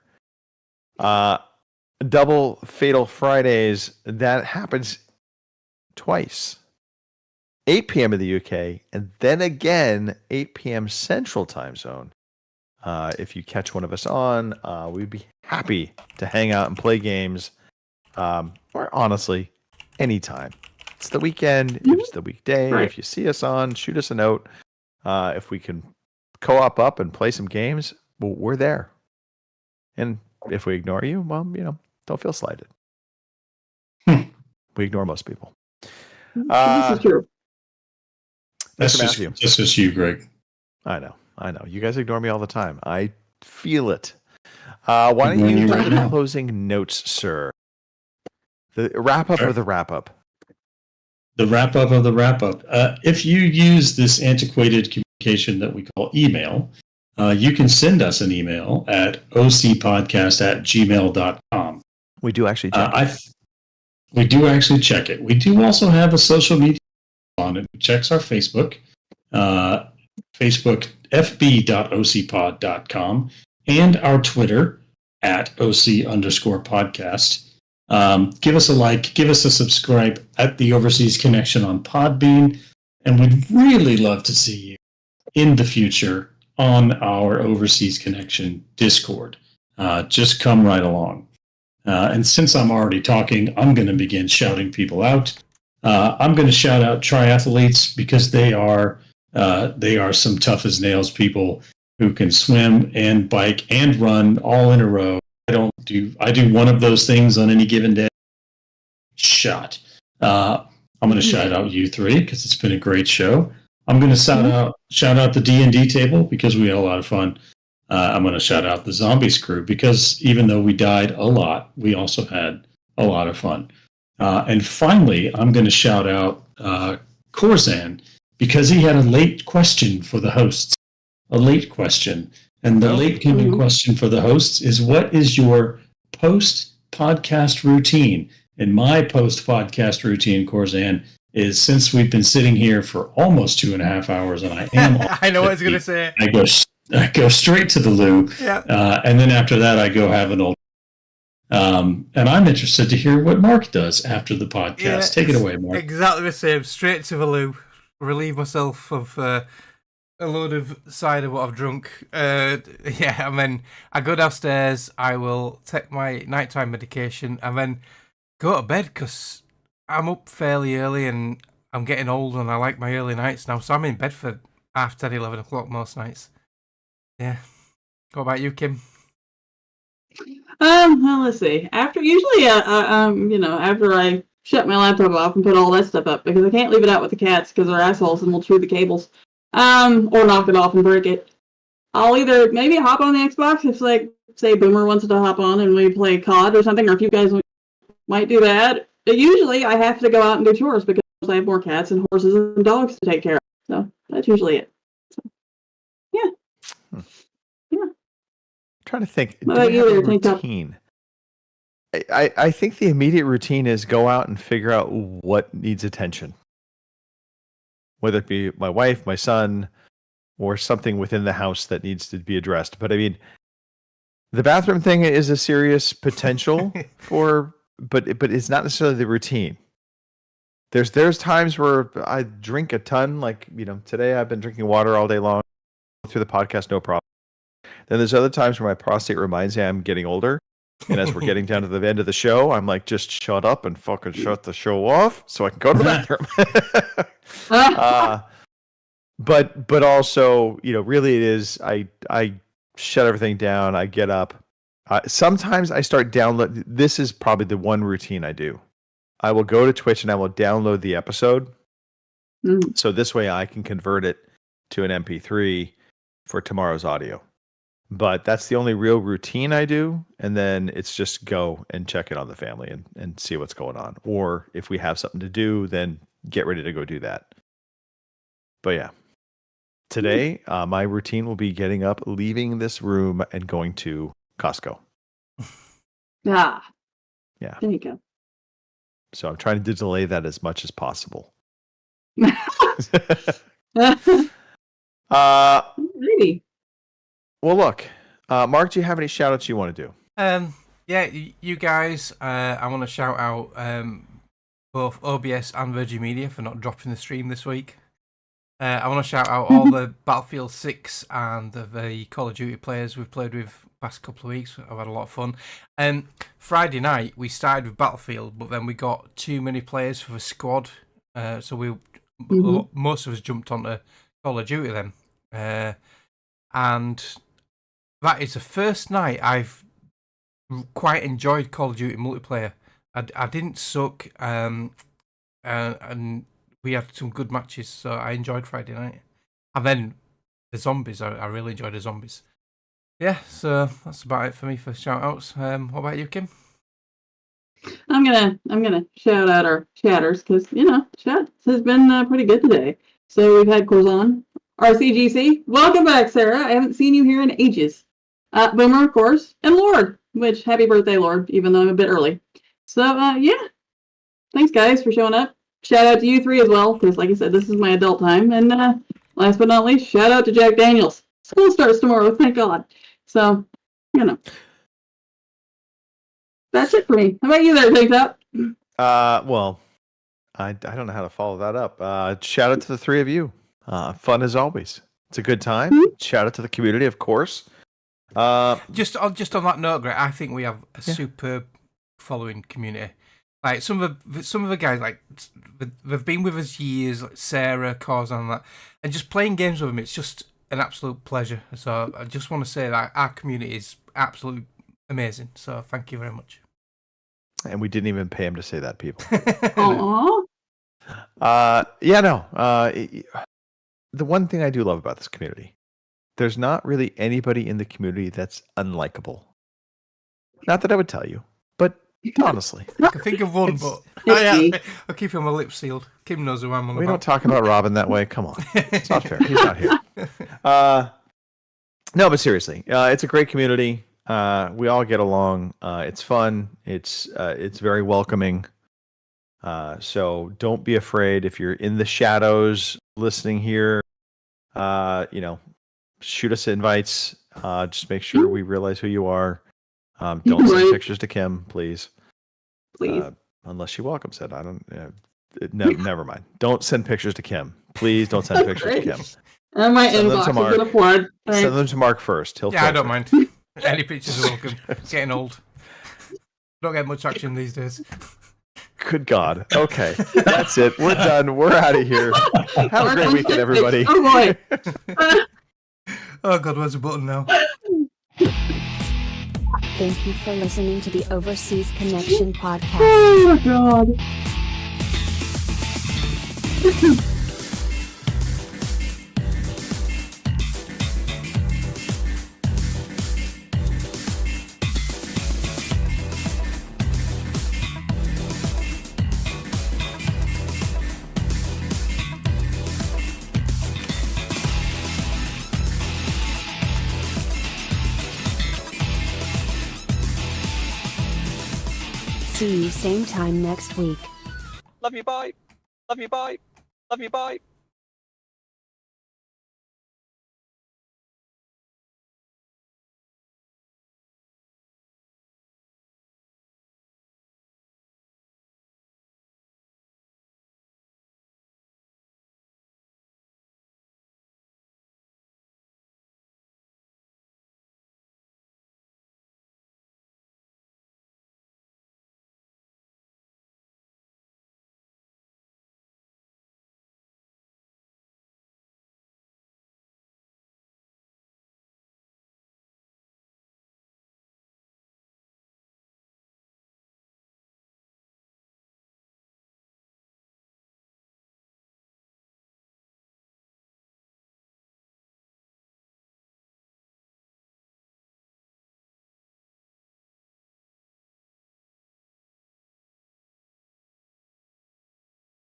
Double Fatal Fridays, that happens twice. 8 p.m. in the UK, and then again 8 p.m. Central time zone. If you catch one of us on, we'd be happy to hang out and play games. Or honestly, anytime. It's the weekend. If it's the weekday, Right. if you see us on, shoot us a note. If we can co-op up and play some games, well, we're there. And if we ignore you, well, don't feel slighted. We ignore most people. This is true. That's Mr. Matthew. just you, Greg. I know. You guys ignore me all the time. I feel it. Why don't Ignoring you you do right the now. closing notes, sir? The wrap-up Sure. or the wrap-up? The wrap up of the wrap up. If you use this antiquated communication that we call email, you can send us an email at ocpodcast@gmail.com. We do actually check. We do actually check it. We do also have a social media on it. It checks our Facebook, Facebook fb.ocpod.com, and our Twitter at OC_podcast. Give us a like, give us a subscribe at the Overseas Connection on Podbean, and we'd really love to see you in the future on our Overseas Connection Discord. Just come right along. And since I'm already talking, I'm going to begin shouting people out. I'm going to shout out triathletes because they are some tough as nails people who can swim and bike and run all in a row. I do one of those things on any given day. Shot. I'm going to shout out you three because it's been a great show. I'm going to shout out the D&D table because we had a lot of fun. I'm going to shout out the Zombies crew because even though we died a lot, we also had a lot of fun. And finally, I'm going to shout out Corzan because he had a late question for the hosts. A late question. And the late coming question for the hosts is, what is your post-podcast routine? And my post-podcast routine, Corzan, is since we've been sitting here for almost 2.5 hours, and I am I know what I was going to say. I go straight to the loo, and then after that, I go have an old. And I'm interested to hear what Mark does after the podcast. Yeah, Take it away, Mark. Exactly the same. Straight to the loo. Relieve myself of a load of cider what I've drunk. And then I go downstairs. I will take my nighttime medication and then go to bed because I'm up fairly early and I'm getting old and I like my early nights now. So I'm in bed for 10:30, 11 o'clock most nights. Yeah. What about you, Kim? Well, let's see. After I shut my laptop off and put all that stuff up because I can't leave it out with the cats because they're assholes and will chew the cables, or knock it off and break it. I'll either maybe hop on the Xbox if, say Boomer wants to hop on and we play COD or something, or if you guys might do that. But usually I have to go out and do chores because I have more cats and horses and dogs to take care of. So that's usually it. So, yeah. I'm trying to think. What Do about we you have a there, Tank Top? routine? I think the immediate routine is go out and figure out what needs attention. Whether it be my wife, my son, or something within the house that needs to be addressed. But I mean, the bathroom thing is a serious potential but it's not necessarily the routine. There's times where I drink a ton, today I've been drinking water all day long through the podcast, no problem. Then there's other times where my prostate reminds me I'm getting older. And as we're getting down to the end of the show, I'm like, just shut up and fucking shut the show off so I can go to the bathroom. But also, really it is, I shut everything down. I get up. Sometimes I start download. This is probably the one routine I do. I will go to Twitch and I will download the episode. So this way I can convert it to an MP3 for tomorrow's audio. But that's the only real routine I do. And then it's just go and check in on the family and see what's going on. Or if we have something to do, then get ready to go do that. But yeah, today my routine will be getting up, leaving this room, and going to Costco. Ah. Yeah. There you go. So I'm trying to delay that as much as possible. Really? Well, look, Mark, do you have any shout outs you want to do? Yeah, you guys, I want to shout out both OBS and Virgin Media for not dropping the stream this week. I want to shout out all the Battlefield 6 and the Call of Duty players we've played with past couple of weeks. I've had a lot of fun. Friday night, we started with Battlefield, but then we got too many players for the squad. So most of us jumped onto Call of Duty then. And that is the first night I've quite enjoyed Call of Duty multiplayer. I didn't suck, and we had some good matches, so I enjoyed Friday night. And then the zombies, I really enjoyed the zombies. Yeah, so that's about it for me for shout outs. What about you, Kim? I'm gonna shout out our chatters because chat has been pretty good today. So we've had Corzon, RCGC. Welcome back, Sarah. I haven't seen you here in ages. Boomer, of course, and Lord. Which happy birthday, Lord, even though I'm a bit early. So yeah, thanks guys for showing up. Shout out to you three as well, because like I said, this is my adult time. And last but not least, shout out to Jack Daniels. School starts tomorrow, thank God. So, that's it for me. How about you there, TikTok? Well, I don't know how to follow that up. Shout out to the three of you. Fun as always. It's a good time. Shout out to the community, of course. Just on that note, Greg, I think we have a superb following community. Like some of the guys, like they've been with us years, like Sarah, Corzon, and that, and just playing games with them, it's just an absolute pleasure. So I just want to say that our community is absolutely amazing. So thank you very much. And we didn't even pay him to say that, people. Aww. The one thing I do love about this community, there's not really anybody in the community that's unlikable. Not that I would tell you, but honestly. I can think of one, but I'll keep my lips sealed. Kim knows who I'm on. We don't talk about Robin that way. Come on. It's not fair. He's not here. No, but seriously, it's a great community. We all get along. It's fun. It's very welcoming. So don't be afraid if you're in the shadows listening here. Shoot us invites. Just make sure we realize who you are. Don't send pictures to Kim, please. Please. Unless she welcomes it. I don't. Never mind. Don't send pictures to Kim. Please don't send pictures to Kim. And my inbox is gonna flood. Send them to Mark first. I don't mind. Any pictures are welcome. It's getting old. Don't get much action these days. Good God. Okay. That's it. We're done. We're out of here. Have a great weekend, everybody. Oh boy. Oh God, where's the button now? Thank you for listening to the Overseas Connection podcast. Oh God. See you same time next week. Love you, bye. Love you, bye. Love you, bye.